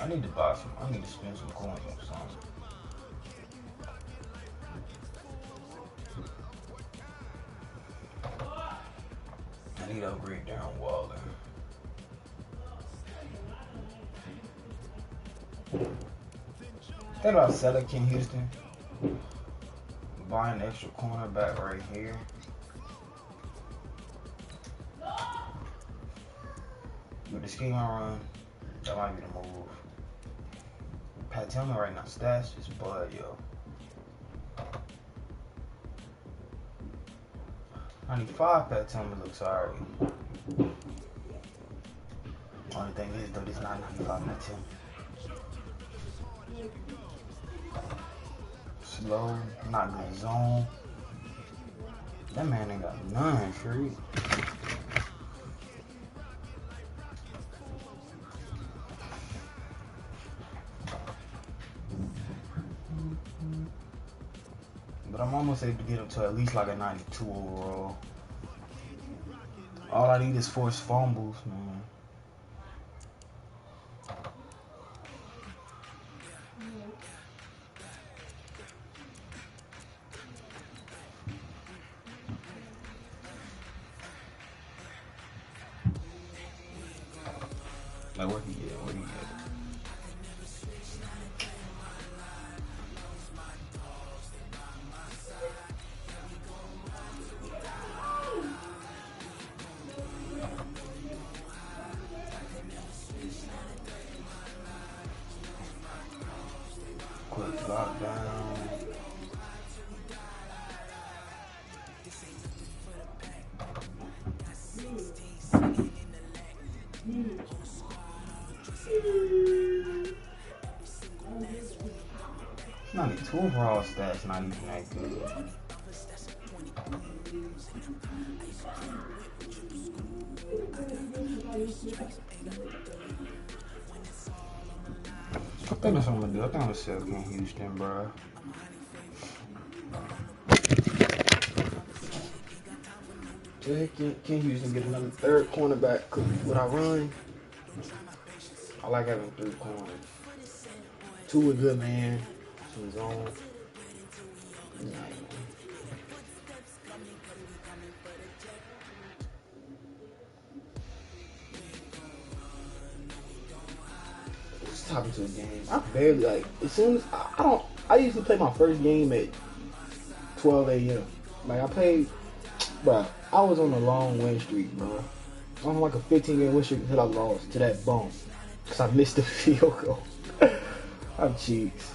I need to buy some. I need to spend some coins on something. I need to upgrade Darren Waller. Think about selling Ken Houston. Buying an extra cornerback right here. With the scheme I run, that might be the move. Pat Tillman right now, stats is bud, yo. 95 Pat Tillman looks alright. Only thing is though, this not 95 Pat Tillman. Slow, not good zone. That man ain't got none, free. But I'm almost able to get him to at least like a 92 overall. All I need is forced fumbles, man. Like, where he at? Where he at? Quick lockdown. It's 92 overall stats, not even that good. I think that's what I'm gonna do. I think I'm gonna sell Ken Houston, bro. Ken Houston get another third cornerback. What I run, I like having 3 corners. 2 a good man, some zone. Let's top into a game. I barely like. As soon as I usually play my first game at 12 a.m. Like I played, bro. I was on a long win streak, bro. I was on like a 15-game win streak until I lost to that bump because I missed the field goal. I'm cheeks.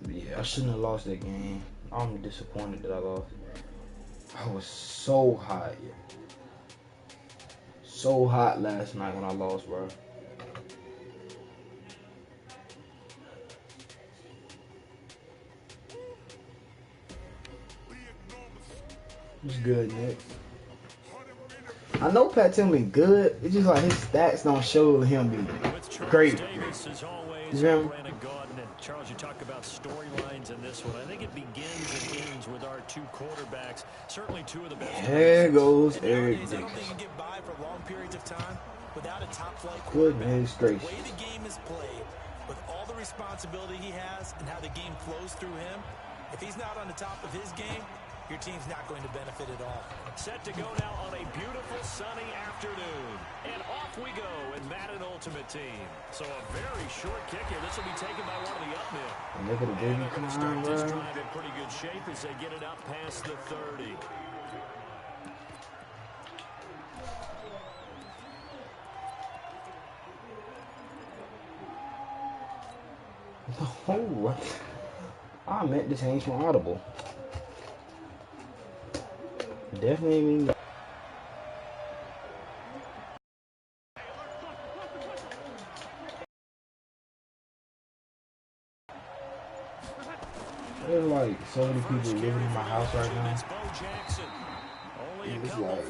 Yeah, I shouldn't have lost that game. I'm disappointed that I lost. I was so hot, yeah. So hot last night when I lost, bro. It's good, Nick. I know Pat Tillman good. It's just like his stats don't show him being great. You feel me? Charles, you talk about storylines in this one. I think it begins and ends with our 2 quarterbacks. Certainly 2 of the best. There goes Eric I don't think you can get by for long periods of time without a top-flight quarterback. Goodness gracious. The way the game is played, with all the responsibility he has and how the game flows through him, if he's not on the top of his game, your team's not going to benefit at all. Set to go now on a beautiful sunny afternoon. And off we go in Madden Ultimate Team. So a very short kick here. This will be taken by one of the up men. Look at the baby come on, start this drive in pretty good shape as they get it up past the 30. Oh, I meant to change my audible. Definitely mean that. There's like so many people living in my house right now. It's like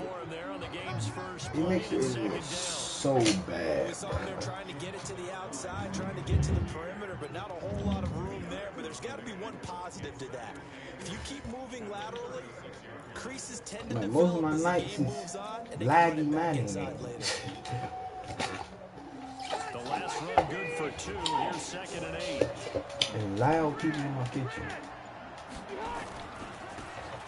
it makes it look so bad. They're trying to get it to the outside, trying to get to the perimeter, but not a whole lot of room there. one positive to that. If you keep moving laterally, creases tend to Like most of develop my as the nights game is moves on, and they can run laggy it back Madden inside games. later. The last run good for 2. Here's 2nd and 8. And loud people in my kitchen.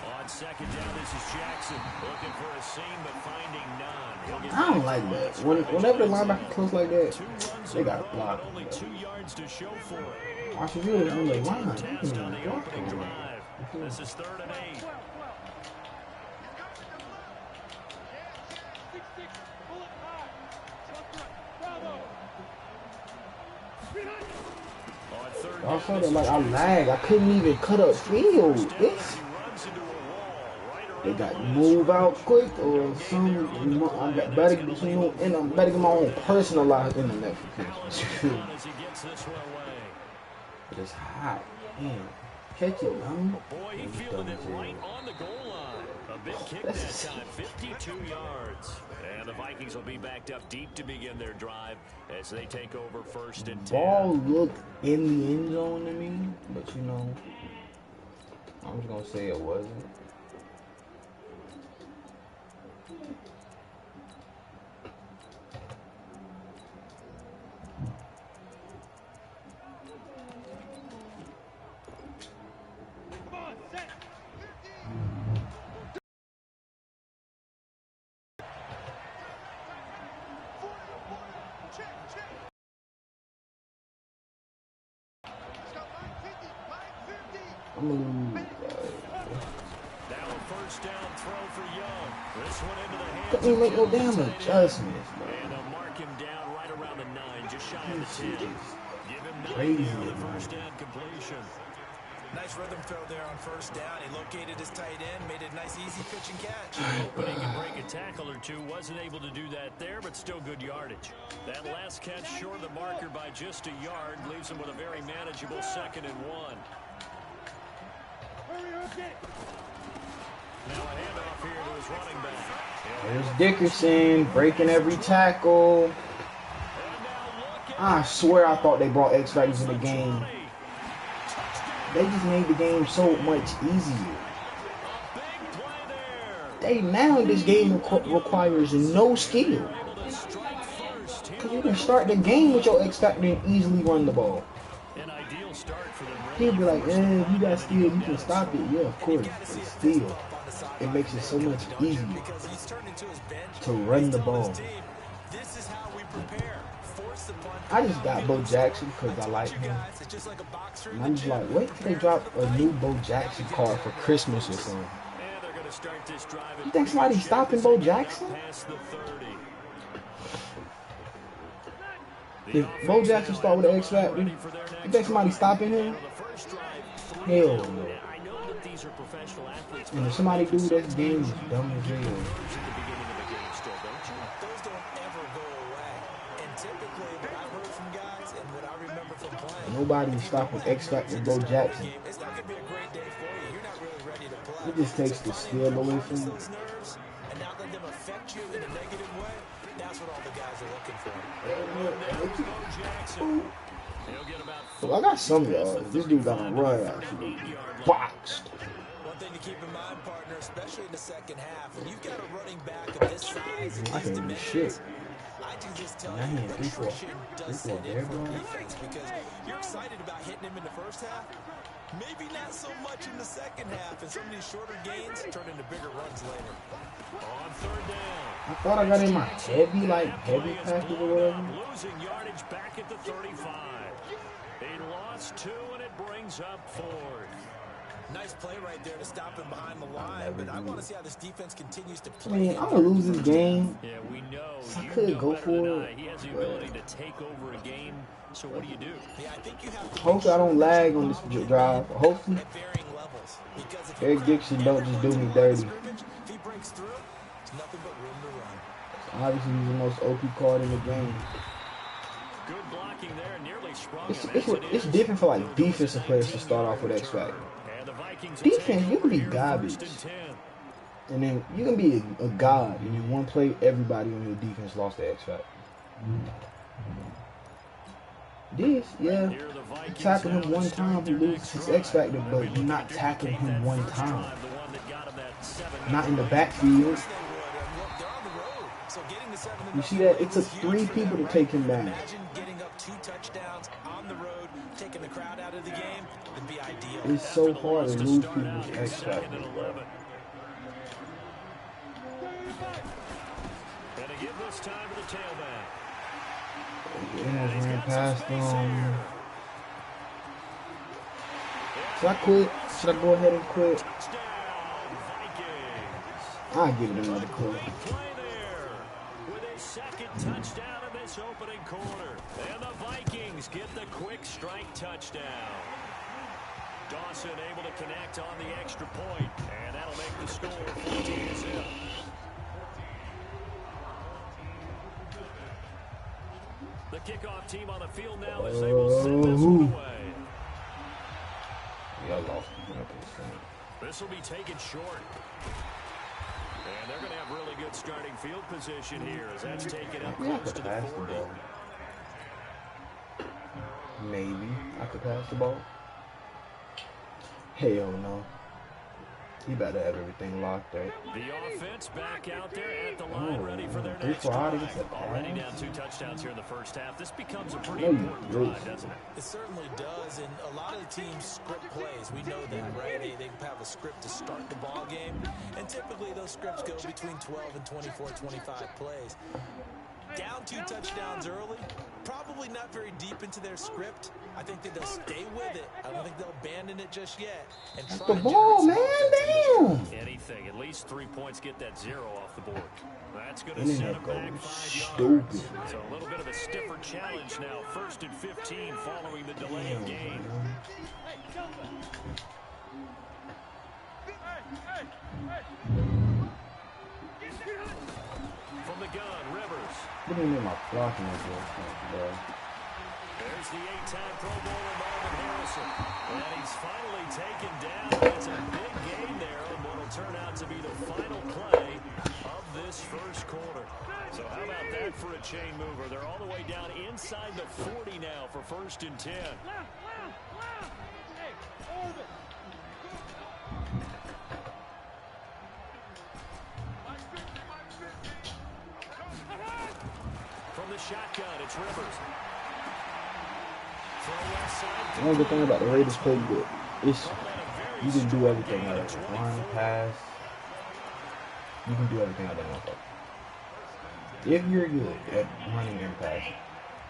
On 2nd down, this is Jackson looking for a seam, but finding none. He'll get I don't back like to that. line of Whenever the scrimmage. linebacker close like that, 2 runs they in a got row, blocked. but only 2 yards to show for it. I should do it on the Early line. team You test on can the block opening them. drive. This is 3rd and 8. On 3rd I down, saw this that is like I Jackson. lagged. I couldn't even cut up field. First down This as he runs into a wall right they around got the to line of move out scrimmage. quick or No some. gain there on the I play. got That's better, gonna you leave know, him and I'm with better get my own 4th down. personalized internet for Allen Christmas. looks on as he gets this one away. But it's hot. Man, catch it, man. Oh boy, he fielded it right on the goal line. A big kick that time, 52 yards. And the Vikings will be backed up deep to begin their drive as they take over 1st and 10. Ball looked in the end zone to me, but you know, I'm just gonna say it wasn't. I'm gonna lose. Now a 1st down throw for Young. This one into the hands Couldn't even make no of damn Jones. adjustments, bro. And they'll mark him down right around the 9, just shy of the 10. Give him 9 Crazy, there on the man. 1st down completion. Nice rhythm throw there on 1st down. He located his tight end, made a nice easy pitch and catch. Hoping he could break a tackle or two. Wasn't able to do that there, but still good yardage. That last catch short of the marker by just a yard leaves him with a very manageable 2nd and 1. Now a handoff here to his running back. There's Dickerson breaking every tackle. I swear I thought they brought X Factors in the game. They just made the game so much easier. This game requires no skill. Cause you can start the game with your X Factor and easily run the ball. An ideal start for them. He'll be like, if you got skill, you can stop it. Yeah, of course. But still, it makes it so much easier to run the ball. This is how we prepare. Force the punt. I just got Bo Jackson because I like him. And I'm just like, wait till they drop a new Bo Jackson card for Christmas or something. You think somebody's stopping Bo Jackson? If Bo Jackson start with an X Factor, you think somebody's stopping him? Hell no. And if somebody do this game is dumb as hell. Those don't ever go away. And typically, what I heard from guys and what I remember from playing, Nobody's stopping X Factor Bo Jackson. it's not going to be a great day for you. You're not really ready to play. It just takes the skill away from you. Those nerves and not let them affect you in a negative way. That's what all the guys are looking for. So I got some yards. This dude got a run actually. Boxed. One thing to keep in mind, partner, especially in the second half, when you've got a running back of this size and I these can't do shit. dimensions, I can just tell Man, you, three, four. attrition does Three, four, set in there, for bro. defense because you're excited about hitting him in the first half. Maybe not so much in the second half, and some of these shorter gains turn into bigger runs later. On 3rd down. I thought I got in my heavy package or whatever. Losing yardage back at the 35. They lost 2, and it brings up 4th. Nice play right there to stop him behind the line, but I want to see how this defense continues to I play. mean, I'm gonna lose this game. Yeah, we know. So I You could know go better for than it, I. He has the but- ability to take over a game. So what do you do? Yeah, I think you have to Hopefully I don't lag on this drive. Hopefully at varying levels. Because if Eric Dixon don't just do me dirty. if he breaks through, it's nothing but room to run. Obviously he's the most OP card in the game. Good blocking there, nearly sprung It's, him. it's, As it it's is. different for like defensive players to start off with X Factor. And the Vikings will Defense, take you can be over here, garbage. 1st and 10. And then you can be a god, and in one play, everybody on your defense lost the X Factor. This, yeah. You tackle him one time, he loses his X Factor, but you're not tackling him one time. Not in the backfield. You see that? It took 3 people to take him down. Imagine getting up 2 touchdowns on the road, taking the crowd out of the game. Would be ideal. It's so hard to lose people's X Factor, bro. And to give this time to the tailback. He almost ran past them. Should I quit? Should I go ahead and quit? I'll give it another quit. With a second touchdown in this opening quarter. And the Vikings get the quick strike touchdown. Dawson able to connect on the extra point. And that'll make the score 14-0. The kickoff team on the field now as they will send this one away. Y'all lost. This will be taken short. And they're going to have really good starting field position here as that's taken up close to the 40. Maybe I could pass the ball. Hell no. He better have everything locked up. The offense back out there at the line, ready for their next drive. Already down 2 touchdowns here in the first half. This becomes a pretty important drive, doesn't it? It certainly does, and a lot of the teams script plays. We know that, right? They have a script to start the ball game, and typically those scripts go between 12 and 24, 25 plays. Down 2 touchdowns early, probably not very deep into their script. I think that they'll stay with it. I don't think they'll abandon it just yet. And try the ball, man, damn. Anything, at least 3 points, get that 0 off the board. That's going to set them back 5 yards. So a little bit of a stiffer challenge now. 1st and 15 following the delay of game. From the gun, Rivers. What do you mean my blocking is bro? There's the 8-time Pro Bowler Marvin Harrison. And he's finally taken down. It's a big gain there on what will turn out to be the final play of this first quarter. So how about that for a chain mover? They're all the way down inside the 40 now for 1st and 10. From the shotgun, it's Rivers. One good thing about the Raiders playbook is you can do everything out of it. Run, pass. You can do everything out of that. If you're good at running and passing.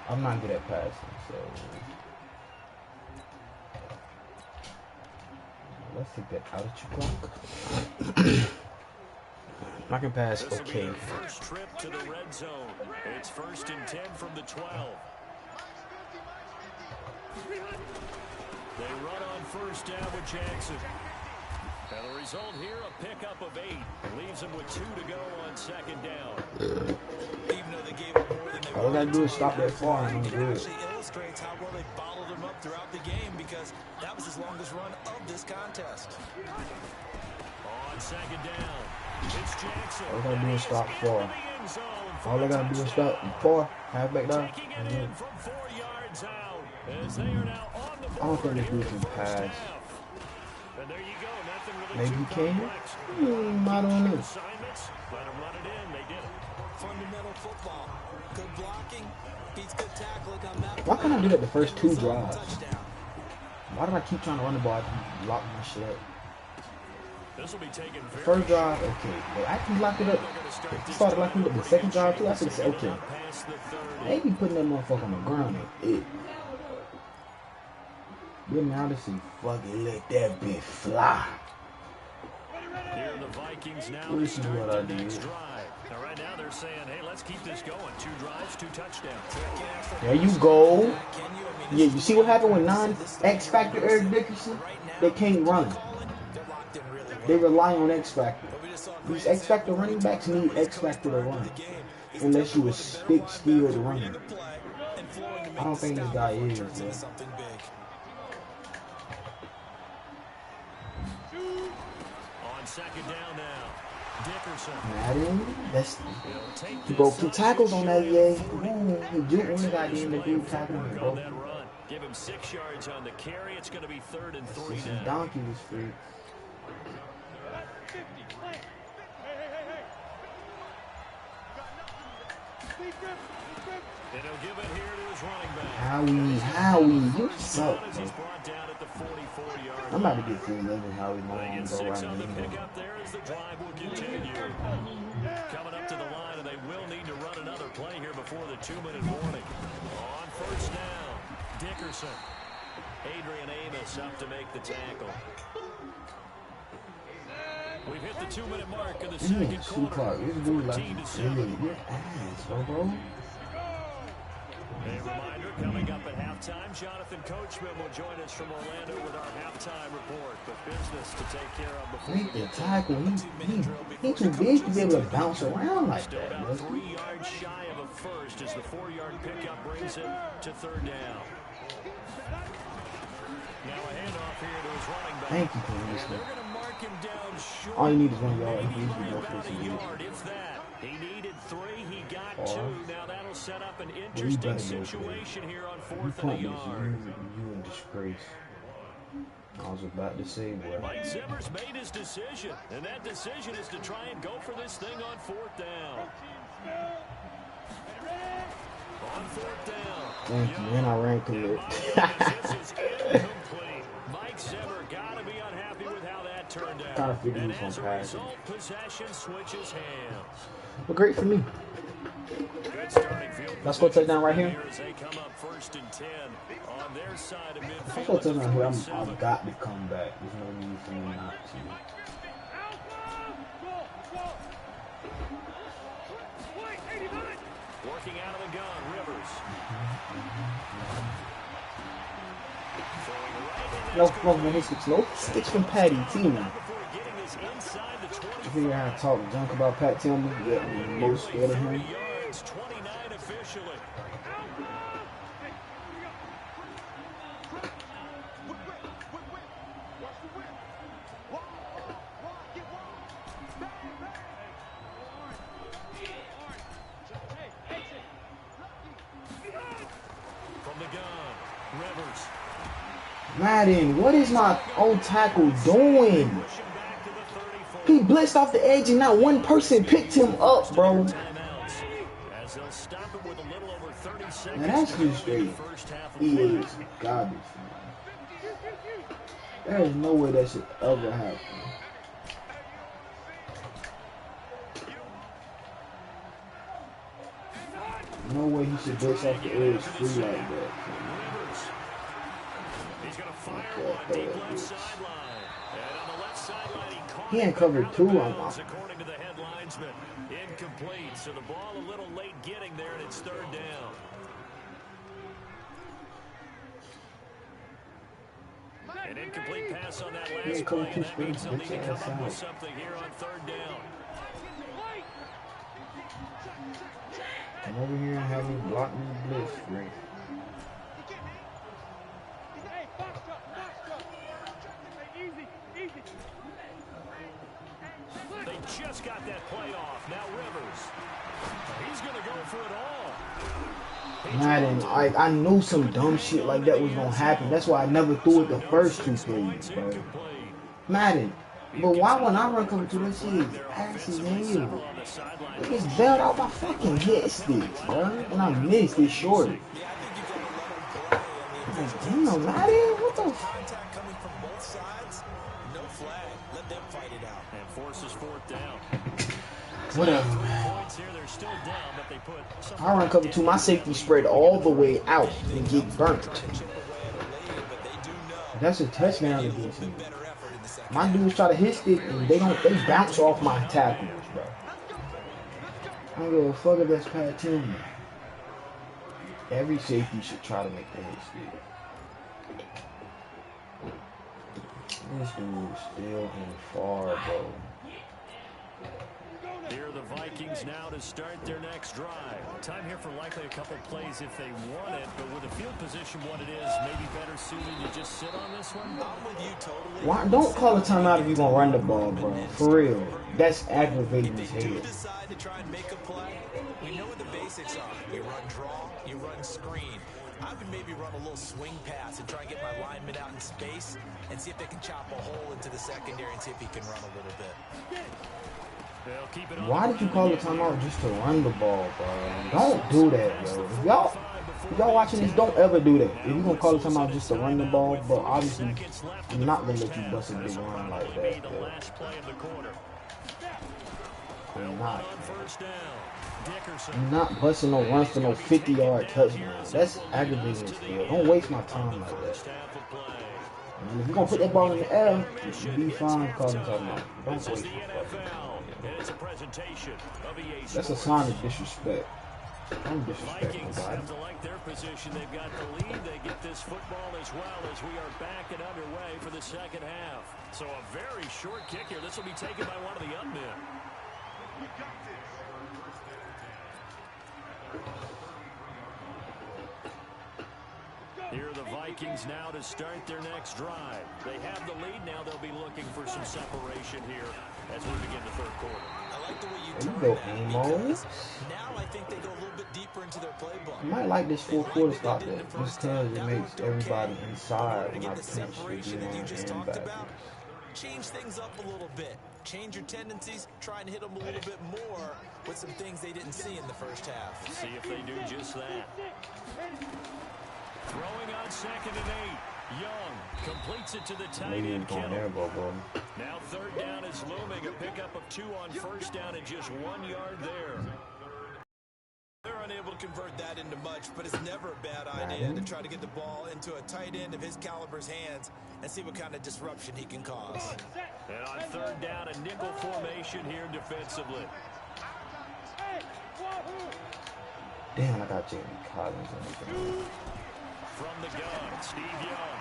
I'm not good at passing, so let's take that out of your clock. I can pass okay. First trip to the red zone. It's 1st and 10 from the 12. They run on 1st down with Jackson. And the result here, a pickup of 8. Leaves them with 2 to go on 2nd down. Even though they gave up more than they all I gotta do is stop that far and I'm good. Actually illustrates how well they bottled him up throughout the game because that was his longest run of this contest. On 2nd down, it's Jackson. All I gotta do is stop far. All I gotta do is stop far. Halfback down. From 4 yards out, as they are now on the board. I don't think this dude can pass. And there you go. Nothing really maybe he can. I don't know. Assignments. Let him run it in. They did it. Fundamental football. Good blocking. Beats good tackling on that. Why can't I do that the first 2 drives? Why do I keep trying to run the ball and lock my shit up? This will be taken very First drive, okay. But I can lock it up. Started locking up the 2nd drive too. I said, okay. Maybe putting that motherfucker on the ground ain't it. But now to see fucking let that bitch fly. Here are the Vikings now. This is what I do. Now, right now they're saying, hey, let's keep this going. 2 drives, 2 touchdowns. There you go. Yeah, you see what happened with non-X Factor Eric Dickerson? They can't run. They rely on X Factor. These X Factor running backs need X Factor to run. Unless you a stick skilled runner. I don't think this guy is, man. On 2nd down now, Dickerson. Madden, that's he broke 2 tackles on that, yeah. Ooh, he did one guy in the dude tackling him, bro. Give him 6 yards on the carry. It's going to be 3rd and 3 This now. donkey was free. And he'll give it here to his running back. Howie, you suck, As bro. he's brought down at the 44-yard I'm about to get through living Howie They Long, get bro. 6 Right on the now. pickup there as the drive will continue. Coming up to the line, and they will need to run another play here before the 2-minute warning. On first down, Dickerson. Adrian Amos up to make the tackle. We've hit the 2-minute mark in the second quarter. This dude like your ass, bro. A reminder, coming up at halftime, Jonathan Coachman will join us from Orlando with our halftime report. But business to take care of before Make the tackle. He too big to be able to bounce around like still that, about bro. 3 yards shy of a first as the 4-yard pickup brings it to 3rd down. Now a handoff here to his running back. Thank you for And listening. they're going to mark him down short. All you need is 1 yard. Maybe He by usually goes about for a 2 yard, if that. He needed 3. He got Or- 2. Now that'll set up an better interesting go for it. situation here on You 4th and a punk this. yard. You in disgrace. I was about to say, boy. Mike Zimmer's made his decision, and that decision is to try and go for this thing on 4th down. On 4th down. Thank you, man. I ran through it. This is incomplete. Mike Zimmer got to be unhappy with how that turned out. Kinda figured he And was gonna as a pass it. result, possession switches hands. But great for me. Good starting field Let's go position touchdown right for them here. As they come up 1st and 10 on their side of If I midfield. go at the touchdown here, 47. I've got to come back. There's no need for me not to. Working out of the gun, Rivers. Throwing right in No, that no, man, this is no sticks from Patty Tillman. before getting us inside the 20. You figure out how to talk junk about Pat Tillman? Yeah, I'm most scared of 30 him. yards, 29 officially. From the gun, Rivers. Madden, what is my old tackle doing? Pushing back to the 34. He blitzed off the edge and not one person picked him up, bro. Timeouts. As they'll stop it with a little over 30 seconds. Now that's to go just in the straight. first half of He play. is garbage, man. There is no way that should ever happen. No way he should blitz off the edge free like that. Rivers. He's going to fire one deep left sideline. And on the left sideline, he caught He ain't it covered out of two on bounds, my. according to the head linesman. Incomplete. So the ball a little late getting there, and it's 3rd down. An incomplete pass on that ain't last covered play, two and that means straight. they'll need to Bitch come ass up with out. something here on 3rd down. Come over here and have me block me blitz, right? They just got that play off. Now Rivers. He's going to go for it all. Madden, I knew some dumb shit like that was gonna happen. That's why I never threw it the first 2 plays, bro. Madden. But why when I run cover 2, that shit is ass as hell. It gets bailed out my fucking hit sticks, bro. And I missed it short. Like, damn, Madden, what the f? Contact coming from both sides. No flag. Let them fight it out. And forces 4th down. Whatever. Points here, they're still down, but they put some I run cover 2, my safety spread all the way out and get burnt. That's a touchdown against me. My dudes try to hit stick and they bounce off my tackles, bro. I don't give a fuck if that's Pat Tillman. Every safety should try to make the hit stick. This dude is still in far, bro. Here are the Vikings now to start their next drive. Time here for likely a couple plays if they want it, but with the field position what it is, maybe better suited to just sit on this one. I'm with you totally. Why don't call a timeout if you're gonna run the ball, bro? For real. That's aggravating as If they do hell. decide to try and make a play, we know what the basics are. You run draw, you run screen. I would maybe run a little swing pass and try and get my lineman out in space and see if they can chop a hole into the secondary and see if he can run a little bit. Why did you call the timeout just to run the ball, bro? Don't do that, yo. If y'all watching this, don't ever do that. If you're going to call the timeout just to run the ball, but obviously, I'm not going to let you bust a big run like that, yo. I'm not. I'm not busting no runs for no 50-yard touchdown. That's aggravating as hell. Don't waste my time like that. And if you're going to put that ball in the air, you should be fine calling timeout. Don't waste my fucking time. That's a sign of disrespect. Don't disrespect nobody. To like their position. They've got the lead. They get this football as well as we are back and underway for the second half. So a very short kick here. This will be taken by one of the up men. Here are the Vikings now to start their next drive. They have the lead now. They'll be looking for some separation here as we begin the third quarter. I like the way you turn that because now I think they go a little bit deeper into their playbook. I might like this fourth quarter stop there just because it makes everybody inside when I pinch the D-line. Change things up a little bit. Change your tendencies. Try and hit them a little bit more with some things they didn't see in the first half. See if they do just that. Throwing on 2nd and 8. Young completes it to the tight end. Now third down is looming. A pickup of 2 on first down and just 1 yard there. They're unable to convert that into much, but it's never a bad idea to try to get the ball into a tight end of his caliber's hands and see what kind of disruption he can cause. And on third down, a nickel formation here defensively. Damn, I got Jamie Collins on the From the gun, Steve Young.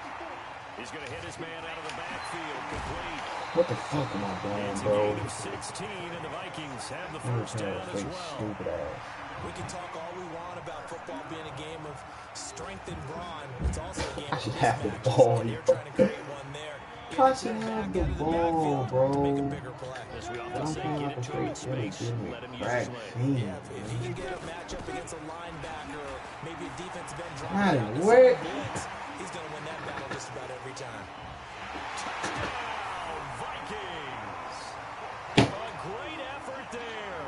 He's going to hit his man out of the backfield, complete. What the fuck am I doing, bro? It's a gain of 16, and the Vikings have the first down as well. Stupid ass. We can talk all we want about football being a game of strength and brawn. It's also a game I of should have the mismatches, ball. and they're trying to create one there. I should have the ball, bro. As we often say, get into him in space, let him use his leg. Yeah, if he can get a matchup against a linebacker or maybe a defensive end drop, Where? he's going to win that battle just about every time. Touchdown, Vikings! A great effort there.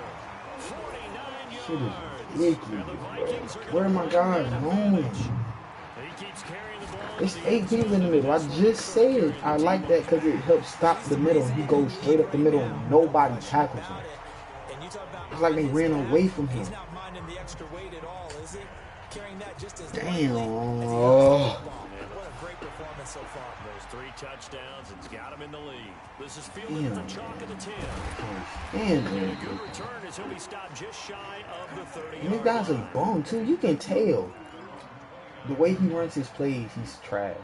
49 yards. Shit is ridiculous, bro. Where are my guys going? He keeps carrying the ball. It's 8 teams in the middle. I just said I like that because it helps stop the middle. He goes straight up the middle and nobody tackles him. It's like they ran away from him. Damn. What a great performance so far. Those 3 touchdowns, it's got him in the lead. This is fielded at the chalk of the 10. And a good return as he'll be stopped just shy of the 30. And this guy's a bum too. You can tell. The way he runs his plays, he's trash.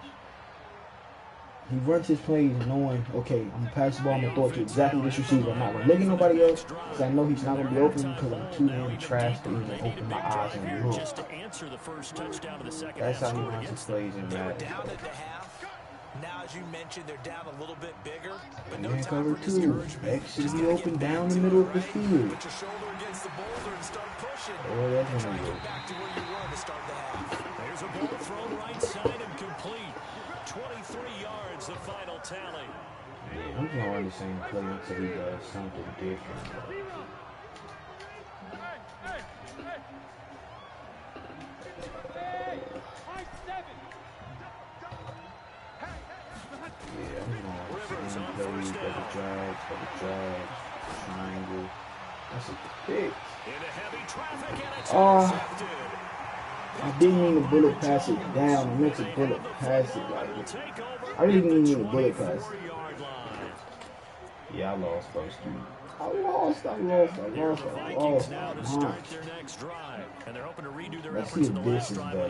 He runs his plays knowing, okay, I'm going to pass the ball, I'm going to throw it to exactly this receiver. I'm not going to look at nobody else because I know he's not going to be open because I'm too damn trash to even open my eyes and look. That's how he runs his plays in Madden. Now, as you mentioned, they're down a little bit bigger, but no Man time cover for 2. discouragement. X should be open down the middle of the field. Put your shoulder against the boulder and start pushing. Oh, that's Try going to to get back to where you were to start the half. There's a ball thrown right side and complete. 23 yards, the final tally. Yeah, I'm going to run the same play until he does something different. Yeah, I'm going to same play, double drag, triangle. That's a pick. I didn't mean to bullet pass it down. I meant to bullet pass it. Like, I really didn't mean to bullet pass it. Yeah, I lost first two. I lost. Let's see if this is better.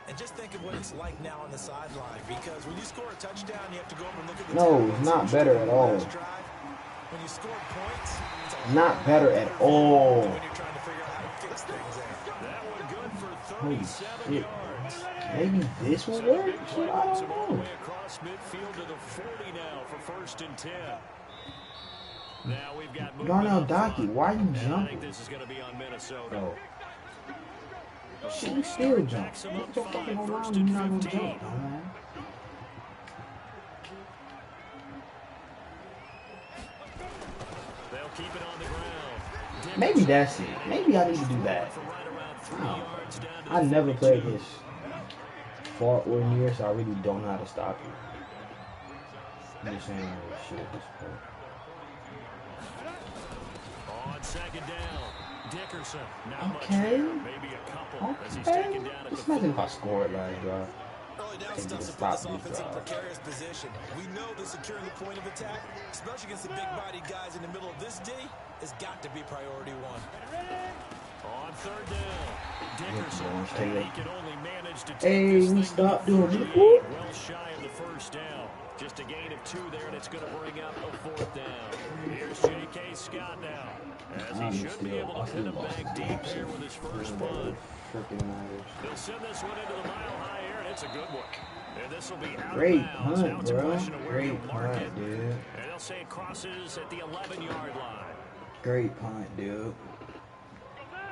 And just think of what it's like now on the sideline, because when you score a touchdown, you have to go over and look at the No, it's not better at all. When you score points, not better at all. when you're trying to figure out how to fix things there. Holy shit. Maybe this will work? Shit, I don't know. Across midfield to the 40 now for 1st and 10. Now we've got Darnell Dockey, why are you I jumping? think this is going to be on Minnesota. No. Shit, you still jump. Look your fucking whole line, you're not gonna jump, man. They'll keep it on the ground. Maybe that's it. Maybe I need to do that. I never played this far or near, so I really don't know how to stop it. I'm just saying shit at this point. On second down, Dickerson. Not Okay. much there, maybe a couple as he's Okay. taken down at the Just imagine if I scored last drive. Early down They stuff's just to put stop this this offense in drive. precarious position. We know that securing the point of attack, especially against the big-bodied guys in the middle of this D, has got to be priority one. On third down, Dickerson. He can only manage to take Hey, this we thing stopped to the doing it. 30, Whoop. well shy of the first down. Just a gain of 2 there, and it's going to bring up a fourth down. Here's J.K. Scott now, as he should be able to pin him back deep there with his first punt. They'll send this one into the mile-high air, and it's a good one. And this will be out Great of bounds. Now punt, it's a bro. question of where Great you'll mark punt, it. dude. And they'll say it crosses at the 11-yard line. Great punt, dude.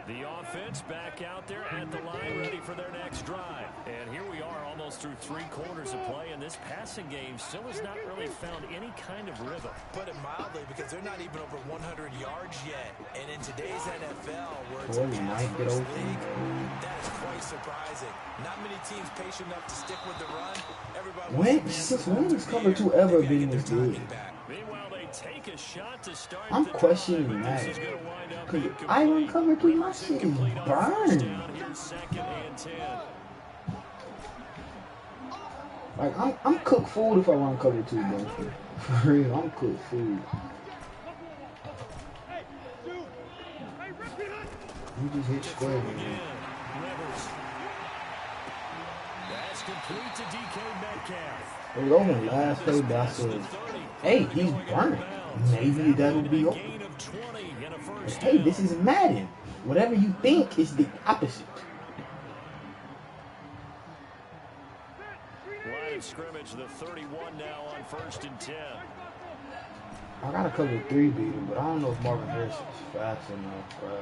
The offense back out there at the line, ready for their next drive. And here we are almost through 3 quarters of play, and this passing game still has not really found any kind of rhythm. Put it mildly, because they're not even over 100 yards yet. And in today's NFL, where it's Boy, a we might get pass-first open. league, that is quite surprising. Not many teams patient enough to stick with the run. Everybody Since when has cover 2 ever been this good? Meanwhile, they take a shot to start I'm the questioning drive, but that. this is going to wind up Cause being I run complete. cover 2, my Rivers shit is incomplete on first burned. down. Here's second and 10. Like I'm cooked food if I run cover 2, bro. For real, I'm cooked food. You just hit square, man. Rivers. That's complete to DK Metcalf. It was over the last play, but I said, hey, he's burning. Maybe that'll be open. Gain of 20 and a But first hey, down. this is Madden. Whatever you think is the opposite. Line of scrimmage, the 31 now on first and 10. I gotta cover 3 beat him, but I don't know if Marvin Harris is fast enough, bro.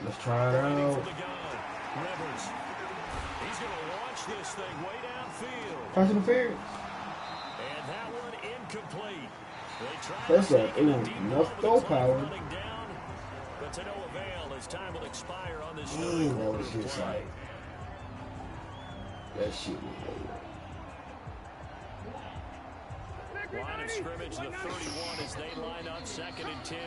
Let's try it out. Rivers. He's going to launch this thing way downfield. Pass interference. And that one incomplete. They tried First to off, take it it won't deep enough over the throw clock power. running down, but to no avail as time will expire on this third Dang, that quarter was of just play. like, that shit was over. Line of scrimmage, the 31 as they line up second and 10.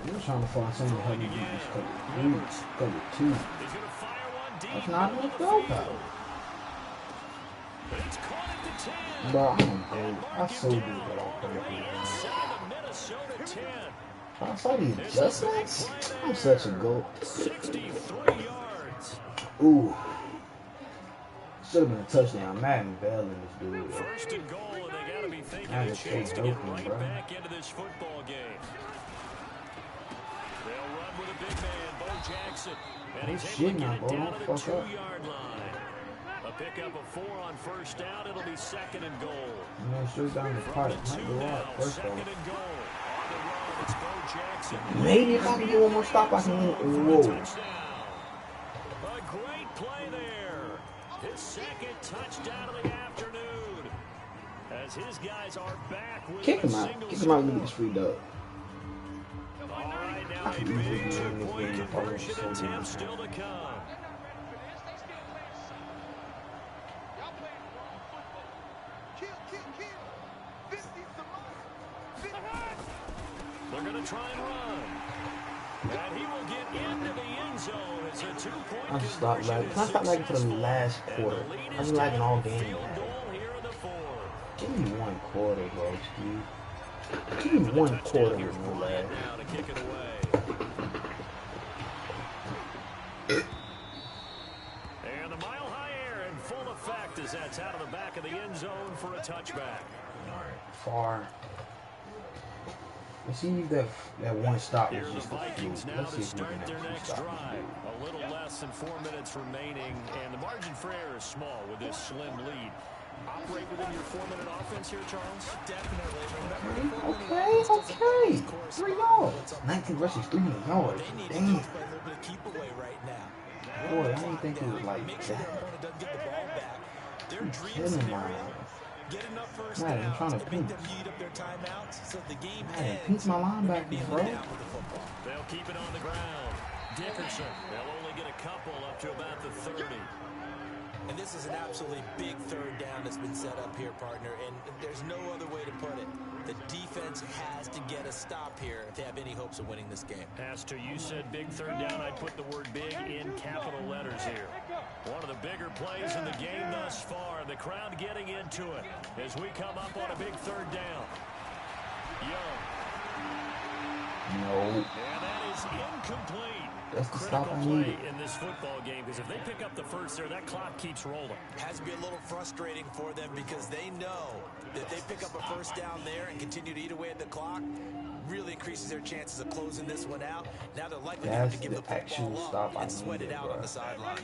I'm trying to find someone to help me get this cover 2. He's going to fire one deep. That's not enough throw power. It's caught at the 10. Bro, I'm good. I so good that I'm cover 3. Inside the Minnesota 10. I saw the adjustments. I'm such a goat. 63 yards. Ooh. Should have been a touchdown. Madden failing this dude. First and goal, and they got to be thinking That a is chance so to get open, right bro. back into this football game. They'll run with a big man, Bo Jackson, and he's able shit to now, get it Bo. down Don't to the fuck up. 2-yard line. A pickup of 4 on first down. It'll be second and goal. You know, straight down the From pipe. the 2 Might go now, out first second off. and goal. On the run, it's Bo Jackson. Maybe if I can get one more stop, I can win. Whoa. Touchdown. A great play there. His second touchdown of the afternoon. As his guys are back with Kick a him out. single Kick him out and score. get this free dub. All right, now I a could easily big win this two-point game if I was conversion so attempt damn still to come. They're going to try and run. And he will get into the end zone. It's a 2-point I just stopped conversion. lagging. Can I stop lagging for the last quarter? I've been lagging all game. Field Man. goal here in the 4th. Give me 1 quarter, bro, Steve. Give me 1 quarter with no lag. Now to kick it away. And the mile-high air in full effect as that's out of the back of the end zone for a touchback. Alright, far. Let's see if that one stop Here is are the just a Vikings fluke. now Let's to see if we start can their actually next stop drive. it. A little less than 4 minutes remaining, and the margin for error is small with this slim lead. Operate within your 4-minute offense here, Charles? Definitely. Remember, Okay. 3 yards. 19 rushes, 300 yards. They need to do Damn. is play a little bit of keep away right now. Boy, I didn't think it was like Make sure their that. opponent doesn't get the ball back. Their I'm dream killing my scenario, ass. get enough first Man, I'm downs trying to to make pinch. them heat up their timeouts so the game Man, ends pinch my when you're linebackers, kneeling bro. down with the football. They'll keep it on the ground. Dickerson, they'll only get a couple up to about the 30. And this is an absolutely big third down that's been set up here, partner, and there's no other way to put it. The defense has to get a stop here if they have any hopes of winning this game. Pastor, you said big third down. I put the word big in capital letters here. One of the bigger plays in the game thus far. The crowd getting into it as we come up on a big third down. Young. No. And that is incomplete. That's the Critical stop I play needed. in this football game, because if they pick up the first there, that clock keeps rolling. Has to be a little frustrating for them because they know that they pick up a first down there and continue to eat away at the clock, really increases their chances of closing this one out. Now they're likely to have to give the football up and sweat it out on the sideline.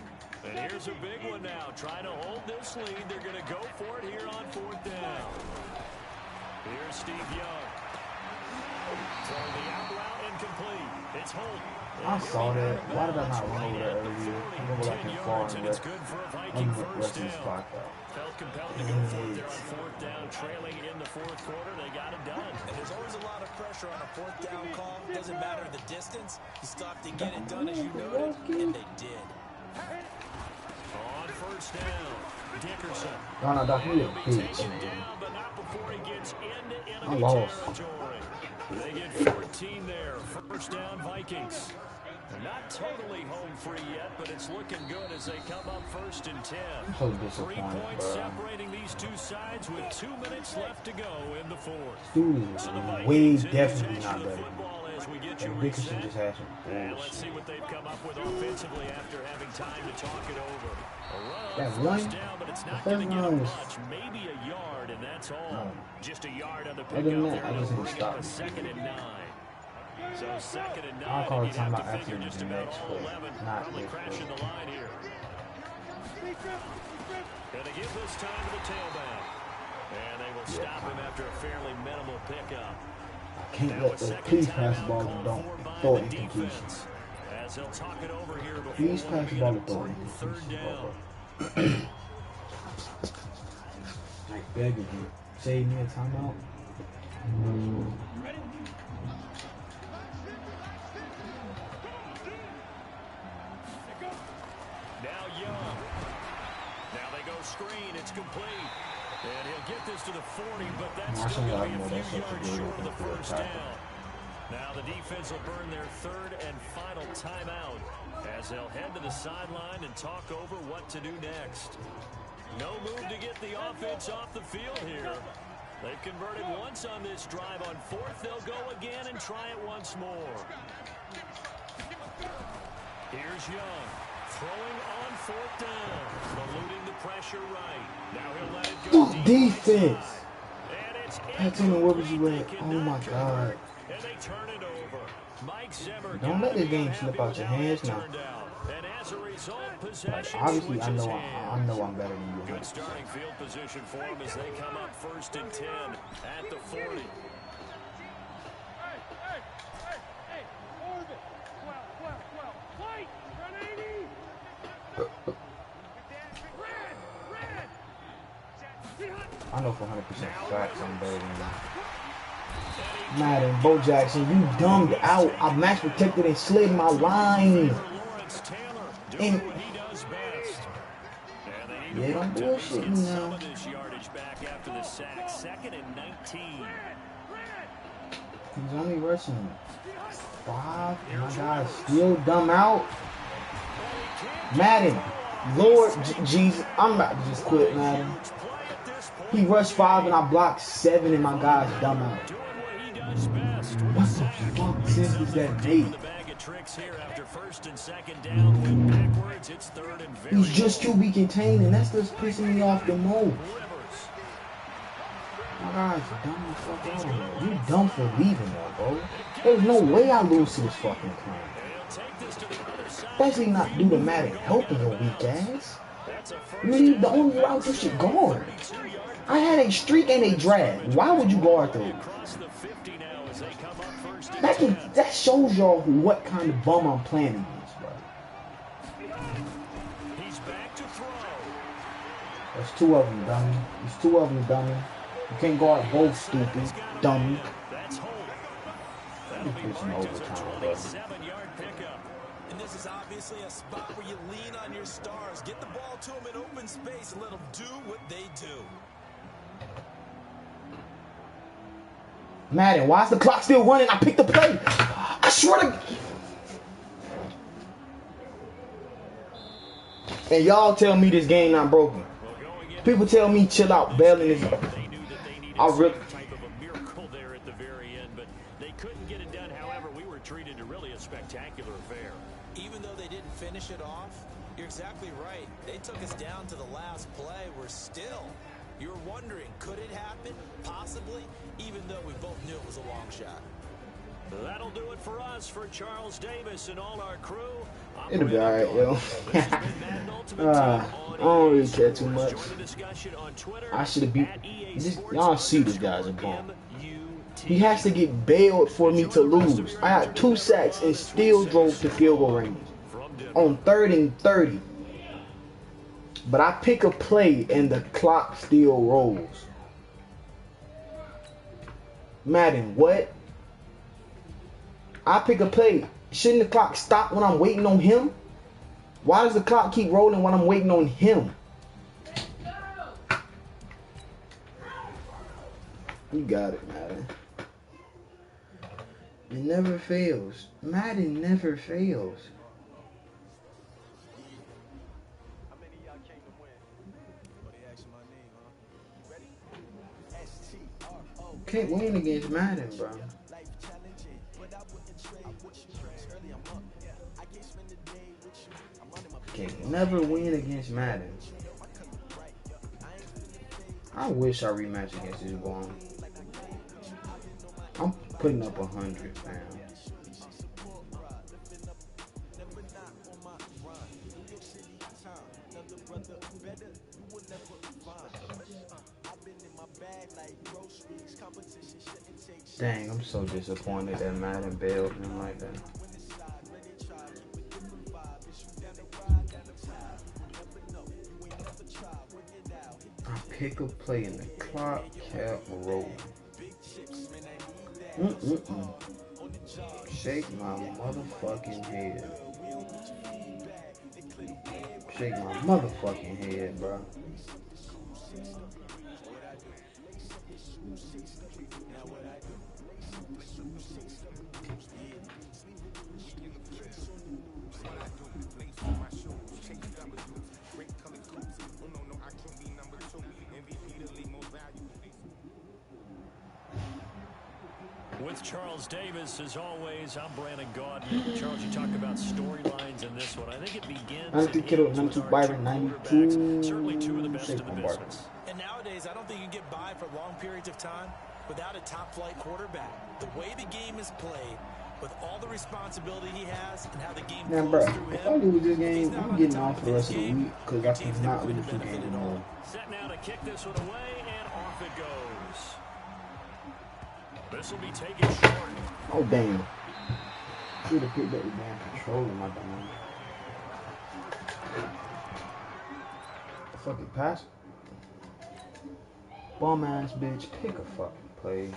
And here's a big one now. Trying to hold this lead. They're going to go for it here on 4th down. Here's Steve Young. Throwing the out route incomplete. It's Holt. I saw that. Why did I not run over that earlier? I remember like in far and it's good for a Viking first down. Felt compelled to go for it there on 4th down, trailing in the 4th quarter. They got it done. And there's always a lot of pressure on a 4th down call. Doesn't matter the distance. You still have to get it done as you noted, and they did. On 1st down, Dickerson. No, Doc, you He'll be taken down, but not before he gets into enemy territory. They get 14 there. 1st down, Vikings. Not totally home free yet, but it's looking good as they come up 1st and 10. I'm so 3 disappointed, points bro. separating these two sides with 2 minutes left to go in the 4th. Dude is So the way Vikings in definitely possession not of the better. football as we get you And Dickerson reset. just had some And let's bullshit. see what they've come up with offensively after having time to talk it over. A run, That 1st one, down, but it's the not first going to get one them was, much. Maybe a yard, and that's all. No. Just a yard on the Other pickup than there. that, I They'll just need to bring stop up a it. 2nd and 9. So 2nd and 9, I'll call and it you'd have timeout to after figure the just about next all play, 11 not probably this crashing play. the line here. Gonna give this time to the tailback. And they will stop him after a fairly minimal pickup. I can't Now let a the second please pass the timeout ball called and don't for by throw the it incompletion. defense. As they'll talk it over here before Please what pass will the be ball an and throw it important 3rd down. incompletion. I beg of you, save me a timeout. Now Young. Now they go screen. It's complete. And he'll get this to the 40, but that's still going to be a few yards short of the 1st down. Now the defense will burn their 3rd and final timeout as they'll head to the sideline and talk over what to do next. No move to get the offense off the field here. They've converted once on this drive. On 4th, they'll go again and try it once more. Here's Young. Throwing on 4th down. Eluding the pressure right. Now he'll let it go deep Defense. inside. And it's Patino, where was you at? incomplete. They Oh cannot my convert. God. And they turn it over. Mike Zimmer Don't let gotta this be game unhappy slip out with your how hands that now. turned out. And as a result, Like, possession obviously, I switches know hands. I'm better than you. Good starting field position for them as they come up 1st and 10 at the 40. I know for 100% facts I'm better than you. Madden, Bo Jackson, you dumbed out. I max protected and slid my line. And yeah, don't bullshit me now. He's only rushing 5. My guy's still dumb out. Madden, Lord Jesus, I'm about to just quit, Madden. He rushed 5 and I blocked 7 and my guy's dumb out. What the fuck sense is that date? He's just QB contained and that's just pissing me off the most. My guy's dumb as fuck out of here. You dumb for leaving though, bro. There's no way I lose to this fucking clown. Especially not due to Madden helping your weak ass. Really, the only route you should guard. I had a streak and a drag. Why would you guard those? That shows y'all what kind of bum I'm playing against, bro. There's two of them, dummy. There's two of them, dummy. You can't guard both, stupid dummy. And this is obviously a spot where you lean on your stars. Get the ball to them in open space and let them do what they do. Madden, why is the clock still running? I picked the play. I swear to... And y'all tell me this game not broken. People tell me chill out. Bailing is... I really... type of a miracle there at the very end, but they couldn't get it done. However, we were treated to really a spectacular affair. Even though they didn't finish it off, you're exactly right. They took us down to the last play. We're still... You're wondering, could it happen? Possibly, even though we both knew it was a long shot. That'll do it for us, for Charles Davis and all our crew. It'll be alright, yo. I don't really care too much. I should have beat... Y'all see this guy's a bum. He has to get bailed for me to lose. I had 2 sacks and still drove to field goal range. On 3rd and 30. But I pick a play and the clock still rolls. Madden, what? I pick a play. Shouldn't the clock stop when I'm waiting on him? Why does the clock keep rolling when I'm waiting on him? You got it, Madden. It never fails. Madden never fails. Can't win against Madden, bro. Can't never win against Madden. I wish I rematch against this one. I'm putting up 100, man. Dang, I'm so disappointed that Madden bailed him like that. I pick a play and the clock kept rolling. Shake my motherfucking head. Shake my motherfucking head, bro. With Charles Davis, as always, I'm Brandon Gaudin. Charles, you talk about storylines in this one. I think it begins... 92 Kittle, 92 Byron, 92... Certainly 2 of the best in the business. And nowadays, I don't think you can get by for long periods of time without a top-flight quarterback. The way the game is played, with all the responsibility he has, and how the game flows through him. If I lose this game, I'm getting off for the rest of the week, because I cannot lose the game anymore. Set now to kick this one away, and off it goes. This will be taken short. Oh, damn. Should have picked up the damn control in my dumb. Fucking pass. Bum ass bitch, pick a fucking play.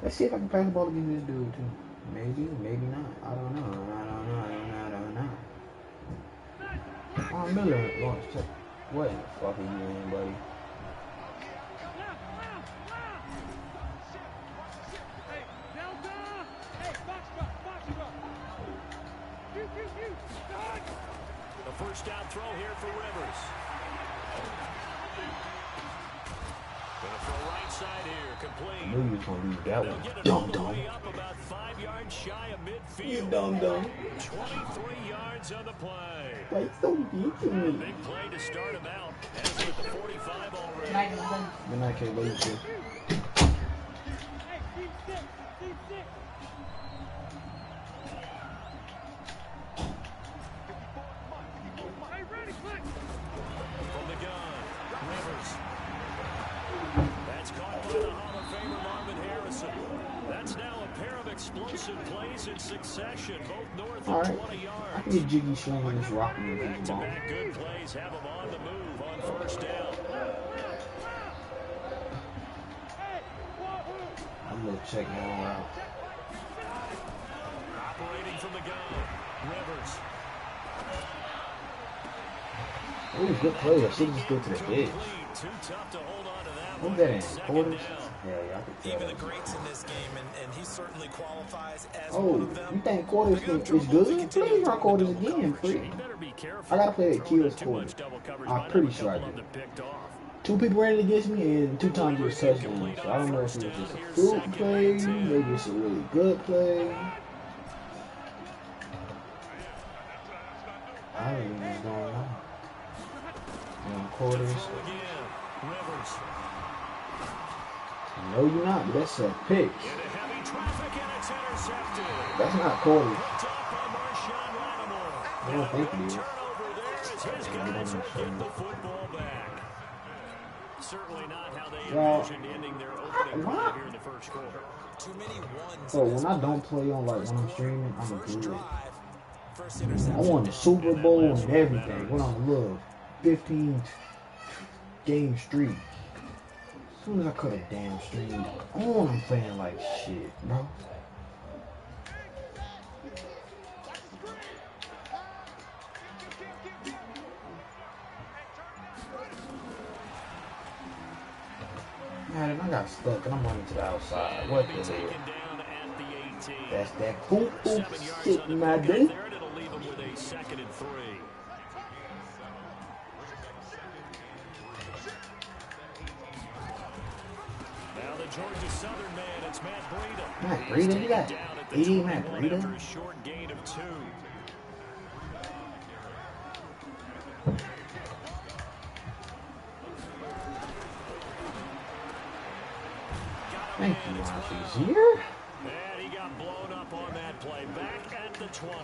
Let's see if I can pass the ball against this dude too. Maybe, maybe not. I don't know. Oh, Miller, Lawrence, check. What in the fuck are you in, buddy? The first first down throw here for Rivers. Gonna throw right side here, complete. I knew you was gonna leave that They'll one. get it Dumb all the dumb. way up about 5 yards shy of midfield. You dumb dumb. 23 yards on the play. Like so deep to me. Big play to start him out. As with the 45 already. Then I can't wait to. From the gun, Rivers. That's caught by the Hall of Famer Marvin Harrison. That's now a pair of explosive plays in succession, both north of 20 yards. I can get jiggy swinging this rocking with this ball. Back-to-back good plays have him on the move on first down. I'm gonna check now out. Operating from the gun, Rivers. Ooh, good play. I should just go to the edge. Too tough to hold on to that Who's one. that in? Second Quarters? down. Yeah, I could tell. Even the greats in this game, and he certainly qualifies as Oh, one of them. you think quarters is good? Please run quarters again, free. He better be careful. I gotta play that Throwing kills too quarter. much double coverage I'm might pretty have a sure I couple of did. them picked off. 2 people ran it against me and 2 times it was touchdowns. So I don't know if it was just a fluke play, maybe it's a really good play. I don't even know what's going on. Quarters. Throw again, Rivers. No, you're not, but that's a pick. Into heavy traffic and it's intercepted. That's not quarters. Picked off by Marshawn Lattimore. I don't think it is. Turnover there as his guys will get the football back. Certainly not how they envisioned ending their opening drive here in the first quarter. Too many ones. So when I don't play on like when I'm streaming, I'm a good. Drive. First I interception. won the Super Bowl and everything. Went on a little 15 game streak. As soon as I cut a damn stream, I'm playing like shit, bro. Man, I got stuck and I'm running to the outside. What the hell? Taken down at the 18. That's that poop 7 poop yards shit, on the my pickup dude. there, and it'll leave him with a 2nd and 3. Now the Georgia Southern man, it's Matt Breida. Matt He's Breida, you taken got down at the 80 Matt 21 Breida? after a short gain of 2. Thank you, Ashley's here. And he got blown up on that play. Back at the 20.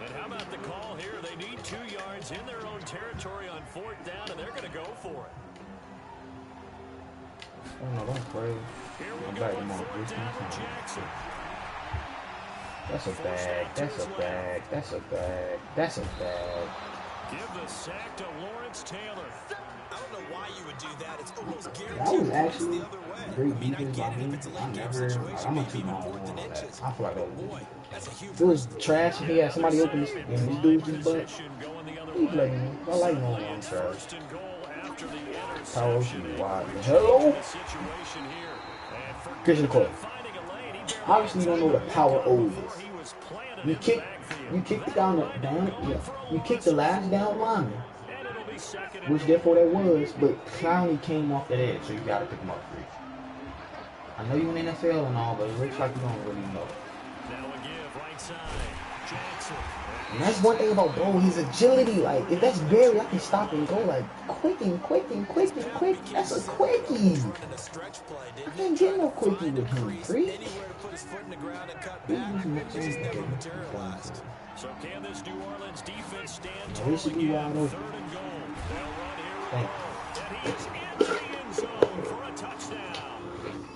And how about the call here? They need 2 yards in their own territory on 4th down, and they're going to go for it. Oh no, don't play. Here I'm we back go on tomorrow. 4th down for Jackson. That's a bag. That's a bag. That's a bag. That's a bag. Give the sack to Lawrence Taylor. I don't know why you would do that. It's almost That guaranteed was it's actually the other way. great I mean, I defense get by it me. if it's a I late game never. situation, I'm a maybe team even on 4th all and that. inches. I feel like But boy, that's a huge it was risk. trash if he had somebody open this and this dude's just butt. Position going the other He's way. letting me. I like knowing I'm It's trash. 1st and goal after the Power interception. Ocean, wide. We're Hello? changing the situation here. And for Christian Cole. finding a lane, he barely Obviously, you don't know what power O before is. he was planted You in the kick, backfield. you kick the down, yeah. You kick the last down lineman, And it'll be 2nd and which goal. therefore that was, but Clowney came off that edge, so you gotta pick him up free. I know you in NFL and all, but it looks like you don't really know. Now a give right side. Jackson. And that's one thing about Bo, his agility. Like, if that's Barry, I can stop and go like quick and quick and quick and quick. That's a quickie. Running a stretch play, I didn't can't get no quickie with him, free. anywhere to put his foot in the ground and cut back. It just never materialized. So can this New Orleans defense stand Yeah, tall they should be again? wide open. 3rd and goal. They'll run here with Thank Bo. And he is into the end zone for a touchdown.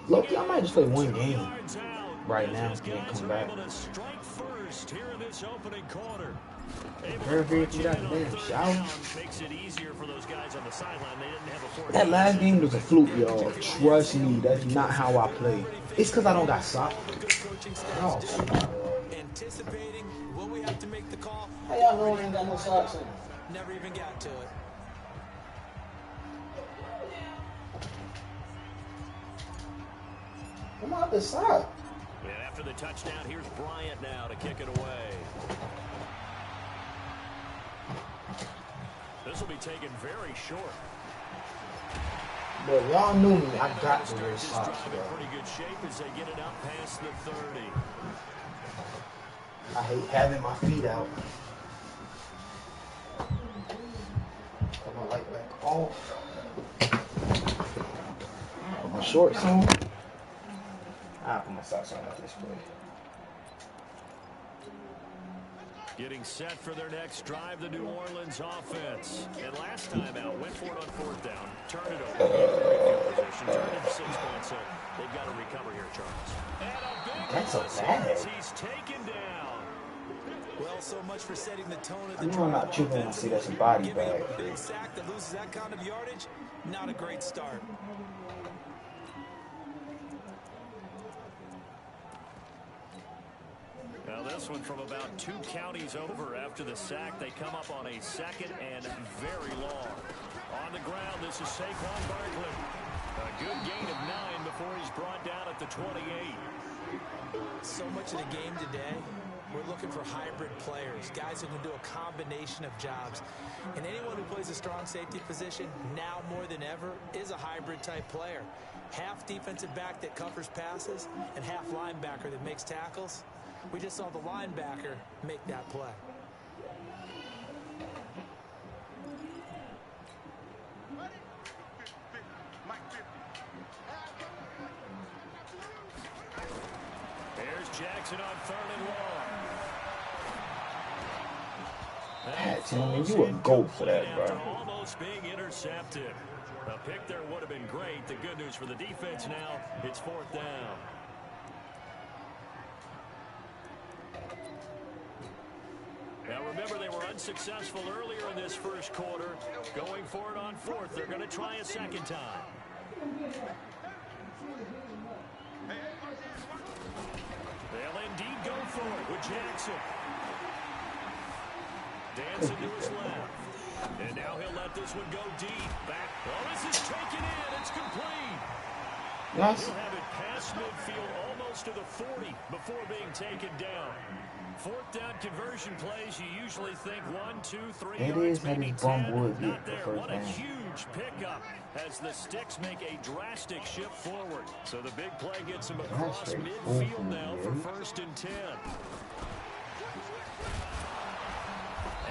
Loki, I might just play one game Yards out. right now His and then guys come are back. able to strike first here in this opening quarter. Very if you got the damn shower. Makes it easier for those guys on the sideline. They didn't have a 4th That last game was a fluke, y'all. Trust me, that's not how I play. It's because I don't got socks. Good coaching Oh, staff. come on. Anticipating, will we have to make the call? How y'all know I ain't got no socks in? Never even got to it. Come on, the sock. And after the touchdown, here's Bryant now to kick it away. this will be taken very short. But y'all knew me. I got to Start wear this socks, drive bro. in pretty good shape as they get it out past the 30. I hate having my feet out. Put my light back off. Put my shorts on. I'll put my socks on at this point. Getting set for their next drive, the New Orleans offense. And last time out, went for it on 4th down, turned it over, gave the great field position, turned into 6 points, so they've got to recover here, Charles. And a big That's a whistle bad. as he's taken down. Well, so much for setting the tone of the I know drive. I'm not tripping when I see that's a body Giving bag. up a big sack that loses that kind of yardage, not a great start. Now this one from about 2 counties over after the sack. They come up on a 2nd and very long. On the ground, this is Saquon Barkley. A good gain of 9 before he's brought down at the 28. So much of the game today, we're looking for hybrid players, guys who can do a combination of jobs. And anyone who plays a strong safety position, now more than ever, is a hybrid type player. Half defensive back that covers passes and half linebacker that makes tackles. We just saw the linebacker make that play. There's Jackson on 3rd and long. Pat, Tillman, you a goat for that, bro. After almost being intercepted. A pick there would have been great. The good news for the defense now, it's 4th down. Now remember, they were unsuccessful earlier in this first quarter. Going for it on 4th. They're going to try a 2nd time. They'll indeed go for it with Jackson. Dancing to his left. And now he'll let this one go deep. Back. Oh, this is taken in. It's complete. Yes. He'll have it past midfield almost to the 40 before being taken down. 4th down conversion plays, you usually think 1, 2, 3 It yards, is how maybe this bum 10. would be Not the there. first What a down. huge pickup as the Sticks make a drastic shift forward. So the big play gets him across straight midfield forward, now for man. 1st and 10.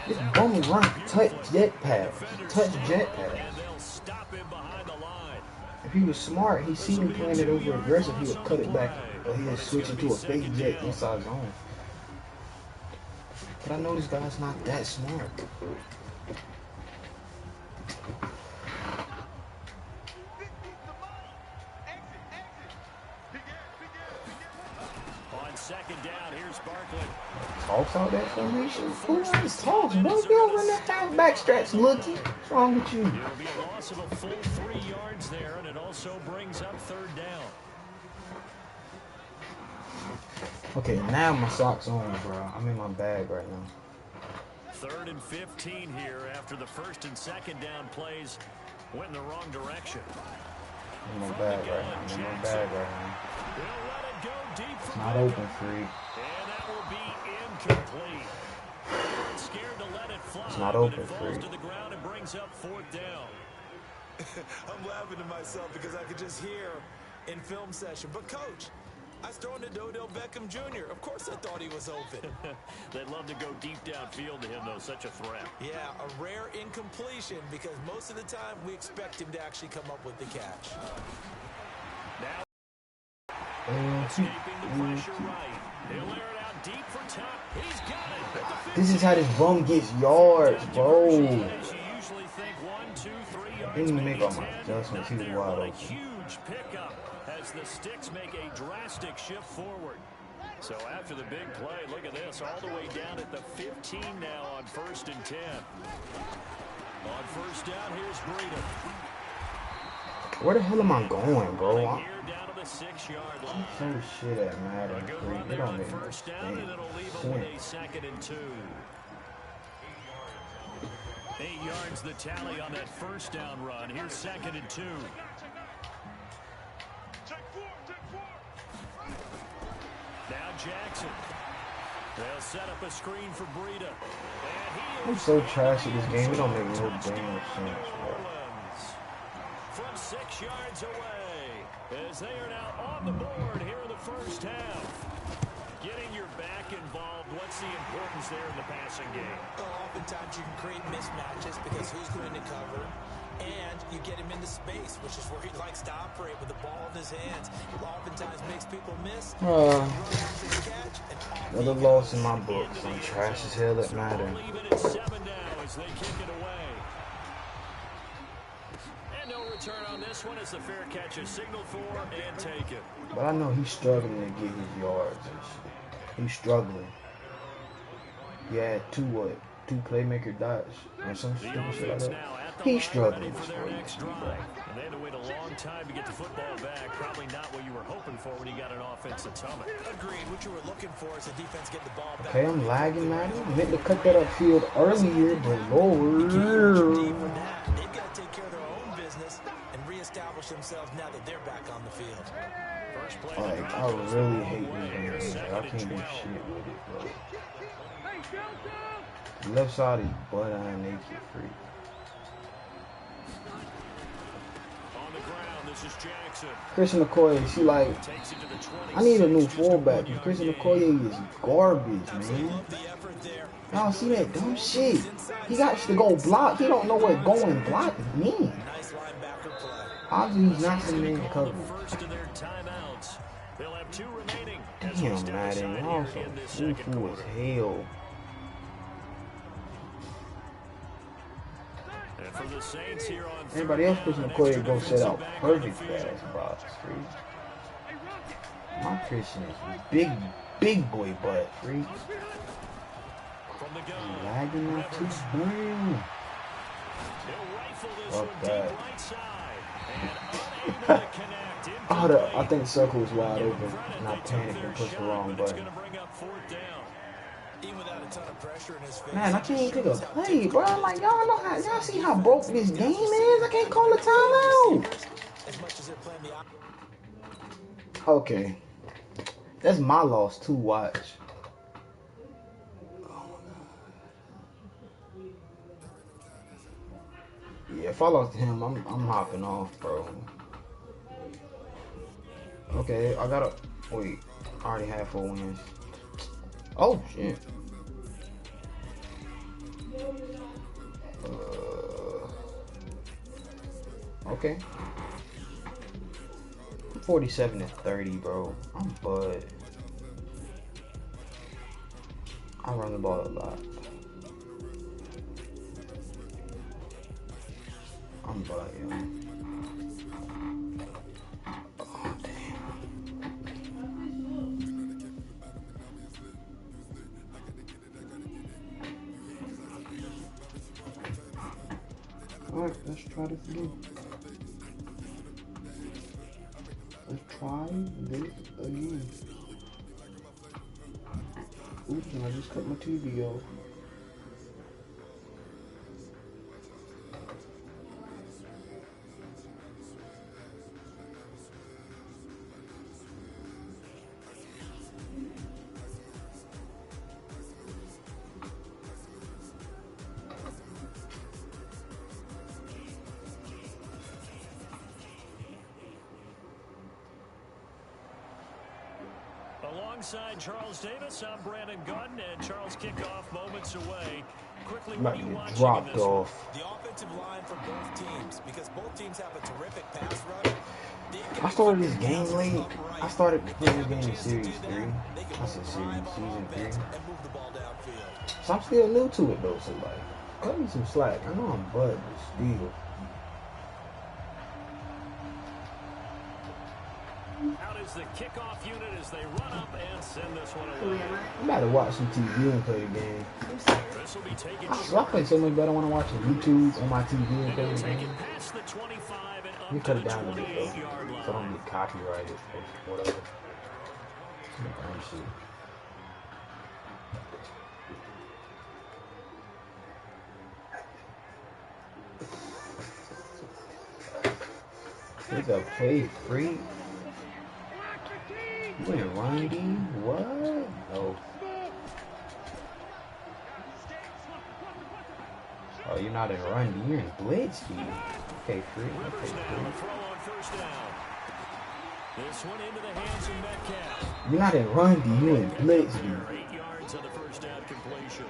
This bum run touch jet pass. Touch jet pass. And they'll stop him behind the line. If he was smart, he see me playing it over aggressive, he would cut it back. Or he would switch into a fake jet inside zone. But I know this guy's not that smart. On 2nd down, here's Barkley. Toss out that formation. Who runs toss, bro? You don't run that halfback stretch, looky. What's wrong with you? It'll be a loss of a full 3 yards there, and it also brings up 3rd down. Okay, now my socks on, bro. I'm in my bag right now. 3rd and 15 here after the 1st and 2nd down plays went in the wrong direction. I'm in my bag right now. I'm in my bag right now. They'll let it go deep for It's not Baker. open, freak. And that will be incomplete. They weren't scared to let it fly, It's not but open, it falls freak. to the ground and brings up 4th down. I'm laughing to myself because I could just hear in film session. But, Coach, I was throwing to Odell Beckham Jr. Of course I thought he was open. They'd love to go deep downfield to him, though. Such a threat. Yeah, a rare incompletion because most of the time we expect him to actually come up with the catch. Now escaping the pressure right. He'll air it out deep for top. He's got it. At the This is how this bum gets yards, 50. bro. Conversion plays, you usually think 1, 2, 3 yards, Didn't even maybe make all my 10. adjustments. He Not was there. wide What a open. huge pickup as the Sticks make a drastic shift forward. So after the big play, look at this, all the way down at the 15 now on 1st and 10. On 1st down, here's Breida. Where the hell am I going, bro? Running I'm here down to the 6-yard line. so shit at A Madden. good Freak. run It there don't on make no 1st down, and it'll leave them with a sense. 2nd and 2. 8 yards the tally on that 1st down run. Here's 2nd and 2. Now Jackson. They'll set up a screen for Breida. And I'm so trash at this game. It don't make no damn sense, bro. From 6 yards away, as they are now on the board here in the first half. Getting your back involved, what's the importance there in the passing game? Well, oftentimes you can create mismatches because who's going to cover, and you get him into space, which is where he likes to operate with the ball in his hands. It oftentimes makes people miss. Another loss in my books. I'm trash as hell at Madden. Even at 7 now as they kick it away. And no return on this one as the fair catch is signaled for and taken. But I know he's struggling to get his yards and shit. He's struggling. He had two playmaker dots or some stupid shit like that. He's struggling for their next drive. And they had to wait a long time to get the football back. Probably not what you were hoping for when you got an offensive summit. Agreed. What you were looking for is the defense get the ball back. Okay, I'm lagging, man. I meant to cut that upfield earlier, but Lord. They've got to take care of their own business and reestablish themselves now that they're back on the field. First play Like, I really hate this game. Like, I can't do shit with it, bro. Left side is butt iron naked free. on the ground. This is Jackson. Christian Okoye, she like, I need a new fullback. Christian Okoye is garbage, man. Y'all see that dumb shit? He got to go block. He don't know what going block means. Obviously, he's not the man coverage. Damn, Madden, y'all so foo as hell. Everybody else Christian Okoye go set out perfect fast box, free. My Christian is big boy butt, free. Lagging up too soon. Fuck that. I think circle was wide open, and I panicked and pushed the wrong button. Man, I can't even pick a play, bro. I'm like, y'all see how broke this game is? I can't call a timeout. Okay. That's my loss too, watch. Yeah, if I lost to him, I'm hopping off, bro. Okay, I gotta wait. I already have 4 wins. Oh shit. Okay. 47-30, bro. I'm bud. I run the ball a lot. I'm bud, yo. Oh damn. Alright, let's try this again. Let's try this again. Oops, and I just cut my TV off. Alongside Charles Davis, I'm Brandon Gunn, and Charles kickoff moments away. Quickly, About to get dropped off. The offensive line for both teams, because both teams have a terrific pass rush. I started this game late. I started playing this game in Series 3. I said Season 3. So I'm still new to it, though, so like, cut me some slack. I know I'm bud, but still. Out is the kickoff unit as they run up and send this one away. I'm about to watch some TV and play the game. This will be taken. I play so much better when I watch YouTube on my TV and play the game. Past the 25 and You up cut to it the down a bit, though, 28-yard line. so I don't get copyrighted or whatever. Some shit. It's a play free. You went running? What? No. Oh, you're not in run. You're in blitz, dude. Okay, free. Rivers Okay, now free. to throw on first down. This one into the hands of Metcalf. You're not in run, dude. You're in blitz, dude. 8 yards on the first down completion.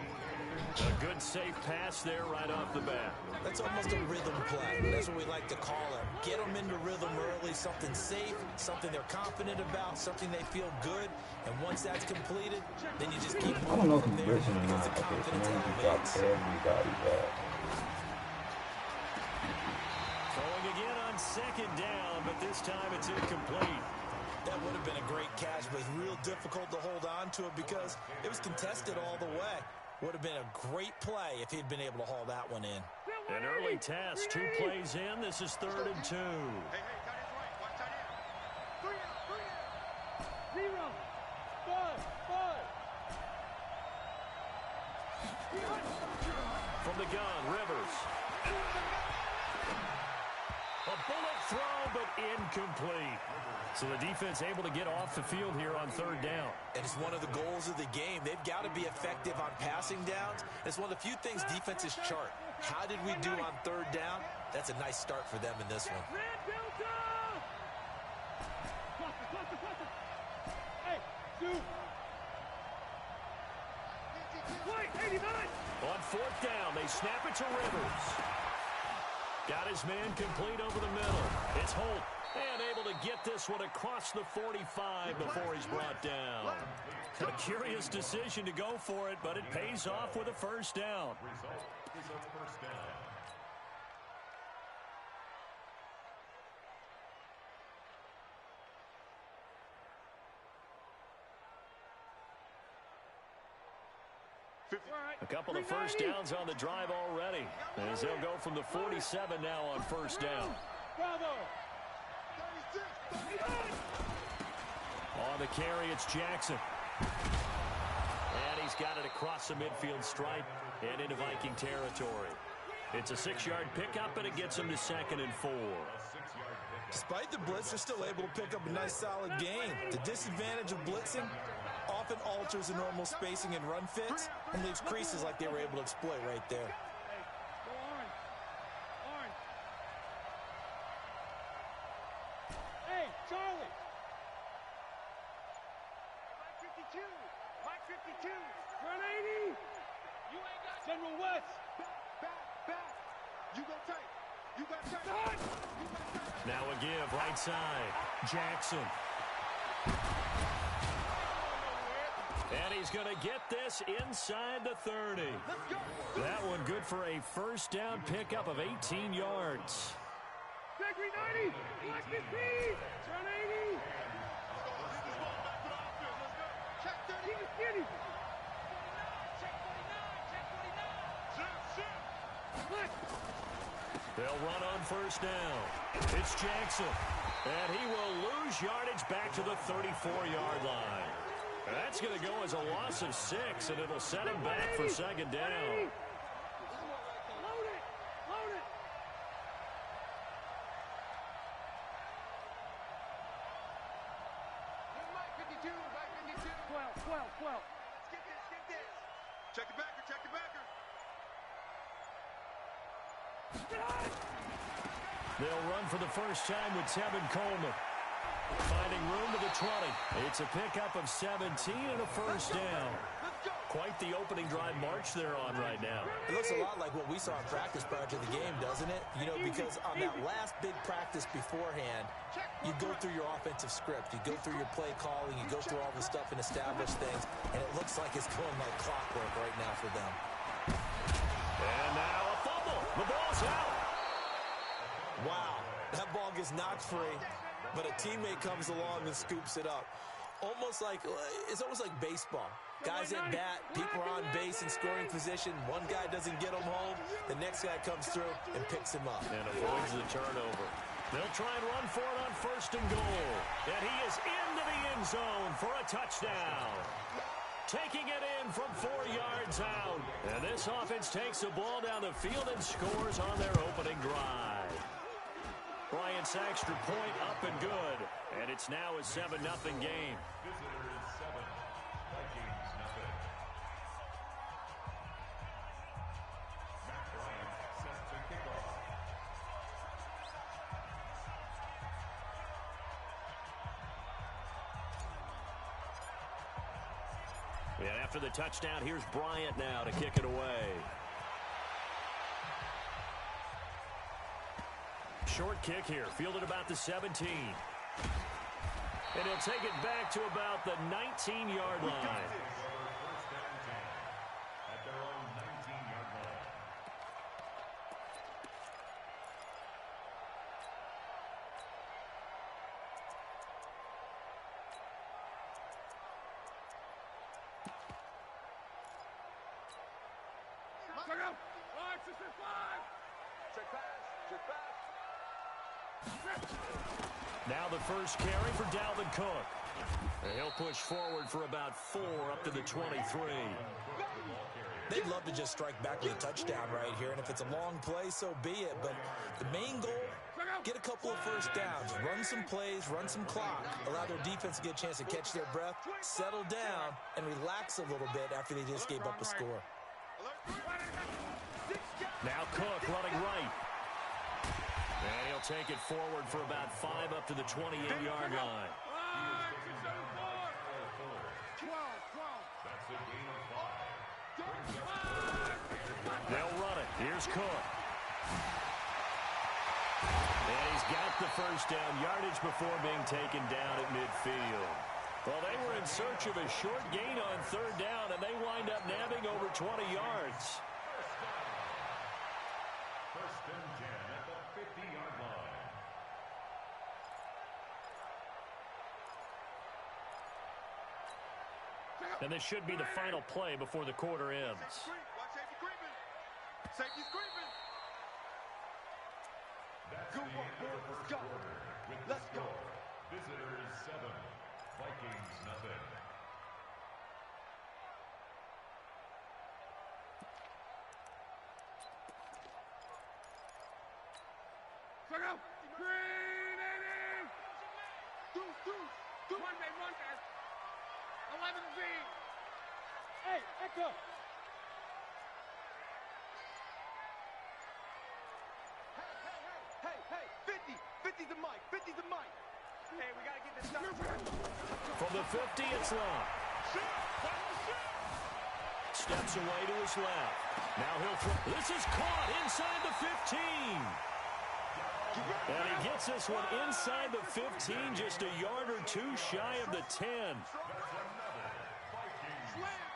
A good safe pass there right off the bat. That's almost a rhythm play. That's what we like to call it. Get them into rhythm early, something safe, something they're confident about, something they feel good. And once that's completed, then you just keep moving. I don't know if he's blitzing or not. Okay, so now he just dropped everybody back. Throwing again on second down, but this time it's incomplete. That would have been a great catch, but it's real difficult to hold on to it because it was contested all the way. Would have been a great play if he'd been able to haul that one in. An early test, 2 plays in. This is 3rd and 2. From the gun, Rivers. A bullet throw, but incomplete. So the defense able to get off the field here on 3rd down. And it's one of the goals of the game. They've got to be effective on passing downs. It's one of the few things defenses chart. How did we do on 3rd down? That's a nice start for them in this one. On 4th down, they snap it to Rivers. Got his man complete over the middle. It's Holt. And able to get this one across the 45 before he's brought down. A curious decision to go for it, but it pays off with a first down. A couple of first downs on the drive already, as they'll go from the 47 now on first down. On the carry, it's Jackson. And he's got it across the midfield stripe and into Viking territory. It's a 6-yard pickup, and it gets him to 2nd and 4. Despite the blitz, they're still able to pick up a nice solid gain. The disadvantage of blitzing often alters the normal spacing and run fits and leaves creases like they were able to exploit right there. Hey, Charlie! Mike 52! Mike 52! Run 80! You ain't got General West! Back! You go tight! You got tight! Now a give, right side. Jackson. And he's going to get this inside the 30. That one good for a first down pickup of 18 yards. Gregory 90! Black 15! Turn 80! Check 30! Keep it skinny! Check 49! Check 49! They'll run on first down. It's Jackson. And he will lose yardage back to the 34-yard line. That's going to go as a loss of 6, and it'll set him back for 2nd down. Load it! Load it! Mike 52! Mike 52! 12! Let's get this! Check the backer! They'll run for the first time with Tevin Coleman. Finding room to the 20. It's a pickup of 17 and a first down. Quite the opening drive march they're on right now. It looks a lot like what we saw in practice prior to the game, doesn't it? You know, because on that last big practice beforehand, you go through your offensive script. You go through your play calling. You go through all the stuff and establish things. And it looks like it's going like clockwork right now for them. And now a fumble. The ball's out. Wow, that ball gets knocked free, but a teammate comes along and scoops it up. It's almost like baseball. Guys at bat, people are on base in scoring position. One guy doesn't get him home. The next guy comes through and picks him up. And avoids the turnover. They'll try and run for it on 1st and goal. And he is into the end zone for a touchdown. Taking it in from 4 yards out. And this offense takes the ball down the field and scores on their opening drive. Bryant's extra point up and good. And it's now a 7-0 game. And after the touchdown, here's Bryant now to kick it away. Short kick here, fielded about the 17. And he'll take it back to about the 19-yard line. At their own 19-yard line. Check out. 565. Check pass. Check pass. Now the first carry for Dalvin Cook. And he'll push forward for about 4 up to the 23. They'd love to just strike back with a touchdown right here, and if it's a long play, so be it. But the main goal, get a couple of first downs, run some plays, run some clock, allow their defense to get a chance to catch their breath, settle down, and relax a little bit after they just gave up a score. Now Cook running right. And he'll take it forward for about 5 up to the 28-yard line. 12. That's a gain of 5. They'll run it. Here's Cook. And he's got the first down yardage before being taken down at midfield. Well, they were in search of a short gain on 3rd down, and they wind up nabbing over 20 yards. First and 10 at the 50-yard line. And this should be the final play before the quarter ends. Watch safety creeping. Safety's creeping. That's Good the work, end boys. of the Let's first go. quarter. With the Let's go. score, Visitors 7, Vikings nothing. Check out. Green 80. Deuce. Monday. 11Z. Hey, Echo. Hey. 50's the mic. 50's the mic. Hey, we got to get this done. From the 50, it's Love. Steps away to his left. Now he'll throw. This is caught inside the 15. And he gets this one inside the 15, just a yard or two shy of the 10. That's another Vikings Slam.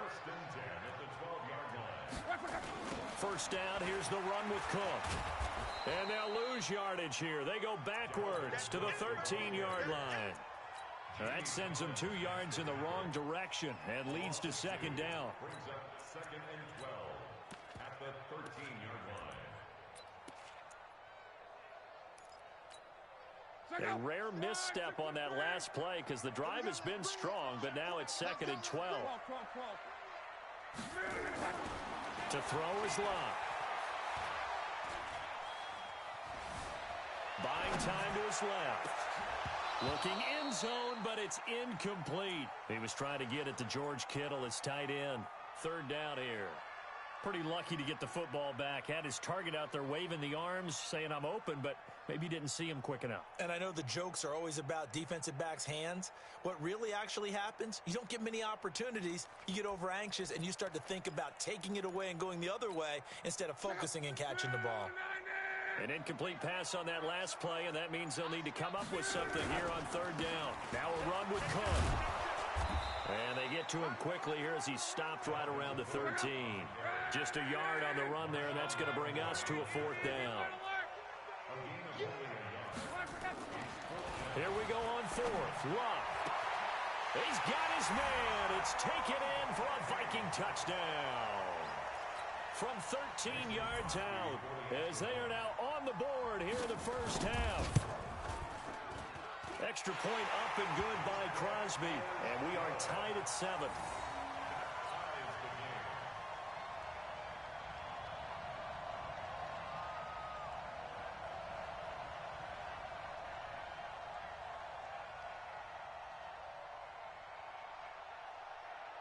first and 10 at the 12-yard line. First down, here's the run with Cook. And they'll lose yardage here. They go backwards to the 13-yard line. That sends them 2 yards in the wrong direction and leads to 2nd down. Brings up 2nd and 12 at the 13-yard line. A rare misstep on that last play because the drive has been strong, but now it's 2nd and 12. To throw is Love. Buying time to his left. Looking end zone, but it's incomplete. He was trying to get it to George Kittle, his tight end. 3rd down here. Pretty lucky to get the football back. Had his target out there waving the arms, saying I'm open, but maybe didn't see him quick enough. And I know the jokes are always about defensive backs' hands. What really actually happens, you don't get many opportunities. You get over anxious, and you start to think about taking it away and going the other way instead of focusing and catching the ball. An incomplete pass on that last play, and that means they'll need to come up with something here on 3rd down. Now a run with Cook. And they get to him quickly here as he's stopped right around the 13. Just a yard on the run there, and that's going to bring us to a 4th down. Here we go on 4th. Love. He's got his man. It's taken in for a Viking touchdown. From 13 yards out, as they are now on the board here in the first half. Extra point up and good by Crosby, and we are tied at 7.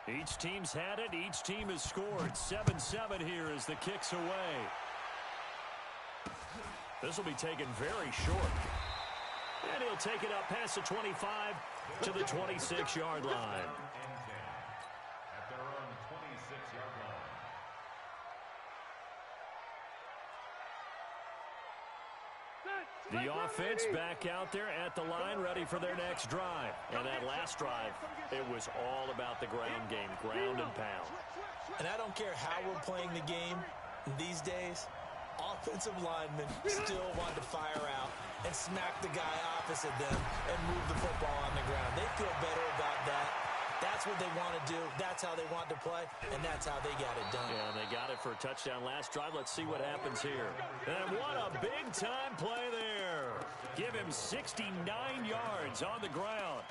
Each team's had it. Each team has scored. 7-7 here as the kick's away. This will be taken very short. And he'll They'll take it up past the 25 to the 26-yard line. At their own 26-yard line. The offense back out there at the line, ready for their next drive. And that last drive, it was all about the ground game, ground and pound. And I don't care how we're playing the game these days, offensive linemen still want to fire out and smack the guy opposite them and move the football on the ground. They feel better about that. That's what they want to do. That's how they want to play, and that's how they got it done. Yeah, they got it for a touchdown last drive. Let's see what happens here. And what a big-time play there. Give him 69 yards on the ground.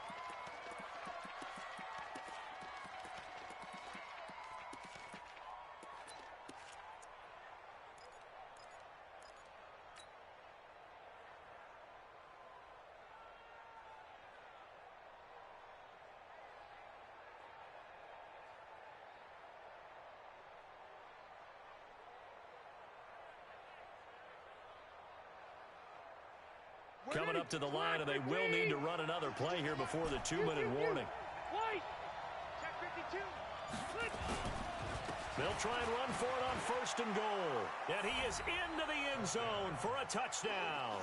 Coming up to the line, and they will need to run another play here before the 2-minute warning. They'll try and run for it on 1st and goal. And he is into the end zone for a touchdown.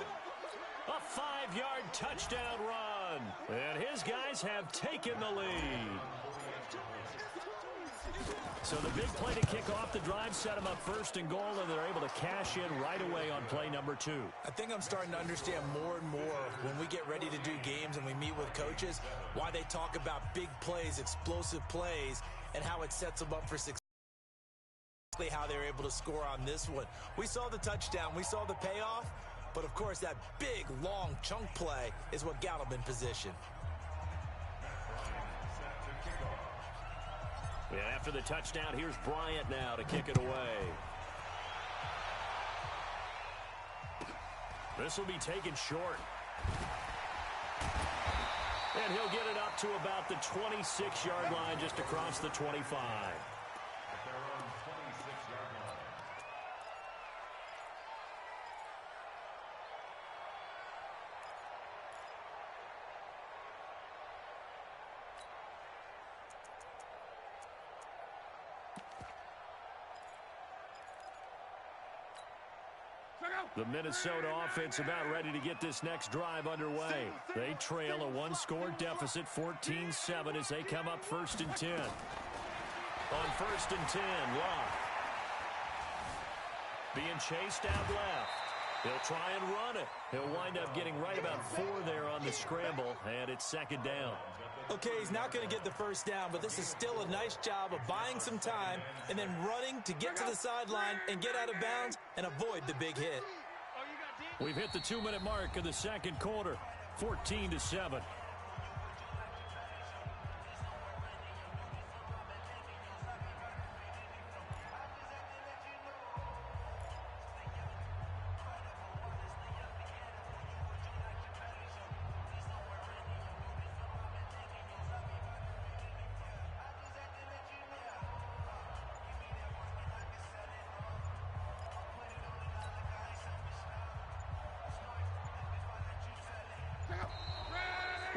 A 5-yard touchdown run. And his guys have taken the lead. So the big play to kick off the drive set them up 1st and goal, and they're able to cash in right away on play number 2. I think I'm starting to understand more and more when we get ready to do games and we meet with coaches why they talk about big plays, explosive plays, and how it sets them up for success. How they're able to score on this one. We saw the touchdown. We saw the payoff. But, of course, that big, long chunk play is what got them in position. And after the touchdown, here's Bryant now to kick it away. This will be taken short. And he'll get it up to about the 26-yard line, just across the 25. At their own 26-yard line. The Minnesota offense about ready to get this next drive underway. They trail a 1-score deficit, 14-7, as they come up 1st and 10. On 1st and 10, Locke. Being chased out left. He'll try and run it. He'll wind up getting right about 4 there on the scramble, and it's 2nd down. Okay, he's not going to get the 1st down, but this is still a nice job of buying some time and then running to get to the sideline and get out of bounds and avoid the big hit. We've hit the 2-minute mark of the 2nd quarter, 14-7.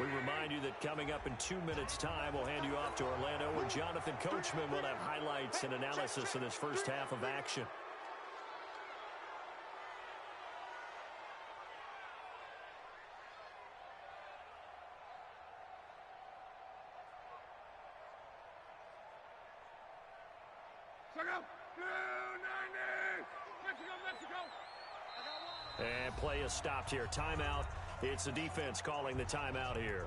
We remind you that coming up in 2 minutes' time, we'll hand you off to Orlando, where Jonathan Coachman will have highlights and analysis of this first half of action. And play is stopped here. Timeout. It's the defense calling the timeout here.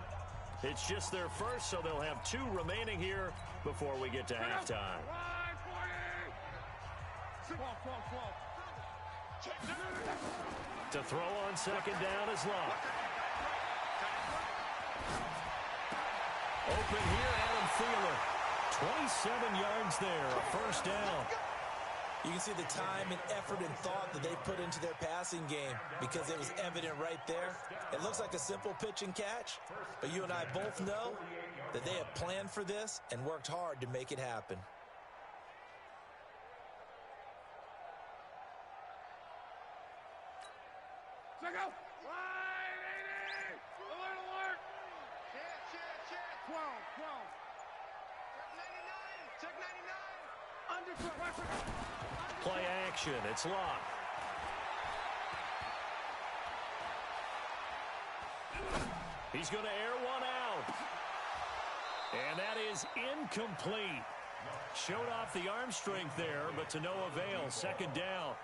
It's just their first, so they'll have 2 remaining here before we get to halftime. To throw on 2nd down is Locke. Open here, Adam Thielen. 27 yards there, a 1st down. You can see the time and effort and thought that they put into their passing game because it was evident right there. It looks like a simple pitch and catch, but you and I both know that they have planned for this and worked hard to make it happen. Play action. It's locked. He's going to air one out. And that is incomplete. Showed off the arm strength there, but to no avail. Second down.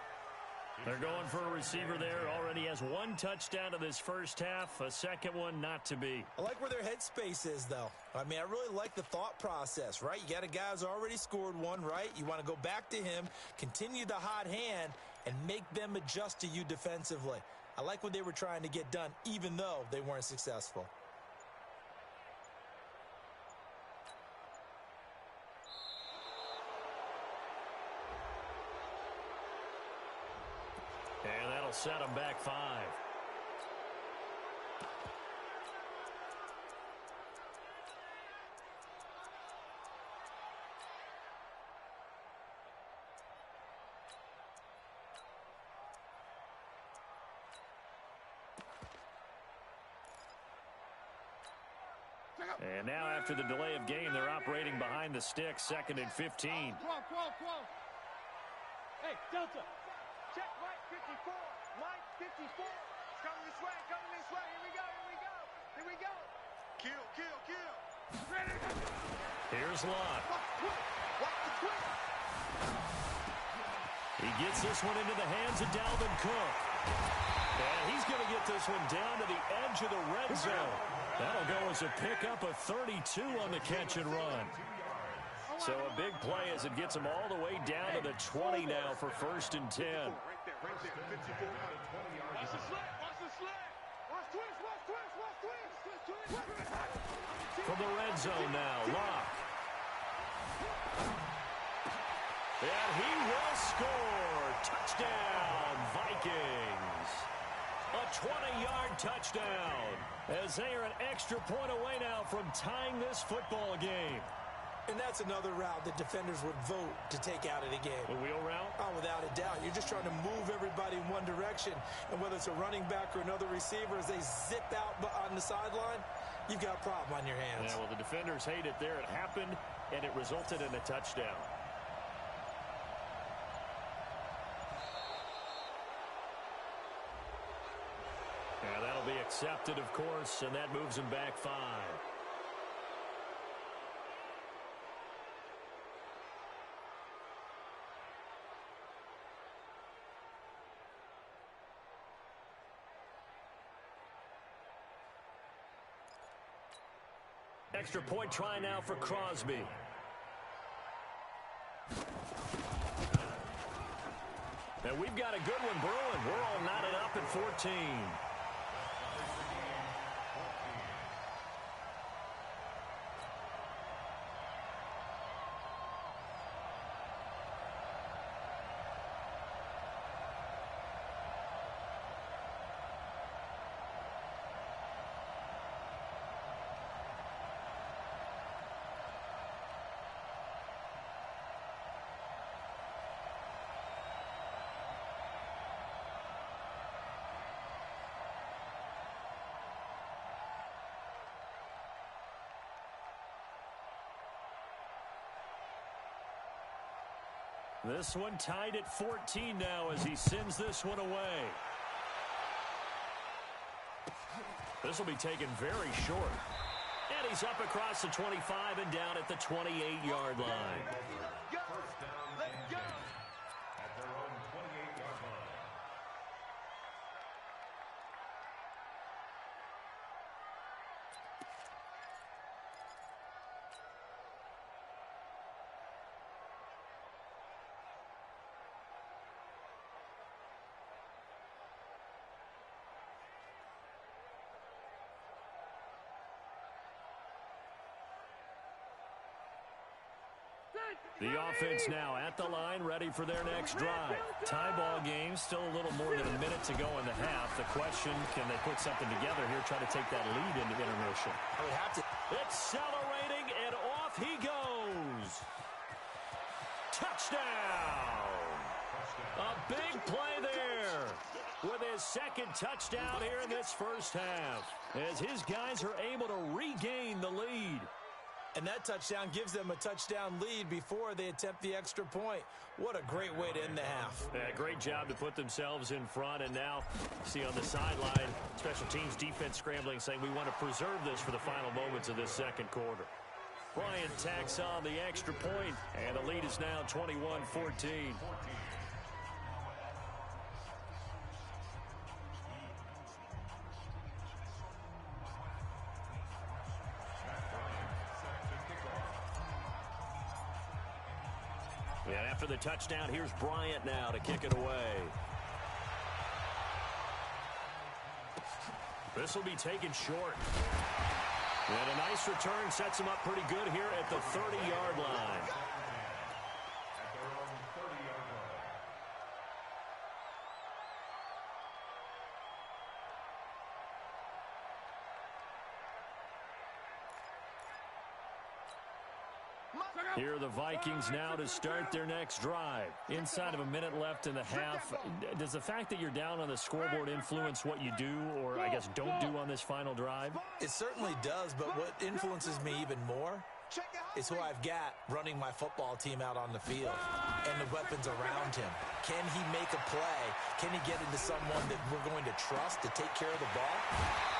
They're going for a receiver there. Already has one touchdown in this first half. A second one not to be. I like where their headspace is, though. I mean, I really like the thought process, right? You got a guy who's already scored one, right? You want to go back to him, continue the hot hand, and make them adjust to you defensively. I like what they were trying to get done, even though they weren't successful. And that'll set them back 5. And now after the delay of game, they're operating behind the sticks, 2nd and 15. Close. Hey, Delta. Check Mike 54. Mike 54. It's coming this way. Here we go. Kill. Ready. Here's Lott. Watch the twist. He gets this one into the hands of Dalvin Cook. And he's going to get this one down to the edge of the red zone. That'll go as a pickup of 32 on the catch and run. So a big play as it gets him all the way down to the 20 now for 1st and 10. Right there. 54 out of 20 yards. Watch the slant. Watch twist. From the red zone now, Locke. And he will score. Touchdown, Vikings. A 20-yard touchdown as they are an extra point away now from tying this football game. And that's another route that defenders would vote to take out of the game. The wheel route? Oh, without a doubt. You're just trying to move everybody in one direction. And whether it's a running back or another receiver, as they zip out on the sideline, you've got a problem on your hands. Yeah, well, the defenders hate it there. It happened, and it resulted in a touchdown. Yeah, that'll be accepted, of course, and that moves him back 5. Extra point try now for Crosby. And we've got a good one brewing. We're all knotted up at 14. This one tied at 14 now as he sends this one away. This will be taken very short. And he's up across the 25 and down at the 28-yard line. First down, and 10 at their own 28-yard line. The offense now at the line, ready for their next drive. Tie ball game, still a little more than a minute to go in the half. The question, can they put something together here, try to take that lead into intermission? I would have to. Accelerating, and off he goes. Touchdown! A big play there with his second touchdown here in this first half as his guys are able to regain the lead. And that touchdown gives them a touchdown lead before they attempt the extra point. What a great way to end the half. Yeah, great job to put themselves in front. And now, see on the sideline, special teams defense scrambling, saying we want to preserve this for the final moments of this second quarter. Bryant tacks on the extra point, and the lead is now 21-14. And after the touchdown, here's Bryant now to kick it away. This will be taken short. And a nice return sets him up pretty good here at the 30-yard line. At their own 30-yard line. Here are the Vikings now to start their next drive. Inside of a minute left in the half. Does the fact that you're down on the scoreboard influence what you do, or I guess don't do on this final drive? It certainly does, but what influences me even more is who I've got running my football team out on the field and the weapons around him. Can he make a play? Can he get into someone that we're going to trust to take care of the ball?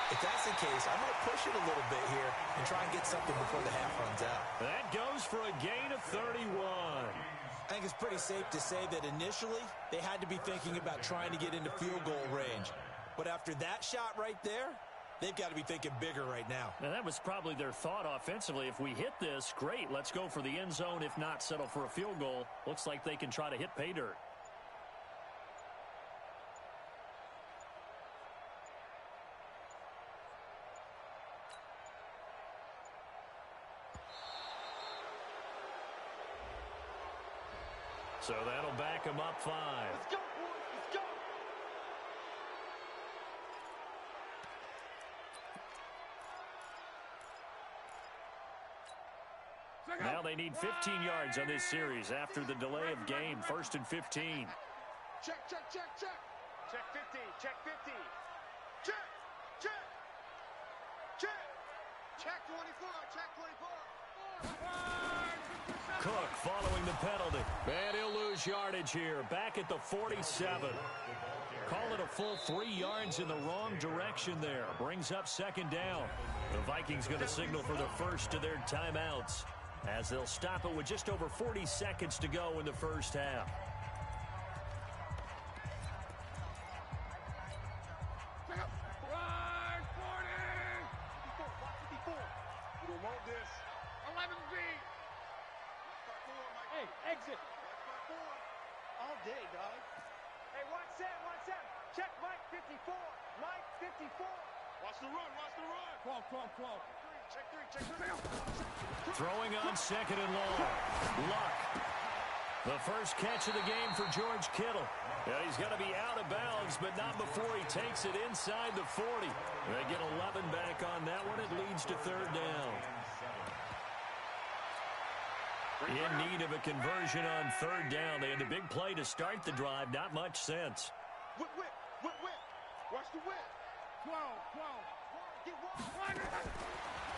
If that's the case, I'm going to push it a little bit here and try and get something before the half runs out. That goes for a gain of 31. I think it's pretty safe to say that initially they had to be thinking about trying to get into field goal range. But after that shot right there, they've got to be thinking bigger right now. And that was probably their thought offensively. If we hit this, great. Let's go for the end zone. If not, settle for a field goal. Looks like they can try to hit pay dirt. So that'll back him up 5. Let's go, boys. Let's go. Now they need 15 yards on this series after the delay of game. 1st and 15. Check. Check 50. Check 50. Check. Check 24. Check 24. Cook following the penalty. And he'll lose yardage here. Back at the 47. Call it a full 3 yards in the wrong direction there. Brings up 2nd down. The Vikings going to signal for the first of their timeouts, as they'll stop it with just over 40 seconds to go in the first half. Run, 40! 54. You don't want this. 11B. Hey, exit. All day, dog. Hey, watch that. Check Mike 54. Mike 54. Watch the run. Crawl. Check 3. Throwing on 2nd and long. Luck. The first catch of the game for George Kittle. Yeah, he's going to be out of bounds, but not before he takes it inside the 40. They get 11 back on that one. It leads to 3rd down. In need of a conversion on 3rd down. They had the big play to start the drive. Not much sense. Whip. Watch the whip. 12. Get one.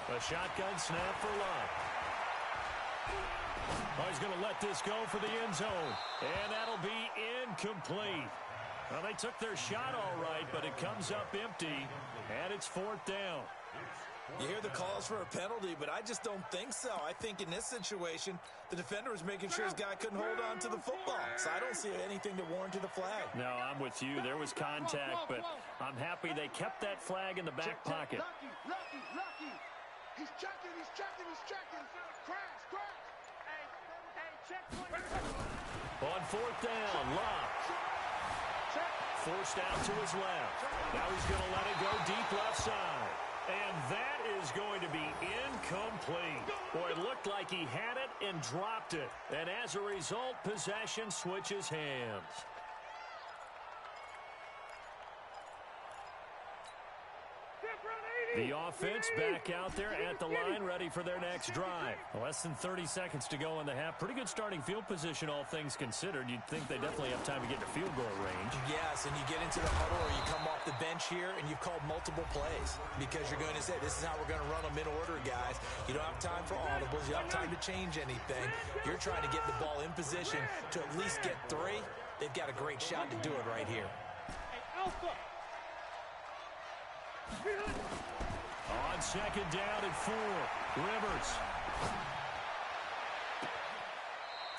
A shotgun snap for Luck. Oh, he's going to let this go for the end zone. And that'll be incomplete. Well, they took their shot all right, but it comes up empty. And it's 4th down. You hear the calls for a penalty, but I just don't think so. I think in this situation, the defender was making sure his guy couldn't hold on to the football. So I don't see anything to warrant to the flag. No, I'm with you. There was contact, but I'm happy they kept that flag in the back pocket. Lucky. He's checking. Crash. Hey, check 20. On 4th down, Luck. Forced out to his left. Now he's going to let it go deep left side. And that is going to be incomplete. Boy, it looked like he had it and dropped it. And as a result, possession switches hands. Different 80. The offense back out there at the line, ready for their next drive. Less than 30 seconds to go in the half. Pretty good starting field position, all things considered. You'd think they definitely have time to get to field goal range. Yes, and you get into the huddle or you come off the bench here and you've called multiple plays because you're going to say, this is how we're going to run them in order, guys. You don't have time for audibles. You don't have time to change anything. You're trying to get the ball in position to at least get 3. They've got a great shot to do it right here. Hey, Alpha. On second down and 4, Rivers.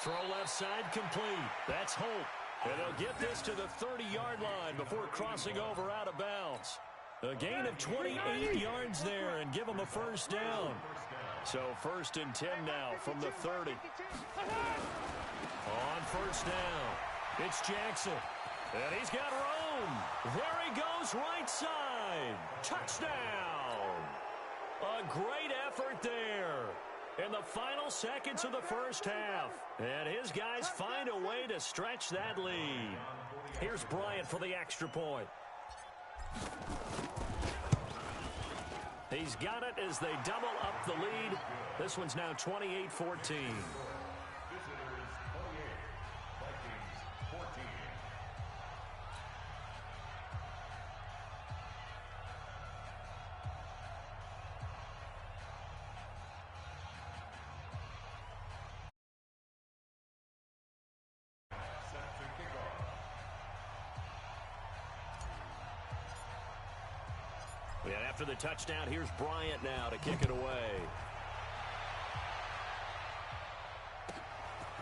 Throw left side complete. That's Holt. And they'll get this to the 30-yard line before crossing over out of bounds. A gain of 28 yards there and give them a first down. So 1st and 10 now from the 30. On first down, it's Jackson. And he's got room. There he goes, right side. Touchdown. A great effort there in the final seconds of the first half. And his guys find a way to stretch that lead. Here's Bryant for the extra point. He's got it as they double up the lead. This one's now 28-14. And after the touchdown, here's Bryant now to kick it away.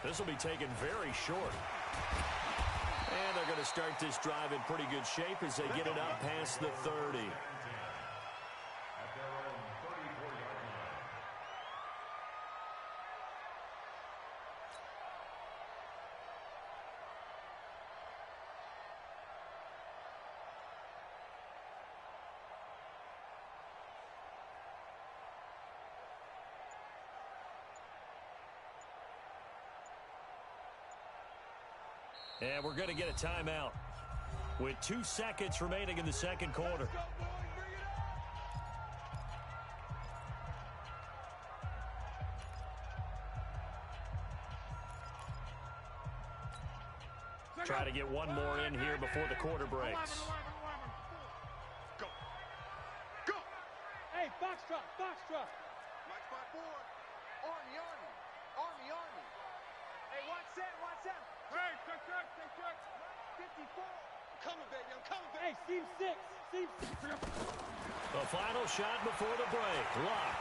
This will be taken very short. And they're going to start this drive in pretty good shape as they get it up past the 30. And we're going to get a timeout with 2 seconds remaining in the second quarter. Try to get one more in here before the quarter breaks. Go. Go. Hey, box truck, box truck. Mike spot forward. Army. Hey, watch that. Hey, check. 54. Coming, baby. I'm coming, baby. Hey, seam 6. The final shot before the break. Luck.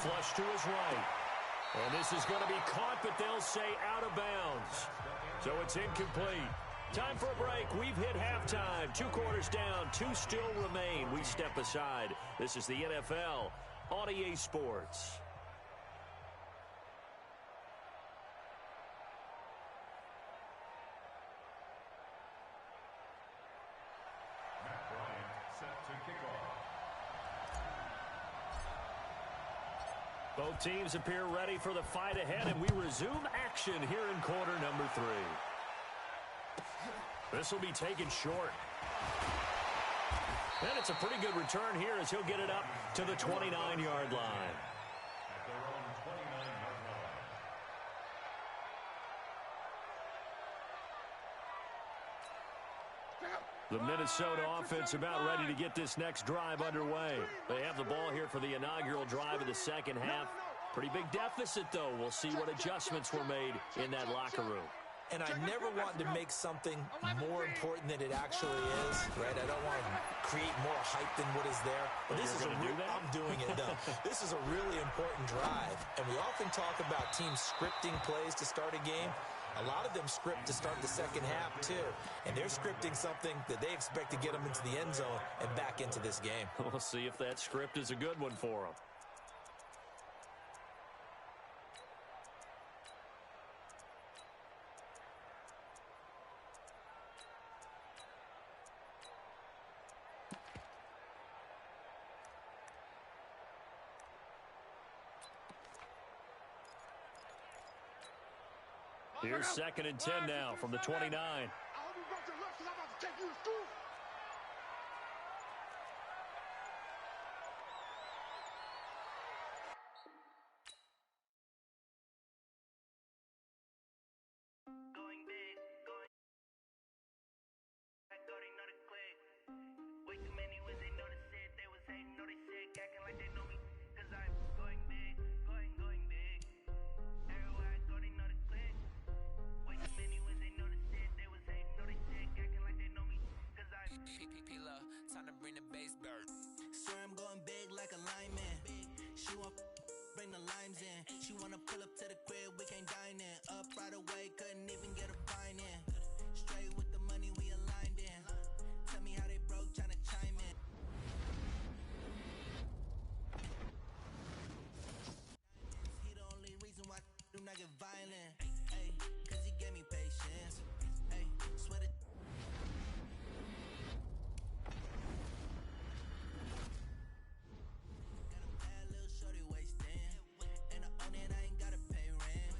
Flush to his right. And this is going to be caught, but they'll say out of bounds. So it's incomplete. Time for a break. We've hit halftime. 2 quarters down. 2 still remain. We step aside. This is the NFL on EA Sports. Both teams appear ready for the fight ahead, and we resume action here in quarter number 3. This will be taken short. And it's a pretty good return here as he'll get it up to the 29-yard line. At their own 29-yard line. The Minnesota offense about ready to get this next drive underway. They have the ball here for the inaugural drive of the second half. Pretty big deficit, though. We'll see what adjustments were made in that locker room. And I never want to make something more important than it actually is, right? I don't want to create more hype than what is there. But this is I'm doing it, though. This is a really important drive. And we often talk about teams scripting plays to start a game. A lot of them script to start the second half, too. And they're scripting something that they expect to get them into the end zone and back into this game. We'll see if that script is a good one for them. Here's 2nd and 10 now from the 29. I hope you brought your left because I'm about to take you to school. She wanna pull up to the crib, we can't dine in. Up right away, couldn't even get a vine in. Straight with the money we aligned in. Tell me how they broke, tryna chime in. He the only reason why I do not get violent. Ay, cause he gave me patience. Ay, swear to got a bad little shorty wasting. And I own it, I ain't gotta pay rent.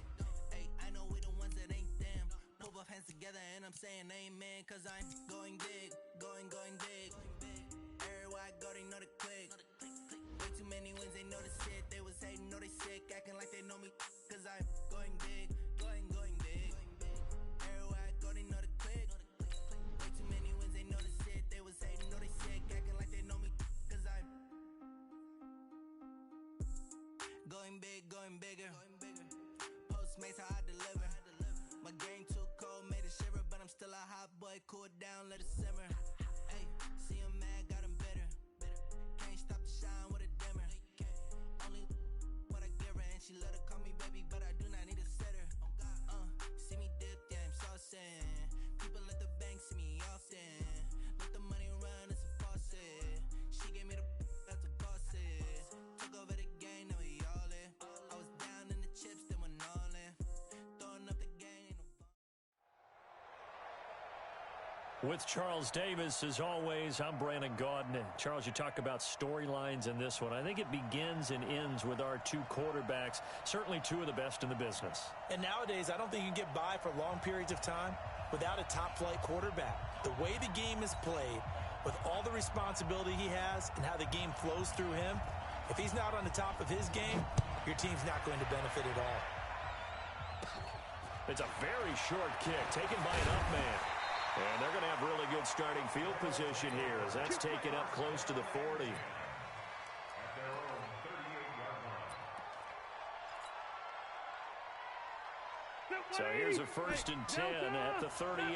Ay, I know we the ones that ain't them. Move our hands together and I'm saying amen. Cause I'm going big, going big. Everywhere I go, they know the click. Way too many wins, they know the shit. They was hating, know they sick, acting like they know me. Cause I'm going big, going big. Everywhere I go, they know the click. Way too many wins, they know the shit. They was hating, know they sick, acting like they know me. Cause I'm going big, going bigger. Postmates, how I deliver. My game too cold, made it shiver. But I'm still a hot boy, cool it down, let it simmer. Hey, see him mad, got him bitter. Can't stop the shine with a dimmer. Only what I give her, and she love to call me baby, but I do not need a sitter. See me dip, yeah, I'm saucing. People at the bank see me often. Let the money run, it's a faucet. She gave me the that's a boss is. Took over the game, now we all in. I was down in the chips, then went all in. Throwing up the game, ain't no With Charles Davis, as always, I'm Brandon Gaudin. Charles, you talk about storylines in this one. I think it begins and ends with our two quarterbacks, certainly two of the best in the business. And nowadays, I don't think you can get by for long periods of time without a top-flight quarterback. The way the game is played, with all the responsibility he has and how the game flows through him, if he's not on the top of his game, your team's not going to benefit at all. It's a very short kick taken by an up man. And they're going to have really good starting field position here as that's taken up close to the 40. At their own 38-yard line. So here's a 1st and 10 at the 38.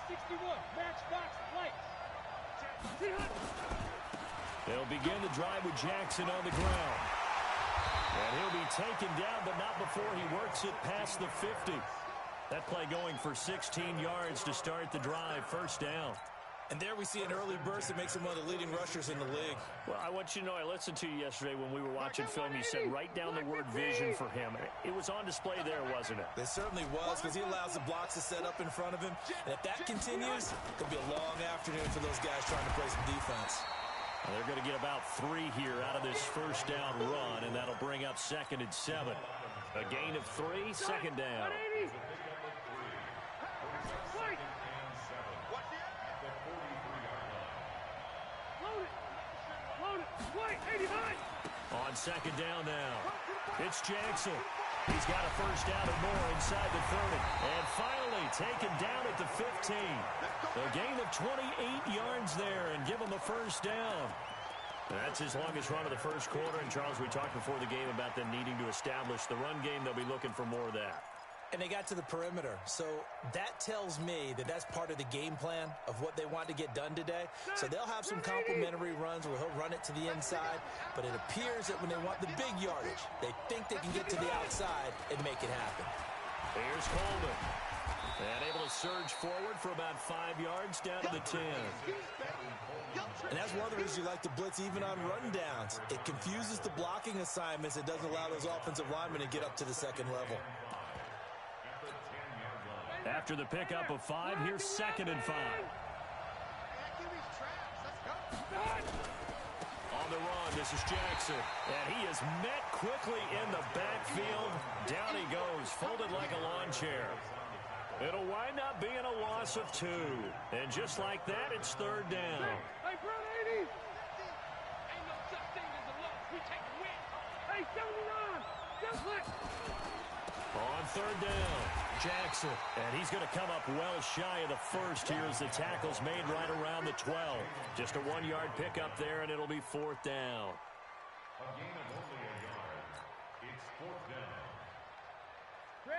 61, match box, lights. They'll begin the drive with Jackson on the ground. And he'll be taken down, but not before he works it past the 50. That play going for 16 yards to start the drive, 1st down. And there we see an early burst that makes him one of the leading rushers in the league. Well, I want you to know, I listened to you yesterday when we were watching film. You said write down the word vision for him. It was on display there, wasn't it? It certainly was, because he allows the blocks to set up in front of him. And if that continues, it could be a long afternoon for those guys trying to play some defense. Well, they're going to get about 3 here out of this 1st down run, and that'll bring up 2nd and 7. A gain of 3, 2nd down. On 2nd down now, it's Jackson. He's got a 1st down and more inside the 30. And finally taken down at the 15. A gain of 28 yards there and give him a 1st down. That's his longest run of the 1st quarter. And, Charles, we talked before the game about them needing to establish the run game. They'll be looking for more of that. And they got to the perimeter. So that tells me that that's part of the game plan of what they want to get done today. So they'll have some complementary runs where he'll run it to the inside. But it appears that when they want the big yardage, they think they can get to the outside and make it happen. Here's Coleman. And able to surge forward for about 5 yards down to the 10. And that's one of the reasons you like to blitz even on run downs. It confuses the blocking assignments. It doesn't allow those offensive linemen to get up to the 2nd level. After the pickup of 5, here's 2nd and 5. On the run, this is Jackson. And he is met quickly in the backfield. Down he goes, folded like a lawn chair. It'll wind up being a loss of 2. And just like that, it's 3rd down. Hey, front 80! Ain't no such thing as a loss. We take a win. Hey, 79! Just let... On 3rd down, Jackson. And he's going to come up well shy of the 1st here as the tackle's made right around the 12. Just a 1-yard pickup there, and it'll be 4th down. A gain of only a yard. It's 4th down.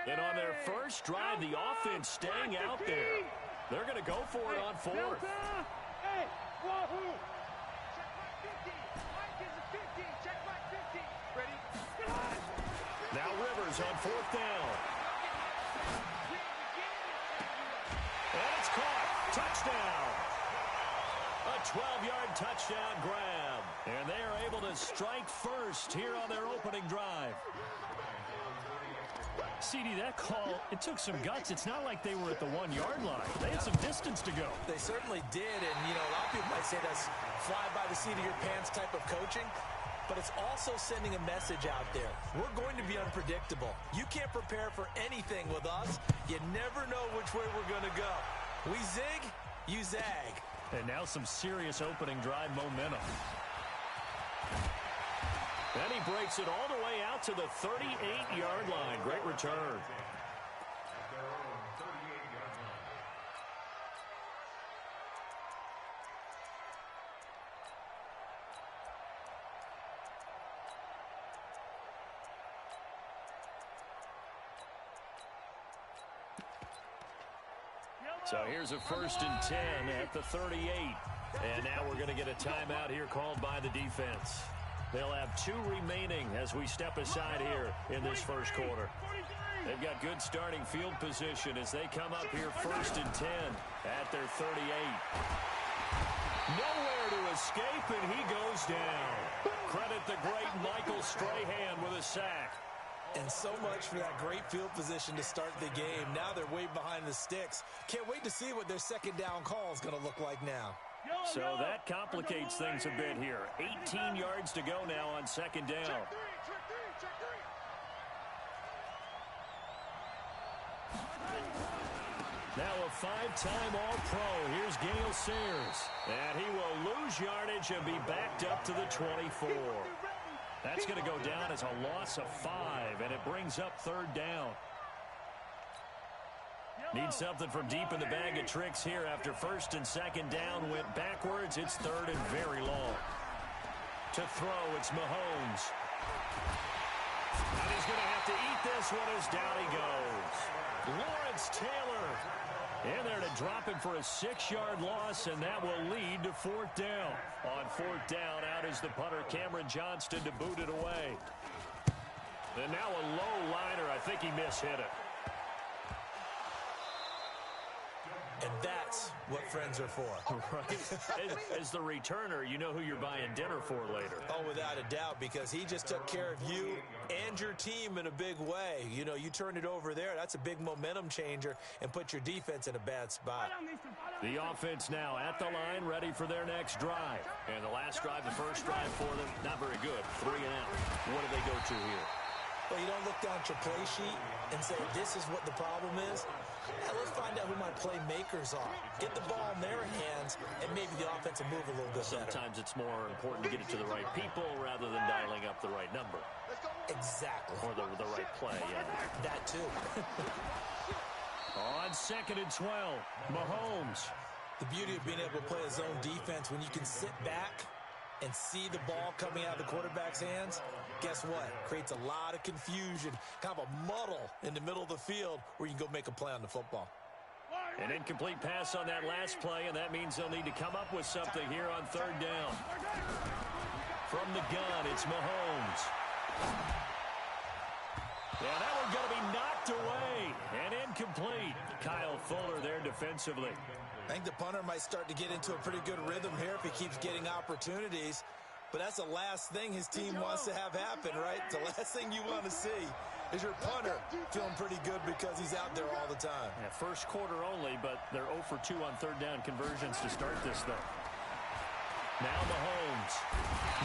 And on their first drive, the offense staying out there. They're going to go for it on 4th. Hey, Wahoo! Check my 50. Mike is a 50. Check my 50. Ready? Now Rivers on fourth down. And it's caught. Touchdown. A 12-yard touchdown grab. And they are able to strike first here on their opening drive. CD, that call, it took some guts. It's not like they were at the 1-yard line. They had some distance to go. They certainly did, and, you know, a lot of people might say that's fly by the seat of your pants type of coaching, but it's also sending a message out there. We're going to be unpredictable. You can't prepare for anything with us. You never know which way we're going to go. We zig, you zag. And now some serious opening drive momentum. And he breaks it all the way out to the 38-yard line. Great return. So here's a 1st and 10 at the 38. And now we're going to get a timeout here called by the defense. They'll have 2 remaining as we step aside here in this first quarter. They've got good starting field position as they come up here 1st and 10 at their 38. Nowhere to escape, and he goes down. Credit the great Michael Strahan with a sack. And so much for that great field position to start the game. Now they're way behind the sticks. Can't wait to see what their second down call is going to look like now. So that complicates things a bit here. 18 yards to go now on 2nd down. Now a 5-time All-Pro. Here's Gale Sayers. And he will lose yardage and be backed up to the 24. That's going to go down as a loss of 5, and it brings up 3rd down. Need something from deep in the bag of tricks here after 1st and 2nd down went backwards. It's 3rd and very long. To throw, it's Mahomes. And he's going to have to eat this one as down he goes. Lawrence Taylor in there to drop it for a 6-yard loss, and that will lead to 4th down. On 4th down, out is the punter, Cameron Johnston, to boot it away. And now a low liner. I think he mishit it. And that's what friends are for. Right. As the returner, you know who you're buying dinner for later. Oh, without a doubt, because he just took care of you and your team in a big way. You know, you turn it over there, that's a big momentum changer and put your defense in a bad spot. The offense now at the line, ready for their next drive. And the last drive, the first drive for them, not very good. 3 and out. What do they go to here? Well, you don't look down at your play sheet and say, this is what the problem is. Yeah, let's find out who my playmakers are. Get the ball in their hands, and maybe the offense will move a little bit better. Sometimes it's more important to get it to the right people rather than dialing up the right number. Exactly. Or the right play, yeah. That too. On 2nd and 12, Mahomes. The beauty of being able to play a zone defense when you can sit back and see the ball coming out of the quarterback's hands, guess what? Creates a lot of confusion, kind of a muddle in the middle of the field where you can go make a play on the football. An incomplete pass on that last play, and that means they'll need to come up with something here on 3rd down. From the gun, it's Mahomes. Yeah, that one's going to be knocked away and incomplete. Kyle Fuller there defensively. I think the punter might start to get into a pretty good rhythm here if he keeps getting opportunities. But that's the last thing his team wants to have happen, right? The last thing you want to see is your punter feeling pretty good because he's out there all the time. Yeah, first quarter only, but they're 0 for 2 on 3rd down conversions to start this thing. Now Mahomes.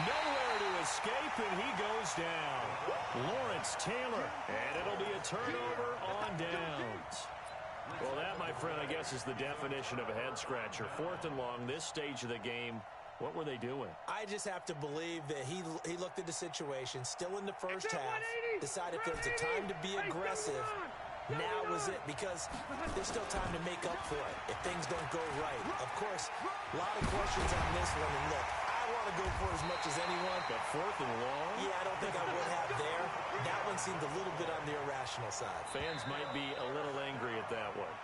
Nowhere to escape, and he goes down. Lawrence Taylor, and it'll be a turnover on downs. Well, that, my friend, I guess is the definition of a head-scratcher. 4th and long, this stage of the game. What were they doing? I just have to believe that he looked at the situation, still in the first half, decided if there's a time to be aggressive, now was it, because there's still time to make up for it if things don't go right. Of course, a lot of questions on this one, and look, I want to go for it as much as anyone. But 4th and long? Yeah, I don't think I would have there. That one seemed a little bit on the irrational side. Fans might be a little angry at that one.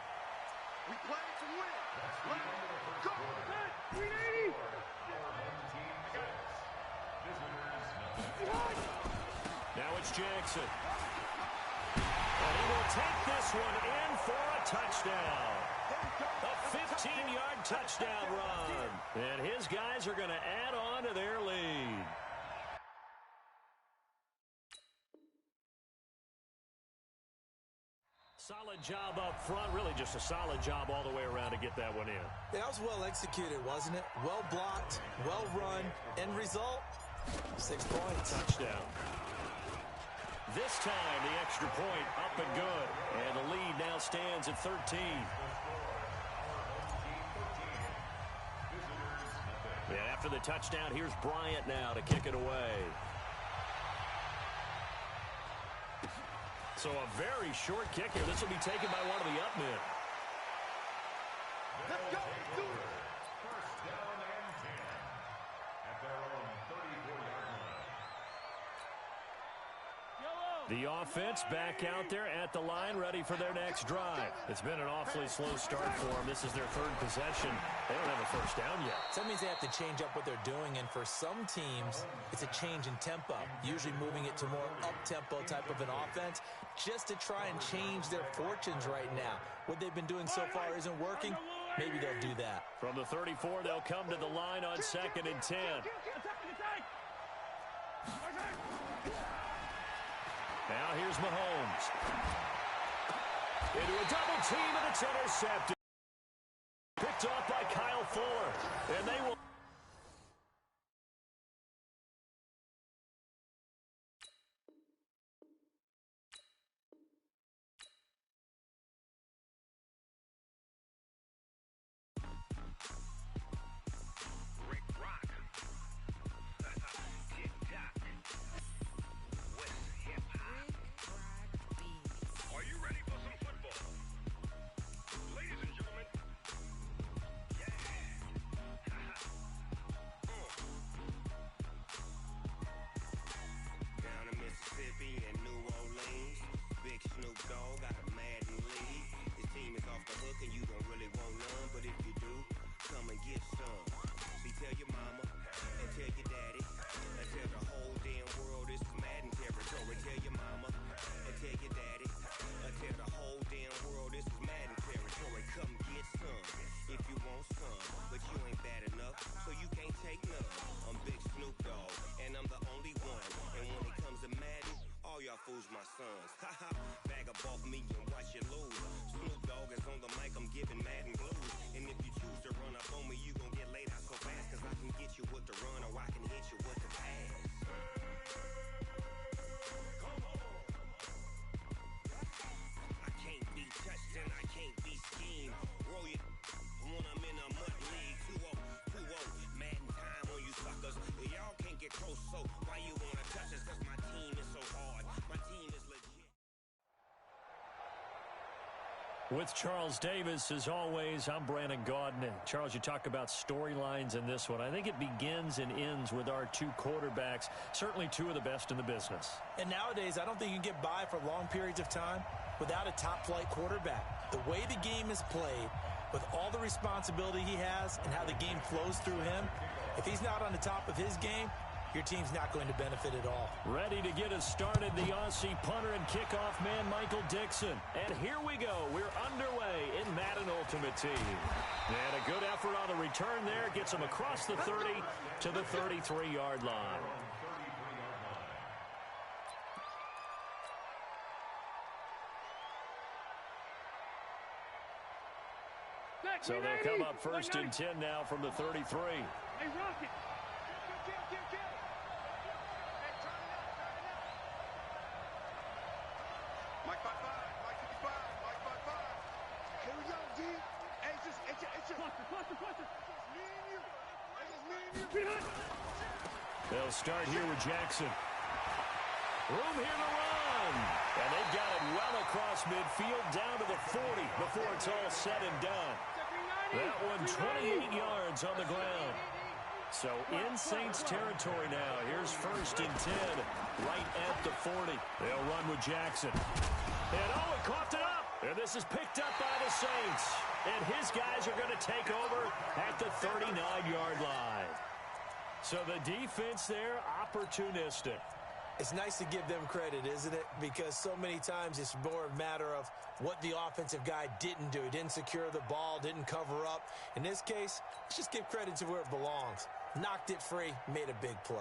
We play to win. Let's go. 380. Jackson. And he will take this one in for a touchdown. A 15-yard touchdown run. And his guys are going to add on to their lead. Solid job up front. Really just a solid job all the way around to get that one in. That was well executed, wasn't it? Well blocked, well run. End result, 6 points. Touchdown. This time, the extra point up and good. And the lead now stands at 13. And after the touchdown, here's Bryant now to kick it away. So a very short kick here. This will be taken by one of the up men. Let's go. First down and 10 at their own 34-yard line. The offense back out there at the line, ready for their next drive. It's been an awfully slow start for them. This is their third possession. They don't have a first down yet. So that means they have to change up what they're doing, and for some teams, it's a change in tempo, usually moving it to more up-tempo type of an offense just to try and change their fortunes right now. What they've been doing so far isn't working. Maybe they'll do that. From the 34, they'll come to the line on 2nd and 10. Now here's Mahomes. Into a double team, and it's intercepted. Picked off by Kyle Fuller. And they will... and New Orleans, big Snoop Dogg got a Madden lead. His team is off the hook and you don't really want none, but if you do, come and get some. See, tell your mama and tell your daddy and tell the whole damn world this is Madden territory. Tell your mama and tell your daddy and tell the whole damn world this is Madden territory. Come get some if you want some, but you ain't bad enough, so you can't take none. I'm Big Snoop Dogg and I'm the only one, and when it comes to Madden, all y'all fools my sons. Haha, bag up off me and watch you lose. Snoop Dogg is on the mic, I'm giving Madden blues. And if you choose to run up on me, you gon' get laid out so fast, cause I can get you with the run or I can hit you with the pass. Come on. I can't be touched and I can't be schemed. Roll it when I'm in a mud league. 2-0, 2-0, Madden time on you suckers. Y'all can't get close, so why you wanna touch us? Cause my team is so hard. My team is legit. With Charles Davis, as always, I'm Brandon Gaudin. And Charles, you talk about storylines in this one. I think it begins and ends with our two quarterbacks, certainly two of the best in the business. And nowadays, I don't think you can get by for long periods of time without a top-flight quarterback. The way the game is played, with all the responsibility he has and how the game flows through him, if he's not on the top of his game, your team's not going to benefit at all. Ready to get us started, the Aussie punter and kickoff man, Michael Dixon. And here we go. We're underway in Madden Ultimate Team. And a good effort on the return there. Gets him across the 30 to the 33-yard line. So they'll come up 1st and 10 now from the 33. Hey, Rocket. Mike 5-5, Mike 55, Mike 5-5. Here we go, D. Hey, it's just cluster. It's me and you. It's me and you. They'll start here with Jackson. Room here to run. And they've got it well across midfield down to the 40 before it's all said and done. That one 28 yards on the ground. So in Saints territory now. Here's 1st and 10 right at the 40. They'll run with Jackson. And oh, it coughed it up. And this is picked up by the Saints. And his guys are going to take over at the 39-yard line. So the defense there, opportunistic. It's nice to give them credit, isn't it? Because so many times it's more a matter of what the offensive guy didn't do. He didn't secure the ball, didn't cover up. In this case, let's just give credit to where it belongs. Knocked it free, made a big play.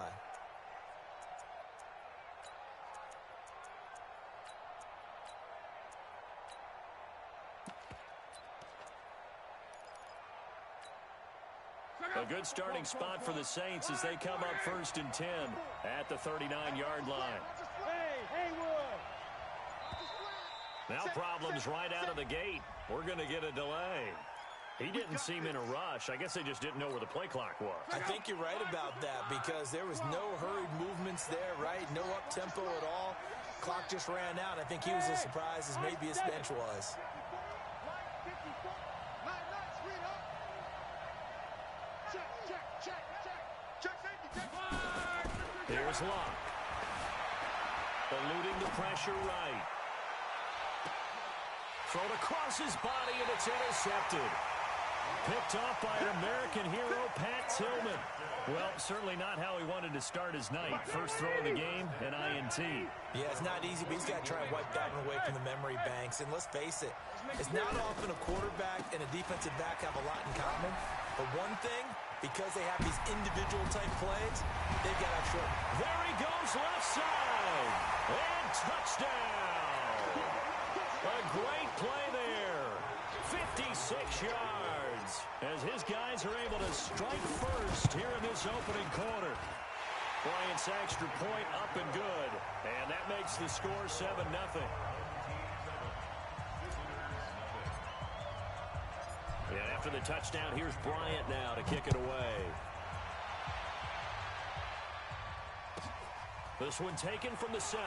A good starting spot for the Saints as they come up 1st and 10 at the 39-yard line. Now problems right out of the gate. We're going to get a delay. He didn't seem in a rush. I guess they just didn't know where the play clock was. I think you're right about that because there was no hurried movements there, right? No up-tempo at all. Clock just ran out. I think he was as surprised as maybe his bench was. Here's Locke. Eluding the pressure right. Thrown across his body, and it's intercepted. Picked off by an American hero, Pat Tillman. Well, certainly not how he wanted to start his night. First throw of the game, an INT. Yeah, it's not easy, but he's got to try and wipe that one away from the memory banks. And let's face it, it's not often a quarterback and a defensive back have a lot in common. But one thing, because they have these individual type plays, they've got to short. There he goes, left side. And touchdown. A great play there. 56 yards as his guys are able to strike first here in this opening quarter. Bryant's extra point up and good. And that makes the score 7-0. Yeah, after the touchdown, here's Bryant now to kick it away. This one taken from the 7.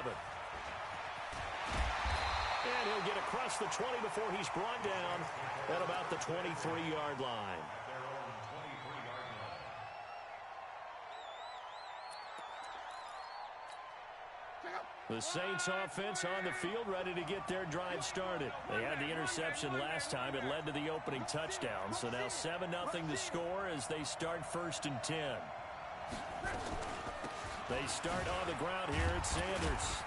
And he'll get across the 20 before he's brought down at about the 23-yard line. The Saints offense on the field ready to get their drive started. They had the interception last time. It led to the opening touchdown. So now 7-0 to score as they start 1st and 10. They start on the ground here at Sanders.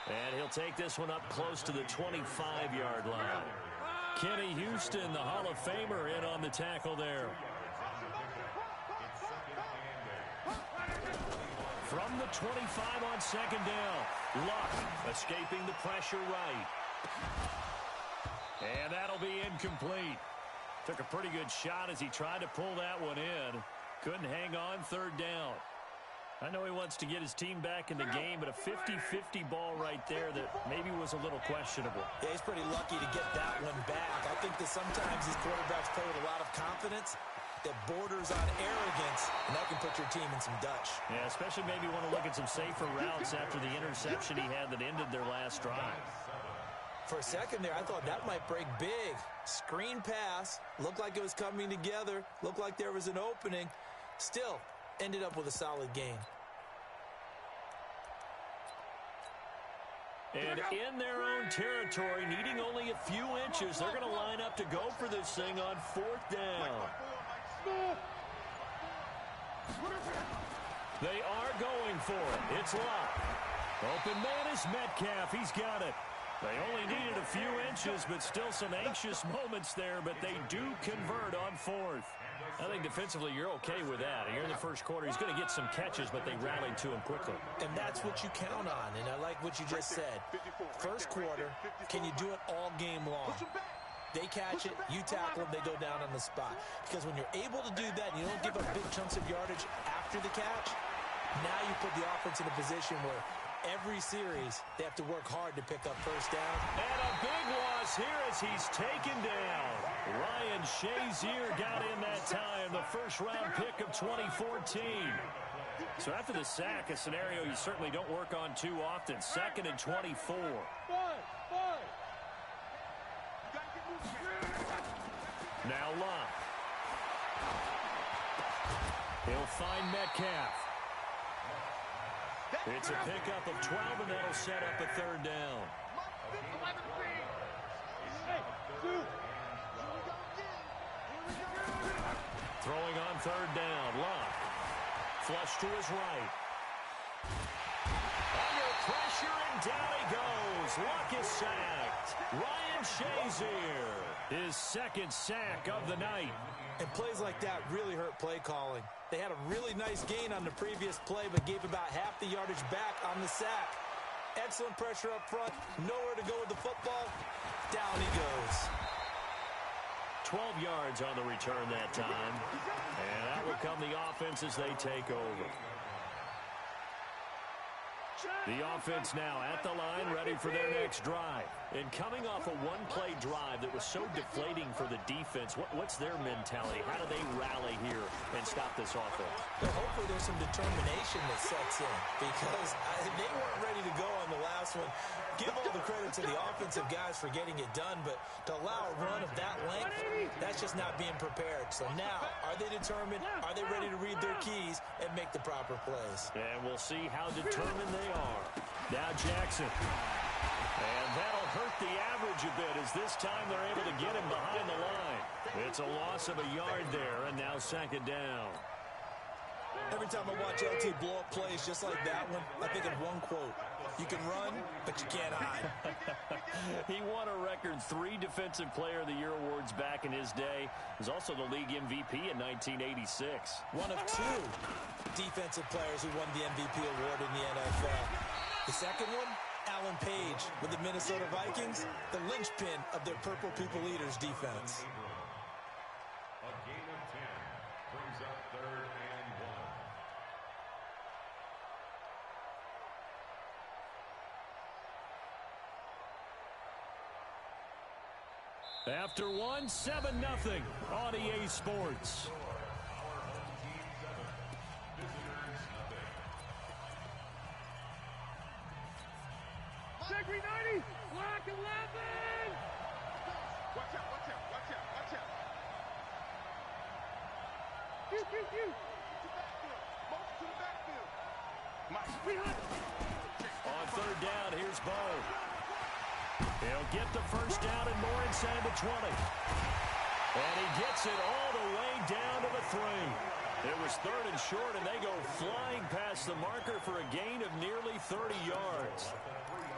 And he'll take this one up close to the 25-yard line. Kenny Houston, the Hall of Famer, in on the tackle there. From the 25 on 2nd down. Luck escaping the pressure right. And that'll be incomplete. Took a pretty good shot as he tried to pull that one in. Couldn't hang on 3rd down. I know he wants to get his team back in the game, but a 50-50 ball right there that maybe was a little questionable. Yeah, he's pretty lucky to get that one back. I think that sometimes these quarterbacks play with a lot of confidence that borders on arrogance, and that can put your team in some Dutch. Yeah, especially maybe want to look at some safer routes after the interception he had that ended their last drive. For a second there, I thought that might break big. Screen pass, looked like it was coming together, looked like there was an opening. Still, ended up with a solid game. And in their own territory, needing only a few inches, they're going to line up to go for this thing on 4th down. They are going for it. It's Locke. Open man is Metcalf. He's got it. They only needed a few inches, but still some anxious moments there, but they do convert on 4th. I think defensively you're okay with that. Here in the first quarter, he's going to get some catches, but they rallied to him quickly. And that's what you count on, and I like what you just said. First quarter, can you do it all game long? They catch it, you tackle them, they go down on the spot. Because when you're able to do that and you don't give up big chunks of yardage after the catch, now you put the offense in a position where every series, they have to work hard to pick up 1st down. And a big loss here as he's taken down. Ryan Shazier got in that time, the first-round pick of 2014. So after the sack, a scenario you certainly don't work on too often. 2nd and 24. Now Locke. He'll find Metcalf. It's a pickup of 12, and that'll set up a 3rd down. Throwing on 3rd down, Locke. Flush to his right. pressure, and down he goes. Luck is sacked. Ryan Shazier, his second sack of the night. And plays like that really hurt play calling. They had a really nice gain on the previous play, but gave about half the yardage back on the sack. Excellent pressure up front. Nowhere to go with the football. Down he goes. 12 yards on the return that time. And that will come the offense as they take over. The offense now at the line, ready for their next drive. And coming off a one-play drive that was so deflating for the defense, what's their mentality? How do they rally here and stop this offense? Well, hopefully there's some determination that sets in, because they weren't ready to go on the last one. Give all the credit to the offensive guys for getting it done, but to allow a run of that length, that's just not being prepared. So now, are they determined? Are they ready to read their keys and make the proper plays? And we'll see how determined they are. Now Jackson. And that'll hurt the average a bit, as this time they're able to get him behind the line. It's a loss of a yard there, and now second down. Every time I watch LT blow up plays just like that one, I think of one quote. You can run, but you can't hide. He won a record 3 Defensive Player of the Year awards back in his day. He was also the league MVP in 1986. One of 2 defensive players who won the MVP award in the NFL. The second one, Alan Page with the Minnesota Vikings, the linchpin of their Purple People Eaters defense. A gain of 10 brings up 3rd and 1. After 1, 7-0 on EA Sports. Our home team 7, visitors nothing. Secretary 90, block 11. Watch out, watch out, watch out, watch out. You. To the backfield. Most to the backfield. Mike. On 3rd down, here's Bo. He'll get the first down and more inside the 20. And he gets it all the way down to the 3. It was 3rd and short, and they go flying past the marker for a gain of nearly 30 yards.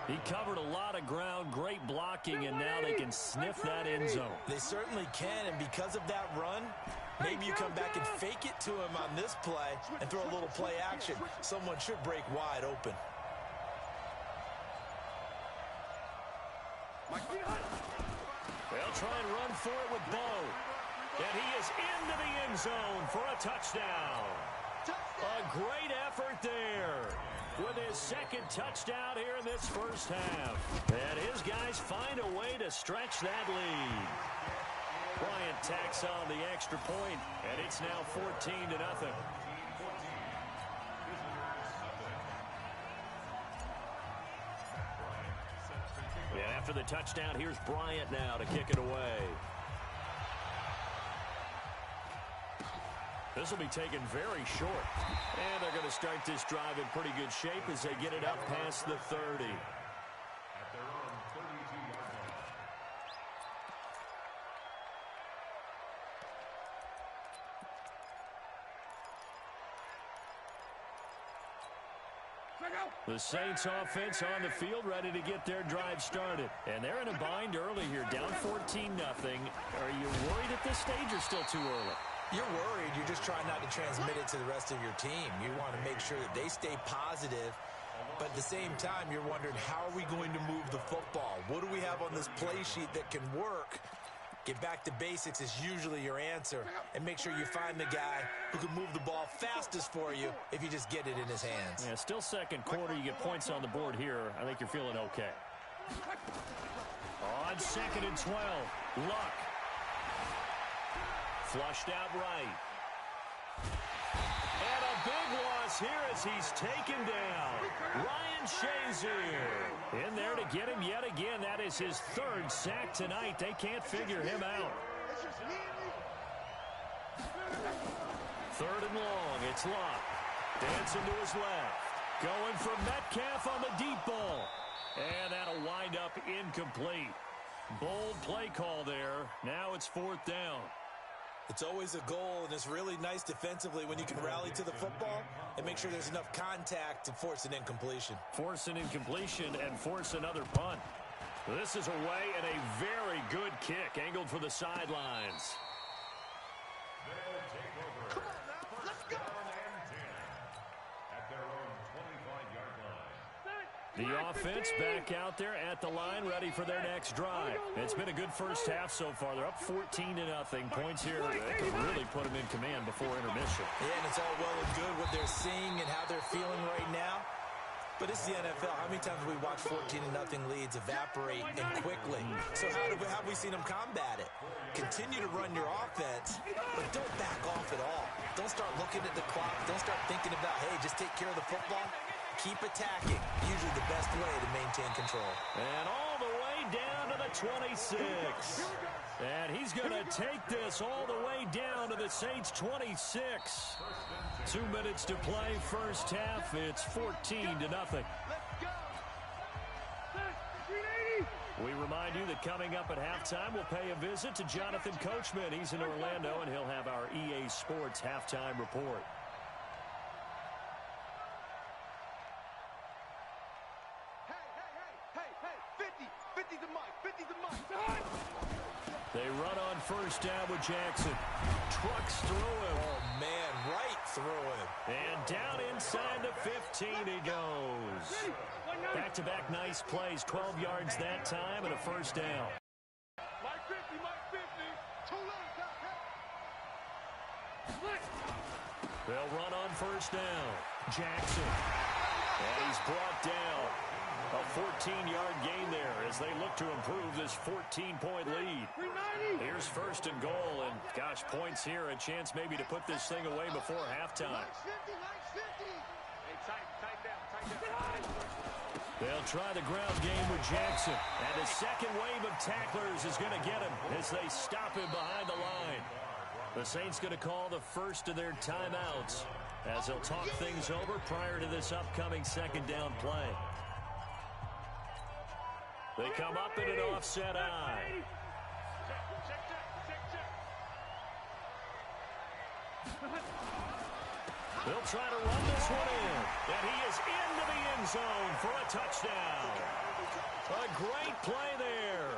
He covered a lot of ground, great blocking, and now they can sniff that end zone. They certainly can, and because of that run, maybe you come back and fake it to him on this play and throw a little play action. Someone should break wide open. They'll try and run for it with Bo. And he is into the end zone for a touchdown. A great effort there with his second touchdown here in this first half. And his guys find a way to stretch that lead. Bryant tacks on the extra point, and it's now 14-0. And after the touchdown, here's Bryant now to kick it away. This will be taken very short. And they're going to start this drive in pretty good shape as they get it up past the 30. At their own 32-yard line. The Saints offense on the field, ready to get their drive started. And they're in a bind early here, down 14-0. Are you worried at this stage or still too early? You're worried. You're just trying not to transmit it to the rest of your team. You want to make sure that they stay positive. But at the same time, you're wondering, how are we going to move the football? What do we have on this play sheet that can work? Get back to basics is usually your answer. And make sure you find the guy who can move the ball fastest for you if you just get it in his hands. Yeah, still second quarter. You get points on the board here. I think you're feeling okay. On 2nd and 12, Luck. Flushed out right. And a big loss here as he's taken down. Ryan Shazier in there to get him yet again. That is his 3rd sack tonight. They can't figure him out. 3rd and long. It's Luck. Dancing to his left. Going for Metcalf on the deep ball. And that'll wind up incomplete. Bold play call there. Now it's 4th down. It's always a goal, and it's really nice defensively when you can rally to the football and make sure there's enough contact to force an incompletion. Force an incompletion and force another punt. This is away and a very good kick angled for the sidelines. Come on now, let's go. At their own 25-yard line. The offense back out there at the line, ready for their next drive. It's been a good first half so far. They're up 14-0. Points here that could really put them in command before intermission. Yeah, and it's all well and good what they're seeing and how they're feeling right now. But it's the NFL. How many times have we watched 14-0 leads evaporate and quickly? So how have we seen them combat it? Continue to run your offense, but don't back off at all. Don't start looking at the clock. Don't start thinking about, hey, just take care of the football. Keep attacking. Usually the best way to maintain control. And all the way down to the 26. And he's going to take this all the way down to the Saints' 26. 2 minutes to play first half. It's 14-0. We remind you that coming up at halftime, we'll pay a visit to Jonathan Coachman. He's in Orlando, and he'll have our EA Sports halftime report. They run on first down with Jackson. Trucks through him. Oh, man, right through him. And down inside the 15 he goes. Back-to-back nice plays, 12 yards that time and a first down. Mike 50, Mike 50. Too late. They'll run on first down. Jackson. And he's brought down. A 14-yard gain there as they look to improve this 14-point lead. Here's first and goal, and gosh, points here, a chance maybe to put this thing away before halftime. They'll try the ground game with Jackson, and a second wave of tacklers is going to get him as they stop him behind the line. The Saints going to call the first of their timeouts as they'll talk things over prior to this upcoming second down play. They come up in an offset eye. They'll try to run this one in. And he is into the end zone for a touchdown. A great play there.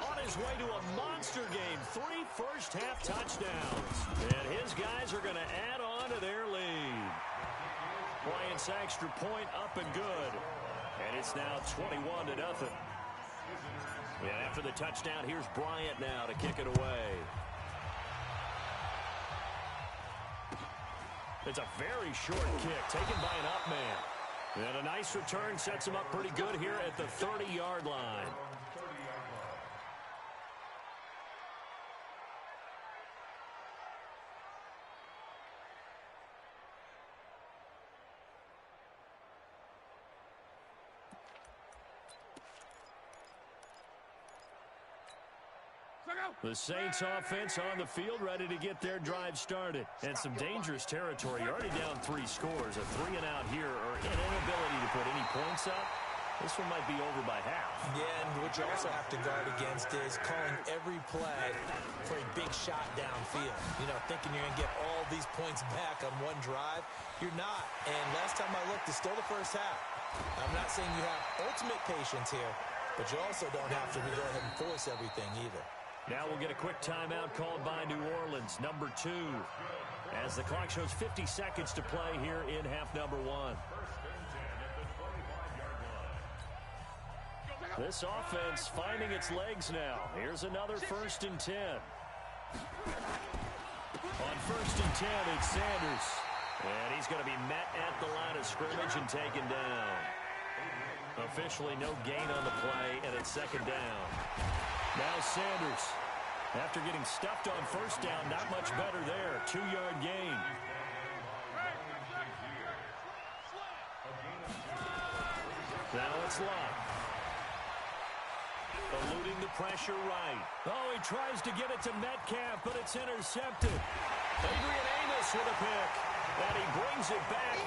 On his way to a monster game. 3 first-half touchdowns. And his guys are going to add on to their lead. Bryant's extra point up and good. And it's now 21-0. And after the touchdown, here's Bryant now to kick it away. It's a very short kick taken by an up man. And a nice return sets him up pretty good here at the 30-yard line. The Saints offense on the field ready to get their drive started. And some dangerous territory. You're already down 3 scores. A 3-and-out here or an inability to put any points up. This one might be over by half. Yeah, and what you also have to guard against is calling every play for a big shot downfield. You know, thinking you're going to get all these points back on one drive. You're not. And last time I looked, it's still the first half. I'm not saying you have ultimate patience here, but you also don't have to go ahead and force everything either. Now we'll get a quick timeout called by New Orleans, number 2. As the clock shows 50 seconds to play here in half number 1. This offense finding its legs now. Here's another 1st and 10. On 1st and 10, it's Sanders. And he's going to be met at the line of scrimmage and taken down. Officially no gain on the play, and it's 2nd down. Now Sanders, after getting stuffed on 1st down, not much better there. 2-yard gain. Now it's Lott. Eluding the pressure right. Oh, he tries to get it to Metcalf, but it's intercepted. Adrian Amos with a pick, and he brings it back.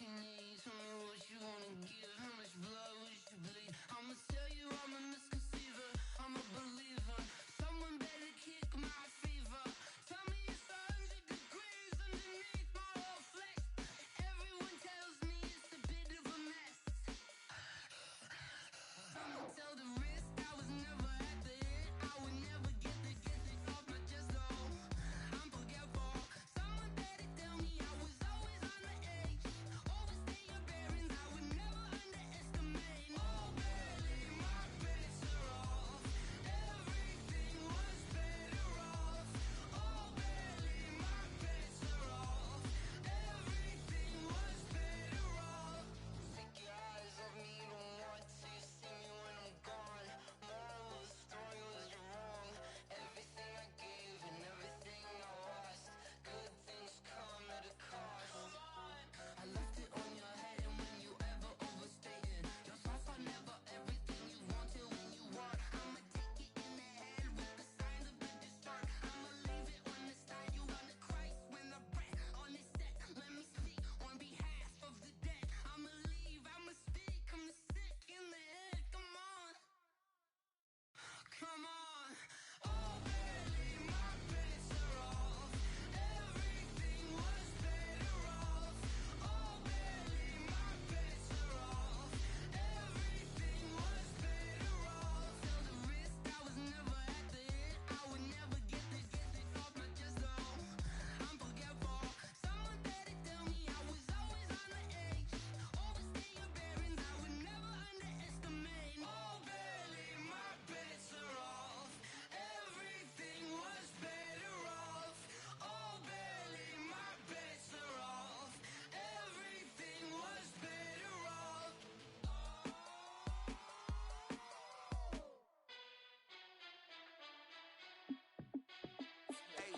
can you tell me what you wanna give? How much blood would you bleed? I'ma tell you I'm a misconceiver, I'm a believer. Someone better kick my fever. Tell me it's 100 degrees underneath my whole flesh. Everyone tells me it's a bit of a mess. I'ma tell the risk I was never at the hit. I would never get this off my chest though. I'm forgetful. Someone better tell me I was always on the edge. Overstay your bearings, I would never underestimate. Oh, barely my bets are off. Everything was better off. Oh, barely my bets are off. Everything was better off. Take your eyes off me, don't want to see me when I'm gone. Moral of the story was you're wrong. Everything I gave and everything I lost. Good things come at a cost. I left it on your head, and when you ever overstay it, your thoughts are never everything you want till when you want. I'ma take it in the head with the signs of the distort. I'ma leave it on the side. You on the Christ when the breath on this set. Let me speak on behalf of the dead. I'ma leave, I'ma speak. I'm sick in the head. Come on, come on. Oh, barely my bets are off. Everything was better off. Oh, barely my bets are off. Everything was better off. Tell the risk I was never at the hit. I would never get this off my chest though. I'm forgetful. Someone better tell me I was always on the edge. Overstay your bearings, I would never underestimate. Oh, barely my bets are off. Everything was better off. Oh, barely my bets are off. Everything was better off. Hey,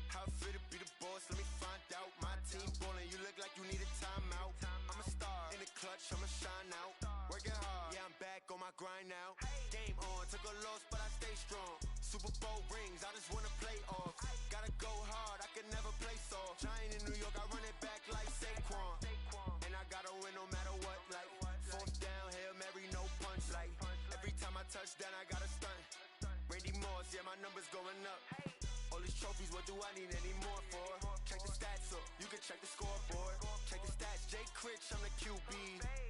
how fit to be the boss? Let me find out. My team ballin', you look like you need a timeout. I'm a star in the clutch, I'ma shine out. Working hard, yeah, I'm back on my grind now. Game on, took a loss, but I stay strong. Super Bowl rings, I just wanna play off. Gotta go hard, I can never play soft. Giant in New York, I run it back like Saquon. And I gotta win no matter what, like fourth down, Hail Mary, no punch. Like every time I touch down, I gotta stunt. Randy Moss, yeah, my numbers going up. All these trophies, what do I need any more for? Check the stats up, you can check the scoreboard. Check the stats, Jay Critch, I'm the QB.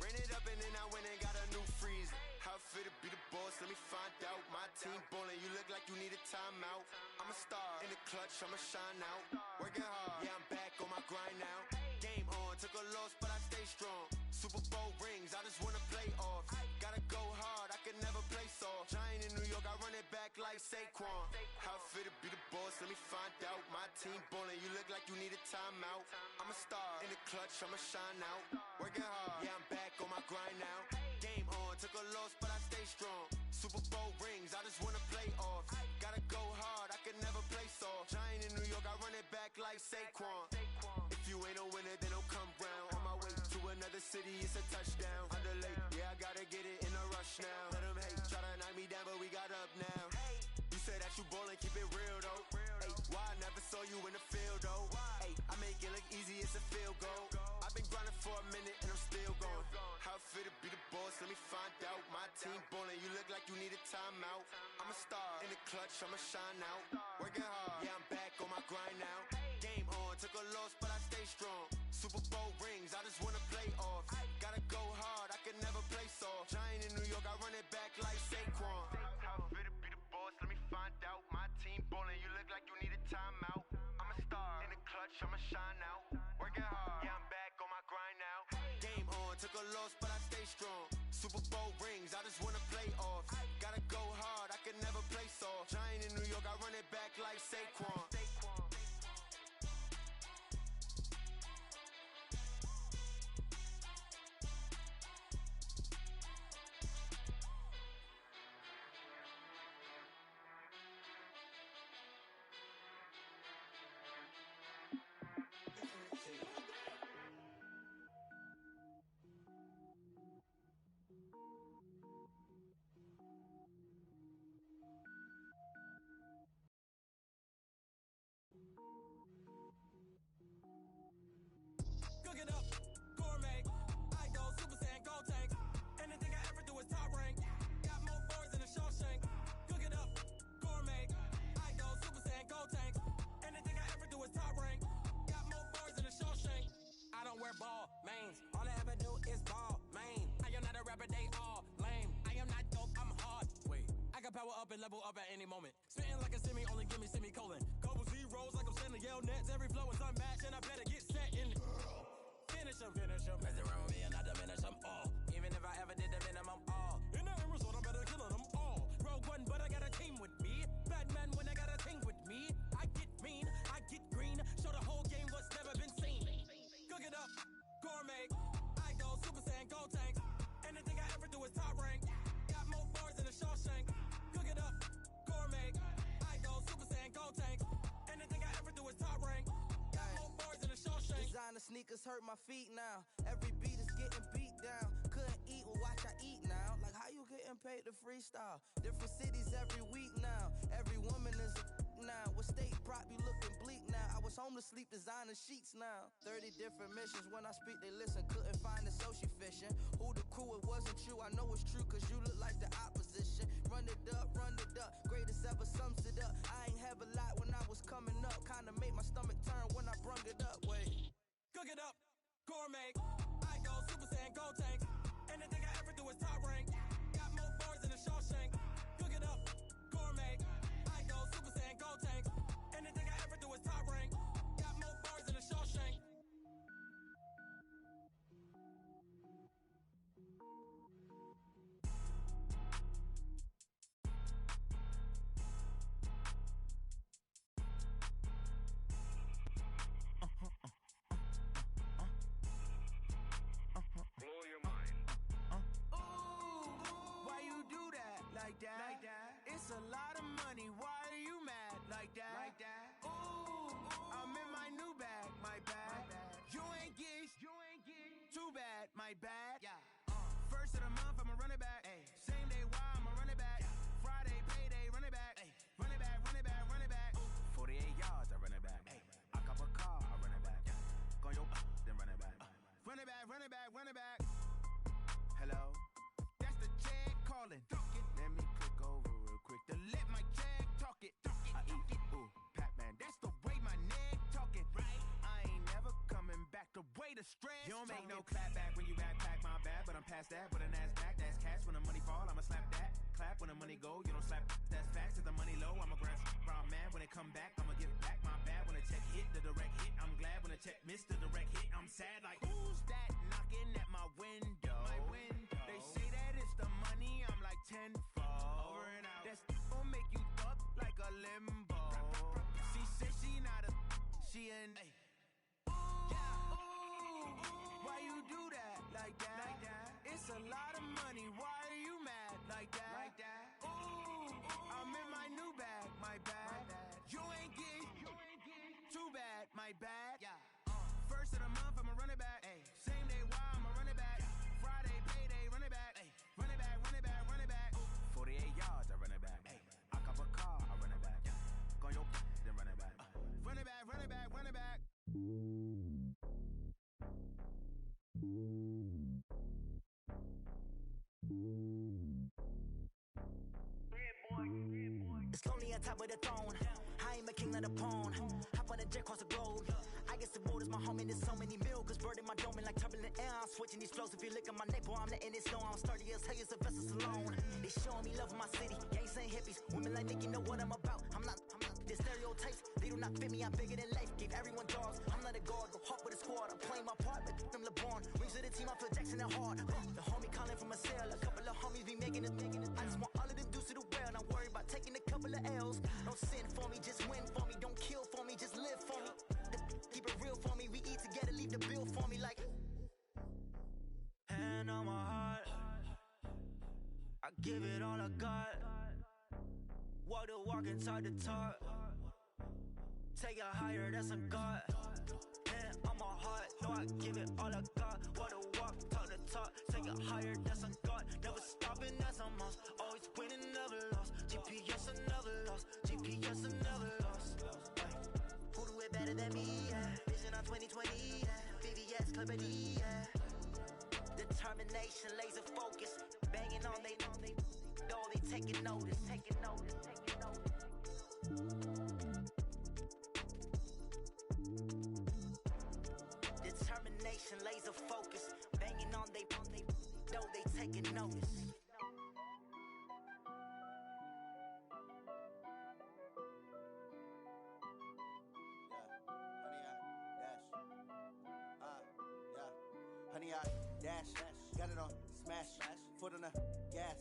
Ran it up and then I went and got a new freeze. How fit to be the boss, let me find out. My team ballin', you look like you need a timeout. I'm a star in the clutch, I'ma shine out. Working hard, yeah, I'm back on my grind now. Game on, took a loss, but I stay strong. Super Bowl rings, I just wanna play off. Gotta go hard, I can never play soft. Giant in New York, I run it back like Saquon. How fit to be the boss, let me find out. My team ballin', you look like you need a timeout. I'm a star in the clutch, I'ma shine out. Working hard, yeah, I'm back on my grind now. Game on, took a loss, but I stay strong. Super Bowl rings, I just wanna play off. Gotta go hard, I can never play soft. Giant in New York, I run it back like Saquon. If you ain't a winner, then don't come round. On my way to another city, it's a touchdown. Underlay, yeah, I gotta get it in a rush now. Let them hate, try to knock me down, but we got up now. You say that you ballin', keep it real though. Hey, why I never saw you in the field though? Hey, I make it look easy, it's a field goal. I've been grinding for a minute and I'm still going. How fit to be the boss, let me find out. My team ballin', you look like you need a timeout. I'm a star in the clutch, I'ma shine out. Working hard, yeah, I'm back on my grind now. Game on, took a loss, but I stay strong. Super Bowl rings, I just wanna play off. Gotta go hard, I can never play soft. Giant in New York, I run it back like Saquon. How fit to be the boss, let me find out. My team ballin', you look like you need a timeout. I'm a star in the clutch, I'ma shine out. Working hard, yeah, I'm back on my grind now. Game on, took a loss, but I stay strong. Super Bowl rings, I just wanna play off. Gotta go hard, I can never play soft. Giant in New York, I run it back like Saquon. level up at any moment. Spitting like a semi, only give me semicolon. Couple zeros like I'm sending yell nets. Every flow is unmatched, and I better get set in. Finish them. Mess around with me and I diminish them all. Even if I ever did the minimum, all. In the end result, I'm better killing them all. Rogue One, but I got a team with me. Batman when I got a team with me. I get mean, I get green. Show the whole game what's never been seen. Cook it up, gourmet. I go Super Saiyan, go tank. Anything I ever do is top rank. Got more bars than a Shawshank. Cook it up, gourmet. I go Super Saiyan, go tank. Anything I ever do is top rank. Got more bars than a Shawshank. Designer sneakers hurt my feet now. Every beat is getting beat down. Couldn't eat, well watch I eat now. Like how you getting paid to freestyle? Different cities every week now. Every woman is a now. What state prop you looking bleak now? I was home to sleep designer sheets now. 30 different missions. When I speak they listen. Couldn't find it so she fishing. Who the crew, it wasn't you. I know it's true cause you look like the opposition. Run it up. Greatest ever sums it up. I ain't have a lot when I was coming up. Kinda made my stomach turn when I brung it up. Wait. Cook it up, gourmet. I go Super Saiyan, go tank. Anything I ever do is top rank. Got more bars than a Shawshank. Cook it up, gourmet. I go Super Saiyan, go tank. Anything I ever do is top rank. Got more bars than a Shawshank. Blow your mind. Why you do that? Like that? It's a lot of money. Why are you mad? Like that? Ooh, I'm in my new bag. My bad. You ain't get too bad. My bad. Yeah. First of the month, I'ma run it back. Ay. Same day, why I'ma run it back. Friday, payday, run it back. Ay. Run it back. 48 yards, I run it back. Ay. I cop a car, I run it back. Go your then run it back. Run it back. Hello? That's the check calling. Let me click over real quick. To let my check talk it. I eat it. Ooh, Pac-Man. That's the way my neck talking. right. I ain't never coming back the way the stress. You don't make no talking. clap back when you backpack, my bad. But I'm past that. With an ass back, that's cash. When the money fall, I'ma slap that. Clap when the money go, you don't slap. That's facts. If the money low, I'ma grab brown man. When it come back, I'ma give back my bad. When the check hit, the direct hit. I'm glad when the check missed the direct hit. I'm sad like, Who's that knocking at my window? They say that it's the money, I'm like tenfold. Over and out. That's gon' make you up like a limbo. She said she not a, she an. Why you do that? Like that? It's a lot of money. Why are you mad? Like that? Ooh, I'm in my new bag. My bad. You ain't get too bad. My bad. Yeah. First of the month, I'ma run it back. Ay. Same day, why I'ma run it back. Friday, payday, run it back. Ay. Run it back. 48 yards, I run it back. Ay. I cop a car, I run it back. Go your then run it back. Run it back. It's lonely on top of the throne. I ain't a king, not a pawn. Hop on a jet across the globe. I guess the road is my home and there's so many milkers burning my dome and like turbulent air. I'm switching these flows. If you look at my neck, boy, I'm letting it snow. I'm sturdy as hell, Sylvester Stallone. They showing me love in my city. Gangs ain't hippies. Women like Nick, you know what I'm about. I'm not the stereotypes. They do not fit me. I'm bigger than life. Gave everyone dogs. I'm not a guard. Go hawk with a squad. I'm playing my part like them LeBron. Rings to the team. I feel Jackson and hard. The homie calling from a cell. A couple of homies be making it. I just want all of them dudes to do well. Not worry about taking a couple of L's. Don't sin for me, just win for me. Don't kill for me, just live for me. Keep it real for me. We eat together, leave the bill for me like. Hand on my heart, I give it all I got. Walk the walk and talk the talk. Take it higher, that's a God. Hand on my heart, no, I give it all I got. Walk the walk, talk the talk. Take it higher, that's a God. Never stopping, that's a must. Always winning, never lost. GPS, I never lost. GPS, I never lost. Who do it better than me? Yeah. Vision on 2020. Yeah. VVS, Clippity. Yeah. Determination, laser focus. Banging on they know they taking notice. Determination, laser focus. Banging on they know they taking notice. honey yard, dash, got it on, smash, foot on the gas.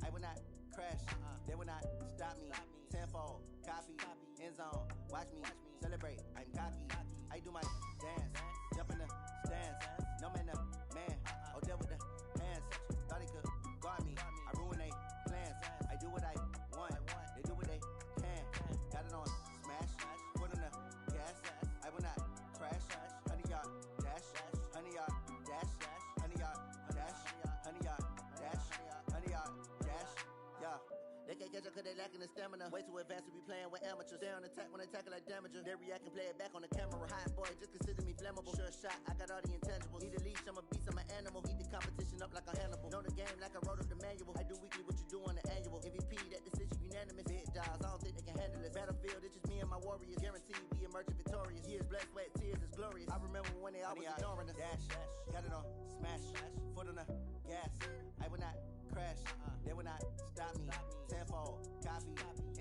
I will not crash, they will not stop me. Tenfold, copy, end zone, watch me celebrate. I'm cocky, I do my dance, jump in the stands. No man, man, oh, there with the hands. Thought he could guard me, I ruin they plans. I do what I want, they do what they can. Got it on, smash, foot on the gas. I will not crash, honey yard, dash, honey yard, dash, honey yard, dash, honey yard, dash, honey yard, dash, yeah. They can't catch up cause they lacking the stamina. Way too advanced to be playing with amateurs. Stay on attack when I tackle like damager. They react and play it back on the camera. Hot boy, just consider me flammable. Sure shot, I got all the intangibles. Need a leash, I'm a beast, I'm an animal. Eat the competition up like a Hannibal. Know the game like I wrote up the manual. I do weekly what you do on the annual. MVP, that decision unanimous. Big dogs, I don't think they can handle this. Battlefield, it's just me and my warriors. Guaranteed we emerge victorious. Years, blood, sweat, tears, it's glorious. I remember when they always ignoring us. Dash, got it on, smash, foot on the gas. I will not crash, they will not stop me. Tenfold, copy,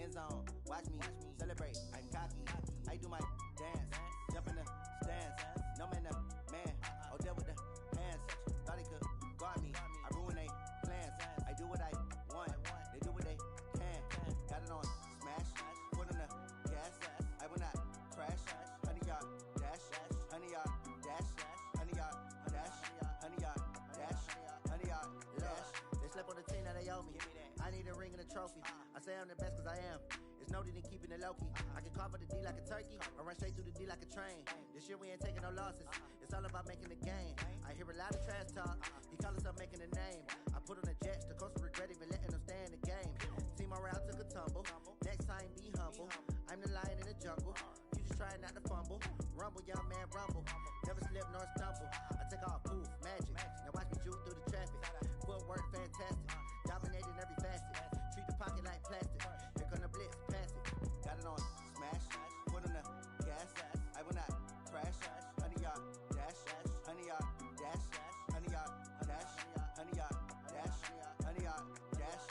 end zone, watch me celebrate. I'm cocky, I do my dance, jump in the stands. No man, man, oh, there with the hands. Thought he could guard me, I ruin they plans. I do what I want, they do what they can. Got it on, smash, foot on the gas. I will not crash, honey yard, dash, honey yard, dash, honey yard, dash, honey yard, dash, honey yard, dash. Slip on the team that they owe me. I need a ring and a trophy. I say I'm the best cause I am. It's no need in keeping it low-key. I can carve up the D like a turkey or run straight through the D like a train. This year we ain't taking no losses. It's all about making the game. I hear a lot of trash talk. He call himself making a name. I put on the Jets. The coach will regret even letting them stay in the game. Team morale took a tumble. Next time be humble. I'm the lion in the jungle. You just trying not to fumble. Rumble, young man, rumble. Never slip nor stumble. I take off, poof, magic. Now watch me juke through the traffic. Footwork fantastic. Dominating every facet. Treat the pocket like plastic. Here come the blitz, pass it. Got it on, smash. Foot on the gas. I will not crash. Honey yard, dash. Honey yard, dash. Honey yard, dash. Honey yard, dash. Honey yard, dash.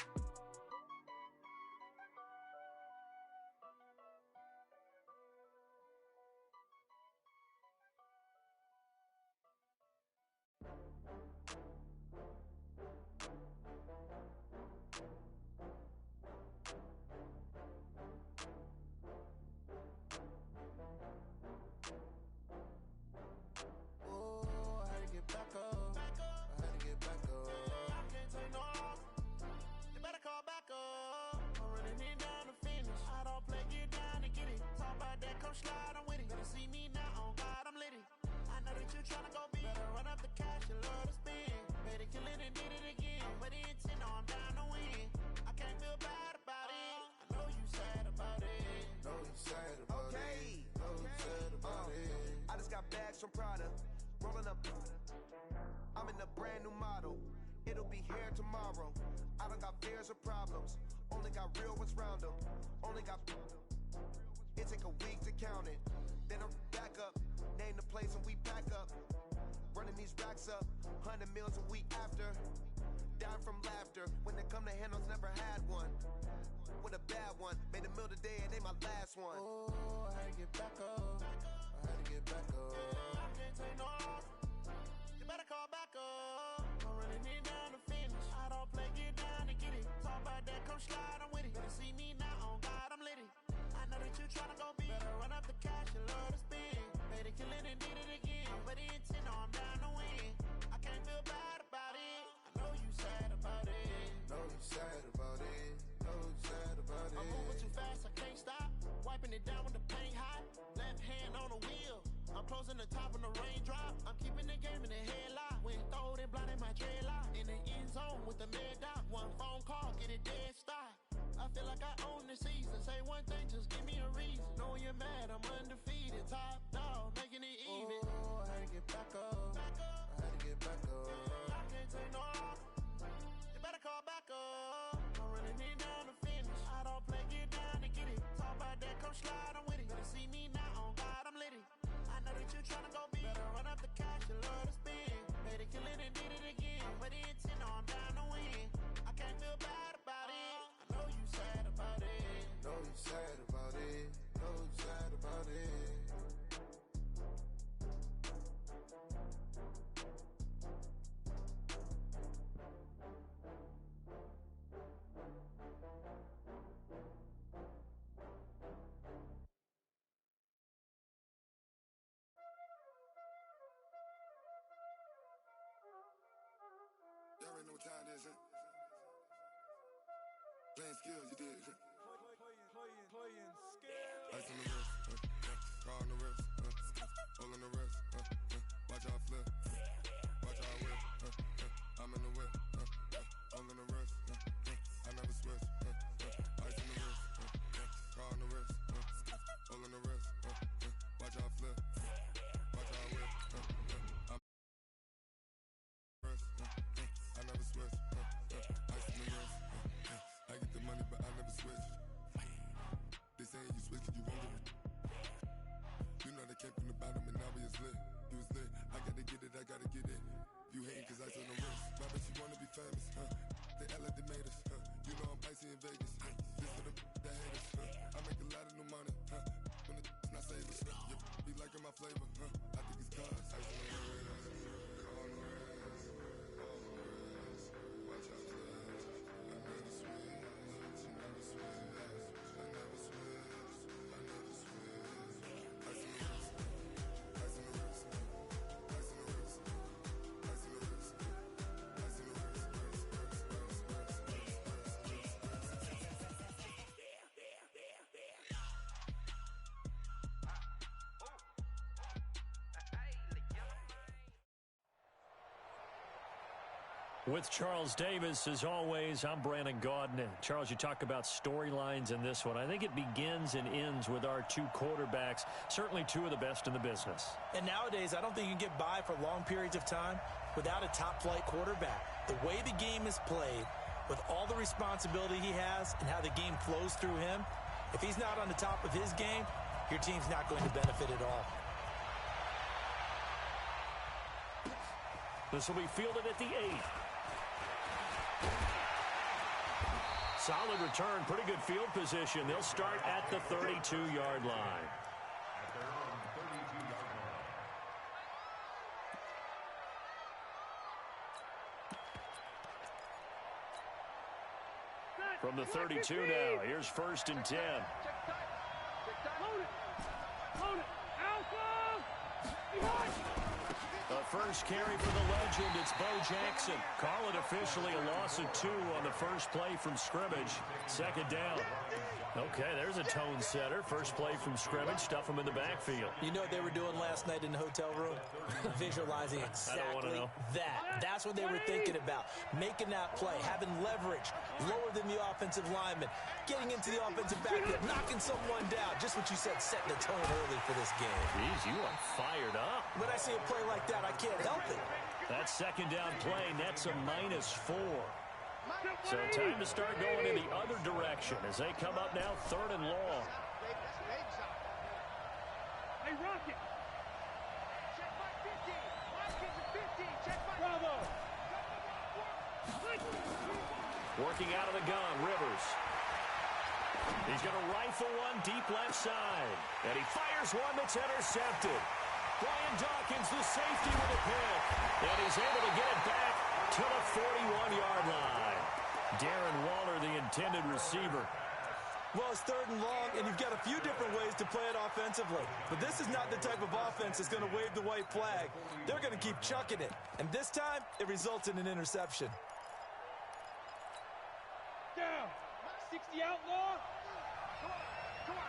Back up. I had to get back up. I can't take no loss. You better call back up. I'm running it down to finish. I don't play, get down and get it. Talk about that, come slide, I'm with it. Better see me now, on God, I'm lit it. I know that you tryna go big. Better run up the cash, you love to spend. Better kill it and did it again. But the intent, no, I'm down to win. I can't feel bad about it. I know you sad about it. Know you sad about it. Know you sad about it. I just got bags from Prada. Rolling up, I'm in a brand new model. It'll be here tomorrow. I don't got fears or problems. Only got real ones round them. Only got. It take a week to count it. Then I'm back up. Name the place and we back up. Running these racks up. 100 meals a week after. Dying from laughter. When they come to handles, never had one. With a bad one. Made a meal today and they my last one. Oh, I had to get back up. I had to get back up. I can't take no loss. You better call back up. I'm running it down to finish. I don't play, get down and get it. Talk about that, come slide, I'm with it. Better see me now, on God, I'm lit it. I know that you tryna go big. Better run up the cash, you love to spend. Better kill it and did it again. But the intent, no, I'm down to win. I can't feel bad about it. I know you sad about it. Know you sad about it. Know you sad about it. I'm moving too fast, I can't stop. Wiping it down with the paint hot. Left hand on the wheel. I'm closing the top on the raindrop. I'm keeping the game in the headlock. When throwed and blinded my dreadlock. In the end zone with the mad dot. One phone call, get it dead stop. I feel like I own the season. Say one thing, just give me a reason. Knowing you're mad, I'm undefeated. Top dog, making it even. Oh, I had to get back up. I had to get back up. I can't take no loss. You better call back up. I'm running it down to finish. I don't play, get down and get it. Talk about that, come slide, I'm with it. Better see me now, on God, I'm lit it. I know that you tryna go big. Better run up the cash, you love to spend. Better kill it and did it again. But the intent, no, I'm down to win. I can't feel bad about it. I know you sad about it. skill, you did. Playing skill. Ice on the wrist, car on the wrist, hole in the wrist, watch how I flip, watch how I whip, I'm in the whip, hole in the wrist, I never switch, ice on the wrist, car on the wrist, hole in the wrist, watch how I flip, watch how I whip, I'm wrist, I never switch, ice on the wrist, I get the money but I never switch. They saying you switch it, you won't get it. You know they came from the bottom and now we is lit. You was lit, I gotta get it, I gotta get it. You hating cause I on the wrist. My bitch, you wanna be famous, They act like they made us, You know I'm icy in Vegas, This for the that hate us, I make a lot of new money, When the not savers, You be liking my flavor, I think it's cause ice on the wrist, on the wrist, on the wrist. Watch out, flash. I never switch, I never switch. I never switch, I never switch. Ice in the wrist, ice in the wrist, ice in the wrist, ice in the wrist, ice in the wrist, With Charles Davis, as always, I'm Brandon Gaudin. Charles, you talk about storylines in this one. I think it begins and ends with our two quarterbacks, certainly two of the best in the business. And nowadays, I don't think you can get by for long periods of time without a top-flight quarterback. The way the game is played, with all the responsibility he has and how the game flows through him, if he's not on the top of his game, your team's not going to benefit at all. This will be fielded at the 8. Solid return, pretty good field position. They'll start at the 32-yard line. At their own 32-yard line. From the 32 now, here's 1st and 10. Load it. Load it. Alpha. The first carry for the legend, it's Bo Jackson. Call it officially a loss of 2 on the first play from scrimmage. 2nd down. Okay, there's a tone setter. First play from scrimmage, stuff them in the backfield. You know what they were doing last night in the hotel room? Visualizing exactly that. That's what they were thinking about. Making that play, having leverage, lower than the offensive lineman, getting into the offensive backfield, knocking someone down. Just what you said, setting the tone early for this game. Jeez, you are fired up. When I see a play like that, I can't help it. That 2nd down play nets a -4. So time to start going in the other direction as they come up now 3rd and long. Hey, Rocket. Check my 50. Mike gets a 50. Check my Bravo. Working out of the gun, Rivers. He's going to rifle one deep left side. And he fires one that's intercepted. Brian Dawkins, the safety with a pick. And he's able to get it back to the 41-yard line. Darren Waller, the intended receiver. Well, it's 3rd and long, and you've got a few different ways to play it offensively. But this is not the type of offense that's going to wave the white flag. They're going to keep chucking it. And this time, it results in an interception. Down. 60 outlaw. Come on.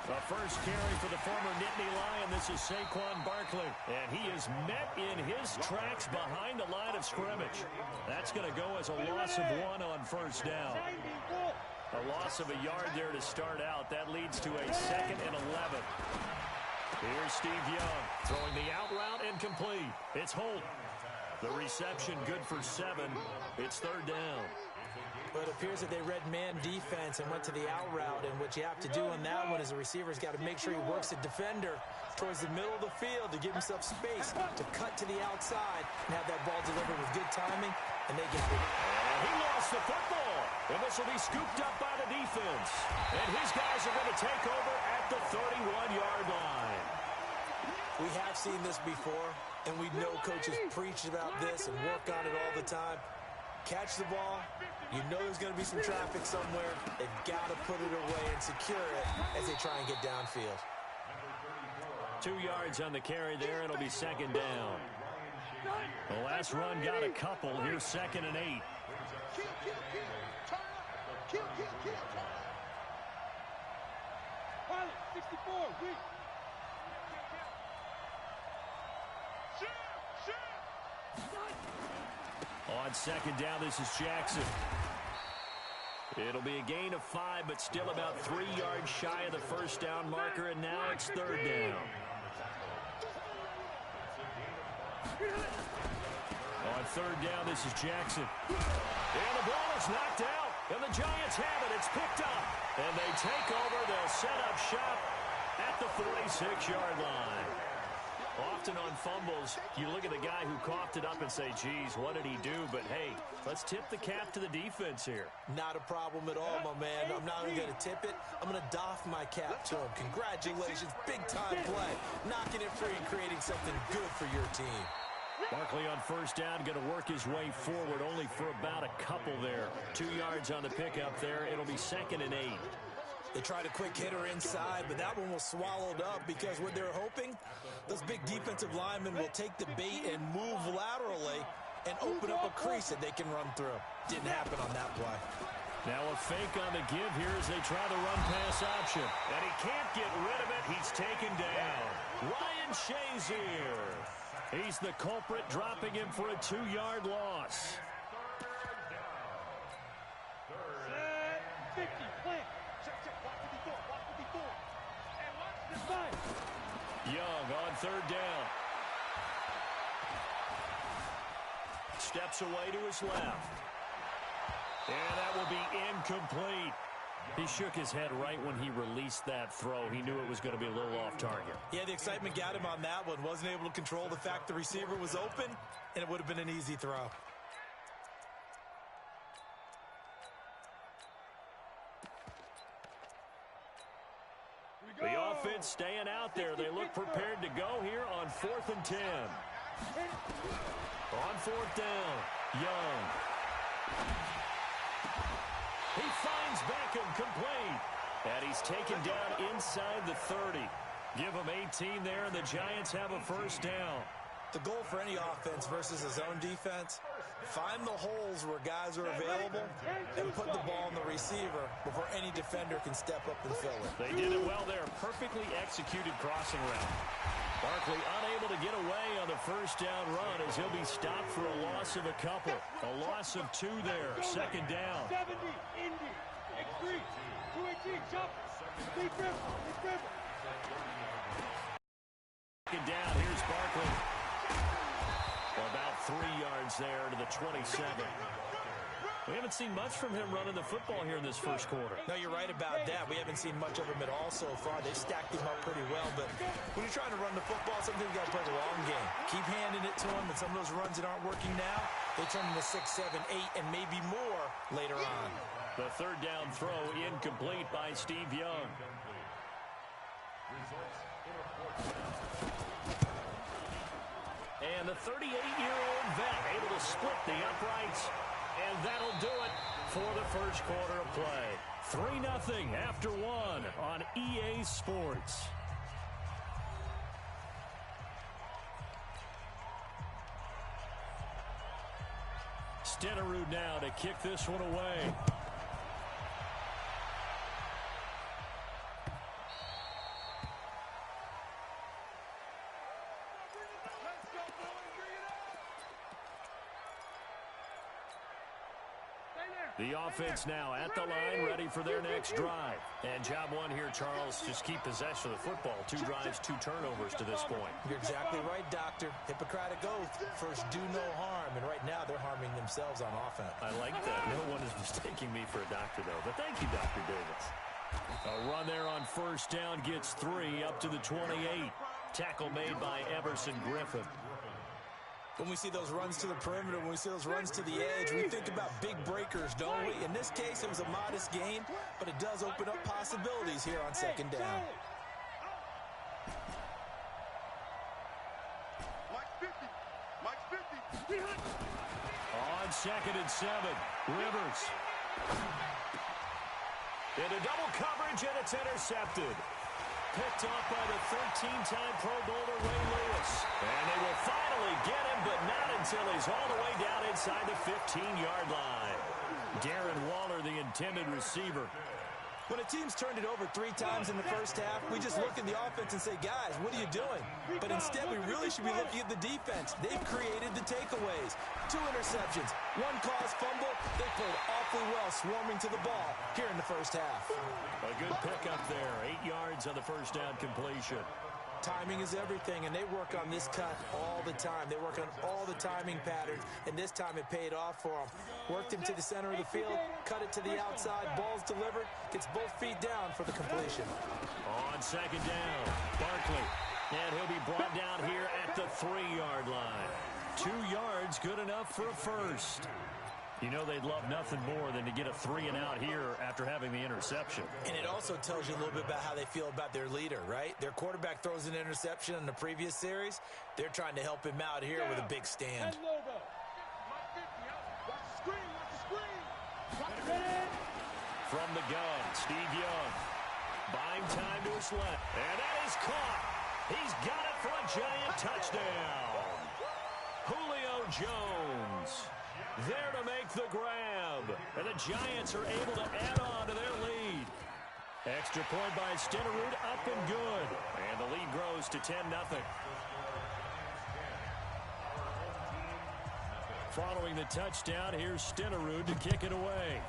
The first carry for the former Nittany Lion. This is Saquon Barkley. And he is met in his tracks behind the line of scrimmage. That's going to go as a loss of 1 on 1st down. A loss of a yard there to start out. That leads to a 2nd and 11. Here's Steve Young throwing the out route and complete. It's Holt. The reception good for 7. It's 3rd down. But it appears that they read man defense and went to the out route. And what you have to do on that one is the receiver's got to make sure he works the defender towards the middle of the field to give himself space to cut to the outside and have that ball delivered with good timing. And they get it. And he lost the football. And this will be scooped up by the defense. And his guys are going to take over at the 31-yard line. We have seen this before, and we know coaches preach about this and work on it all the time. Catch the ball. You know there's going to be some traffic somewhere. They've got to put it away and secure it as they try and get downfield. 2 yards on the carry there. It'll be 2nd down. The last run got a couple. Here's 2nd and 8. Kill, kill, kill. Turn up. Kill, kill, kill. Turn up. Pilot, 64, weak. On second down, this is Jackson. It'll be a gain of 5, but still about 3 yards shy of the first down marker, and now it's third down. On third down, this is Jackson. And the ball is knocked out, and the Giants have it. It's picked up, and they take over. They'll set up shop at the 46-yard line. Often on fumbles, you look at the guy who coughed it up and say, geez, what did he do? But, hey, let's tip the cap to the defense here. Not a problem at all, my man. I'm not only going to tip it, I'm going to doff my cap to him. Congratulations, big-time play. Knocking it free and creating something good for your team. Barkley on first down, going to work his way forward, only for about a couple there. 2 yards on the pickup there. It'll be 2nd and 8. They tried a quick hitter inside, but that one was swallowed up because what they're hoping, those big defensive linemen will take the bait and move laterally and open up a crease that they can run through. Didn't happen on that play. Now a fake on the give here as they try the run-pass option. And he can't get rid of it. He's taken down. Ryan Shazier. He's the culprit, dropping him for a 2-yard loss. 50, plant. Check, block 54, block 54. And watch this side. Young on third down. Steps away to his left. And that will be incomplete. He shook his head right when he released that throw. He knew it was going to be a little off target. Yeah, the excitement got him on that one. Wasn't able to control the fact the receiver was open, and it would have been an easy throw. The offense staying out there. They look prepared to go here on 4th and 10. On 4th down, Young. He finds Beckham complete. And he's taken down inside the 30. Give him 18 there, and the Giants have a first down. The goal for any offense versus a zone defense, find the holes where guys are available and put the ball on the receiver before any defender can step up and fill it. They did it well there. Perfectly executed crossing route. Barkley unable to get away on the first down run as he'll be stopped for a loss of a couple. A loss of 2 there. 2nd down. 70, Indy, X3, 218, jump, deep river. Second down, here's Barkley. About 3 yards there to the 27. We haven't seen much from him running the football here in this first quarter. No, you're right about that. We haven't seen much of him at all so far. They've stacked him up pretty well, but when you're trying to run the football, sometimes you got to play the long game. Keep handing it to him, and some of those runs that aren't working now, they turn into 6, 7, 8, and maybe more later on. The third down throw incomplete by Steve Young. And the 38-year-old vet able to split the uprights, and that'll do it for the first quarter of play. 3-0 after 1 on EA Sports. Stenerud now to kick this one away. The offense now at the line, ready for their next drive. And job one here, Charles, just keep possession of the football. 2 drives, 2 turnovers to this point. You're exactly right, Doctor. Hippocratic oath. First, do no harm. And right now, they're harming themselves on offense. I like that. No one is mistaking me for a doctor, though. But thank you, Dr. Davis. A run there on first down gets 3 up to the 28. Tackle made by Everson Griffin. When we see those runs to the perimeter, when we see those runs to the edge, we think about big breakers, don't we? In this case, it was a modest gain, but it does open up possibilities here on second down. Mike's 50. On 2nd and 7, Rivers. Into double coverage, and it's intercepted. picked off by the 13-time Pro Bowler Ray Lewis. And they will finally get him, but not until he's all the way down inside the 15-yard line. Darren Waller, the intended receiver. When a team's turned it over 3 times in the first half, we just look at the offense and say, guys, what are you doing? But instead, we really should be looking at the defense. They've created the takeaways. 2 interceptions, 1 caused fumble. They played awfully well swarming to the ball here in the first half. A good pickup there. 8 yards on the first down completion. Timing is everything, and they work on this cut all the time. They work on all the timing patterns, and this time it paid off for them. Worked him to the center of the field, cut it to the outside, ball's delivered, gets both feet down for the completion. On second down, Barkley, and he'll be brought down here at the 3-yard line. 2 yards, good enough for a first. You know they'd love nothing more than to get a 3-and-out here after having the interception. And it also tells you a little bit about how they feel about their leader, right? Their quarterback throws an interception in the previous series. They're trying to help him out here with a big stand. From the gun, Steve Young. Buying time to his left. And that is caught. He's got it for a giant touchdown. Julio Jones there to make the grab. And the Giants are able to add on to their lead. Extra point by Stenerud, up and good. And the lead grows to 10-0. Following the touchdown, here's Stenerud to kick it away.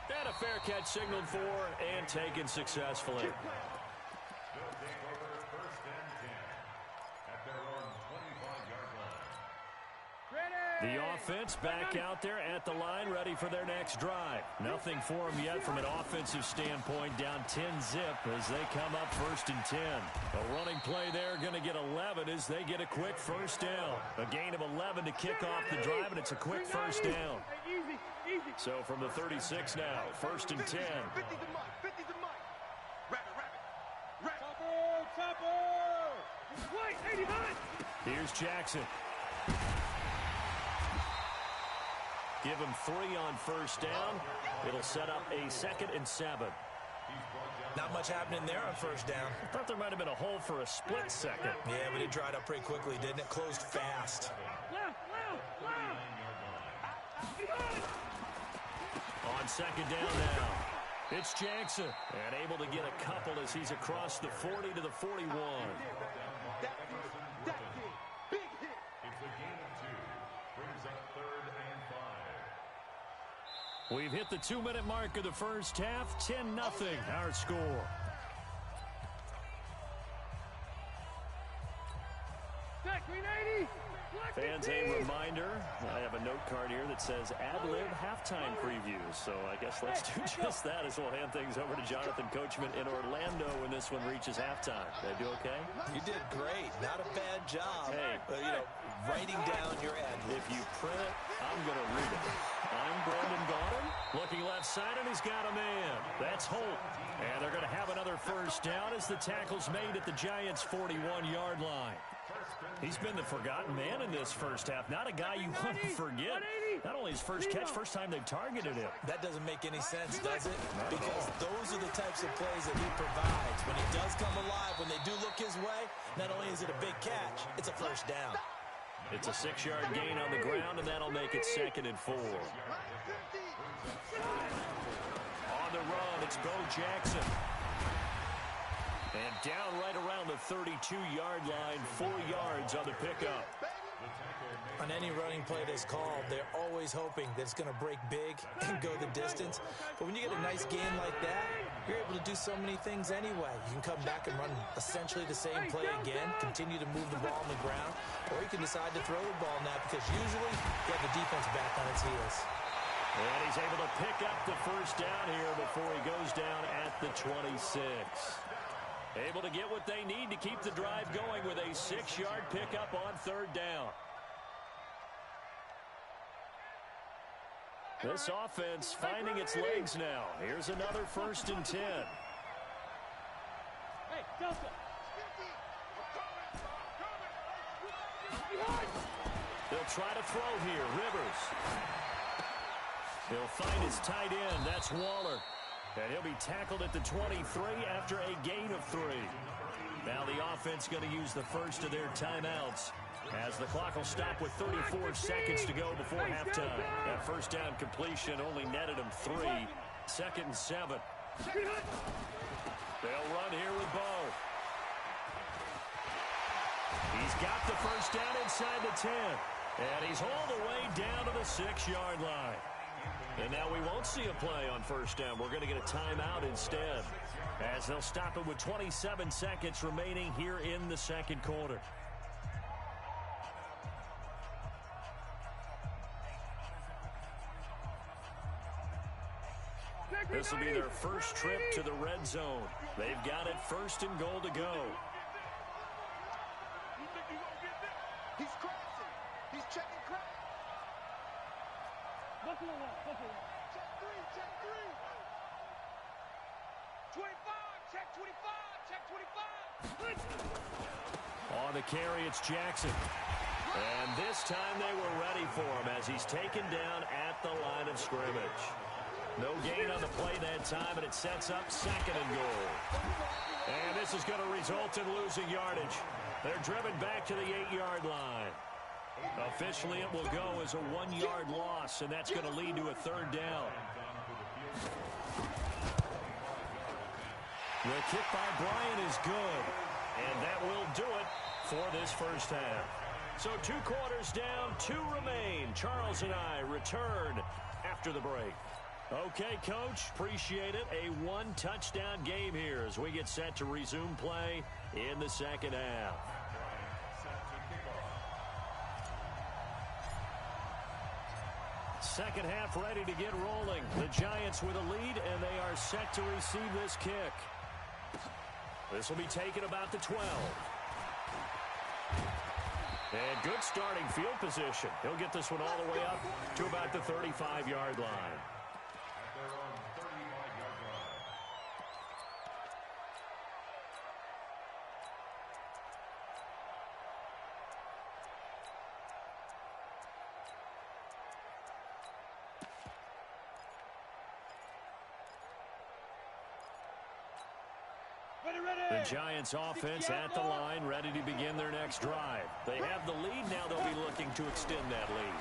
And a fair catch signaled for and taken successfully. The offense back out there at the line, ready for their next drive. Nothing for them yet from an offensive standpoint, down 10-0 as they come up 1st and 10. A running play there, going to get 11 as they get a quick first down. A gain of 11 to kick off the drive, and it's a quick first down. So from the 36 now, 1st and 10. Here's Jackson. Give him 3 on first down. It'll set up a 2nd and 7. Not much happening there on first down. I thought there might have been a hole for a split second. Yeah, but it dried up pretty quickly, didn't it? Closed fast. On second down now, it's Jackson. And able to get a couple as he's across the 40 to the 41. We've hit the 2-minute mark of the first half. 10-0 our score. Fans, a reminder, I have a note card here that says ad-lib halftime preview. So I guess let's do just that as we'll hand things over to Jonathan Coachman in Orlando when this one reaches halftime. Did I do okay? You did great. Not a bad job. Hey. Writing down your ad-libs. If you print it, I'm going to read it. I'm Brandon Gaudin. Looking left side, and he's got a man. That's Holt. And they're going to have another first down as the tackle's made at the Giants' 41-yard line. He's been the forgotten man in this first half. Not a guy you want to forget. Not only his first catch, first time they've targeted him. That doesn't make any sense, does it? Because those are the types of plays that he provides. When he does come alive, when they do look his way, not only is it a big catch, it's a first down. It's a 6-yard gain on the ground, and that'll make it 2nd and 4. On the run, it's Bo Jackson. And down right around the 32-yard line, 4 yards on the pickup. On any running play that's called, they're always hoping that it's going to break big and go the distance. But when you get a nice gain like that, you're able to do so many things anyway. You can come back and run essentially the same play again, continue to move the ball on the ground, or you can decide to throw the ball now because usually you have the defense back on its heels. And he's able to pick up the first down here before he goes down at the 26. Able to get what they need to keep the drive going with a 6-yard pickup on 3rd down. This offense finding its legs now. Here's another 1st and 10. Hey, Delta. They'll try to throw here. Rivers. He'll find his tight end. That's Waller. And he'll be tackled at the 23 after a gain of 3. Now the offense going to use the first of their timeouts, as the clock will stop with 34 seconds to go before halftime. That first down completion only netted him 3. 2nd and 7. They'll run here with Bo. He's got the first down inside the 10. And he's all the way down to the 6-yard line. And now we won't see a play on first down. We're going to get a timeout instead, as they'll stop it with 27 seconds remaining here in the second quarter. This will be their first trip to the red zone. They've got it 1st and goal to go. He's crazy. He's checking crack. Check 3, check 3. 25, check 25, check 25. On the carry, it's Jackson. And this time they were ready for him as he's taken down at the line of scrimmage. No gain on the play that time, and it sets up 2nd and goal. And this is going to result in losing yardage. They're driven back to the 8-yard line. Officially, it will go as a 1-yard loss, and that's going to lead to a 3rd down. The kick by Bryant is good, and that will do it for this first half. So 2 quarters down, 2 remain. Charles and I return after the break. Okay, Coach, appreciate it. A 1-touchdown game here as we get set to resume play in the second half. Second half ready to get rolling. The Giants with a lead, and they are set to receive this kick. This will be taken about the 12. And good starting field position. He'll get this one all the way up to about the 35-yard line. The Giants offense at the line, ready to begin their next drive. They have the lead. Now they'll be looking to extend that lead.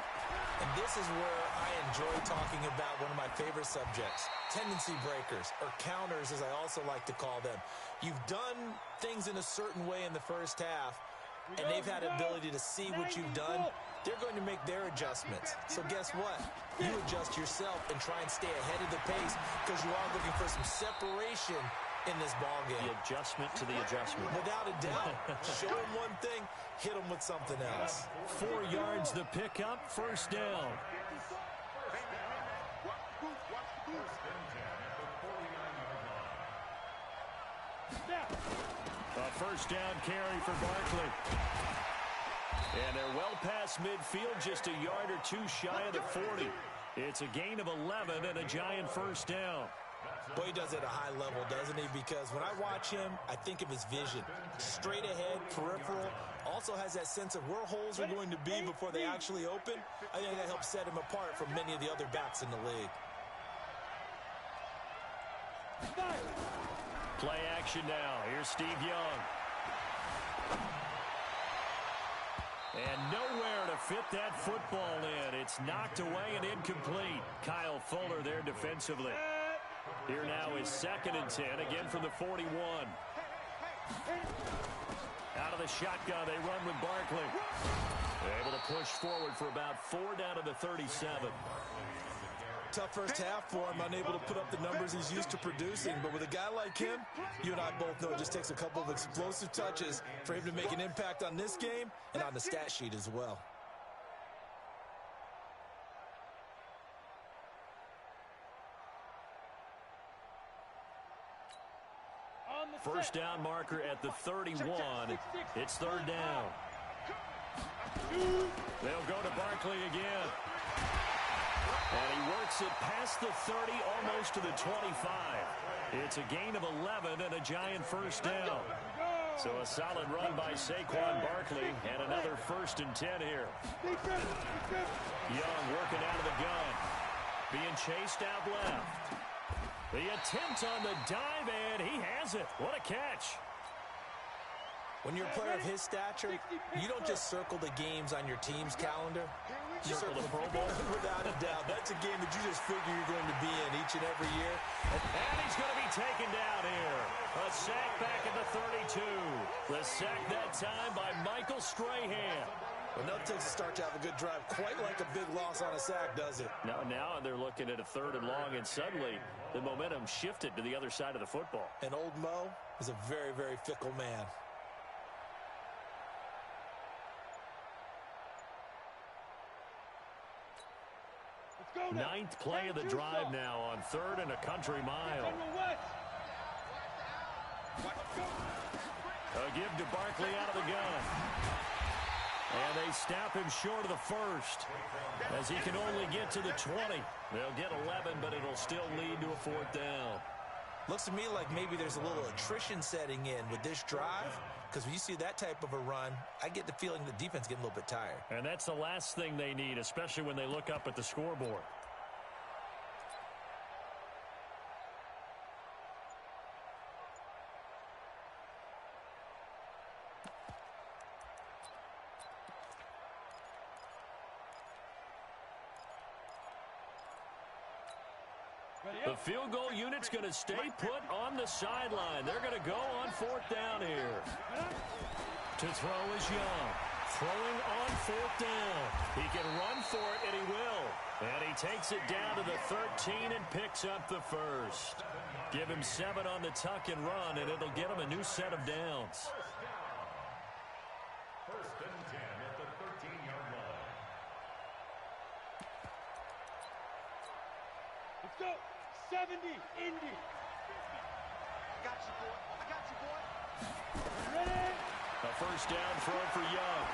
And this is where I enjoy talking about one of my favorite subjects, tendency breakers, or counters as I also like to call them. You've done things in a certain way in the first half, and they've had the ability to see what you've done. They're going to make their adjustments. So guess what? You adjust yourself and try and stay ahead of the pace because you are looking for some separation in this ball game. The adjustment to the adjustment. Without a doubt. Show them one thing, hit them with something else. 4 yards the pickup, first down. A first down carry for Barkley. And they're well past midfield, just a yard or 2 shy of the 40. It's a gain of 11 and a Giant first down. Boy, he does it at a high level, doesn't he? Because when I watch him, I think of his vision. Straight ahead, peripheral. Also has that sense of where holes are going to be before they actually open. I think that helps set him apart from many of the other backs in the league. Play action now. Here's Steve Young. And nowhere to fit that football in. It's knocked away and incomplete. Kyle Fuller there defensively. Here now is 2nd and 10, again from the 41. Out of the shotgun, they run with Barkley. Able to push forward for about 4 down to the 37. Tough first half for him, unable to put up the numbers he's used to producing. But with a guy like him, you and I both know it just takes a couple of explosive touches for him to make an impact on this game and on the stat sheet as well. First down marker at the 31. It's 3rd down. They'll go to Barkley again. And he works it past the 30, almost to the 25. It's a gain of 11 and a Giant first down. So a solid run by Saquon Barkley and another 1st and 10 here. Young working out of the gun. Being chased out left. The attempt on the dive, and he has it. What a catch. When you're a player of his stature, you don't just circle the games on your team's calendar. You circle the Pro Bowl. Without a doubt. That's a game that you just figure you're going to be in each and every year. And he's going to be taken down here. A sack back at the 32. The sack that time by Michael Strahan. Well, nothing takes a start to have a good drive quite like a big loss on a sack, does it? Now they're looking at a 3rd and long, and suddenly the momentum shifted to the other side of the football. And old Mo is a very, very fickle man. Ninth play of the drive now on 3rd and a country mile. A give to Barkley out of the gun. And they snap him short of the 1st as he can only get to the 20. They'll get 11, but it'll still lead to a 4th down. Looks to me like maybe there's a little attrition setting in with this drive, because when you see that type of a run, I get the feeling the defense getting a little bit tired. And that's the last thing they need, especially when they look up at the scoreboard. The field goal unit's going to stay put on the sideline. They're going to go on 4th down here. To throw is Young. Throwing on 4th down. He can run for it, and he will. And he takes it down to the 13 and picks up the 1st. Give him 7 on the tuck and run, and it'll get him a new set of downs. 1st and 10 at the 13-yard line. Let's go. 70, Indy. Got you, boy. I got you, boy. Ready? A 1st down throw for Young.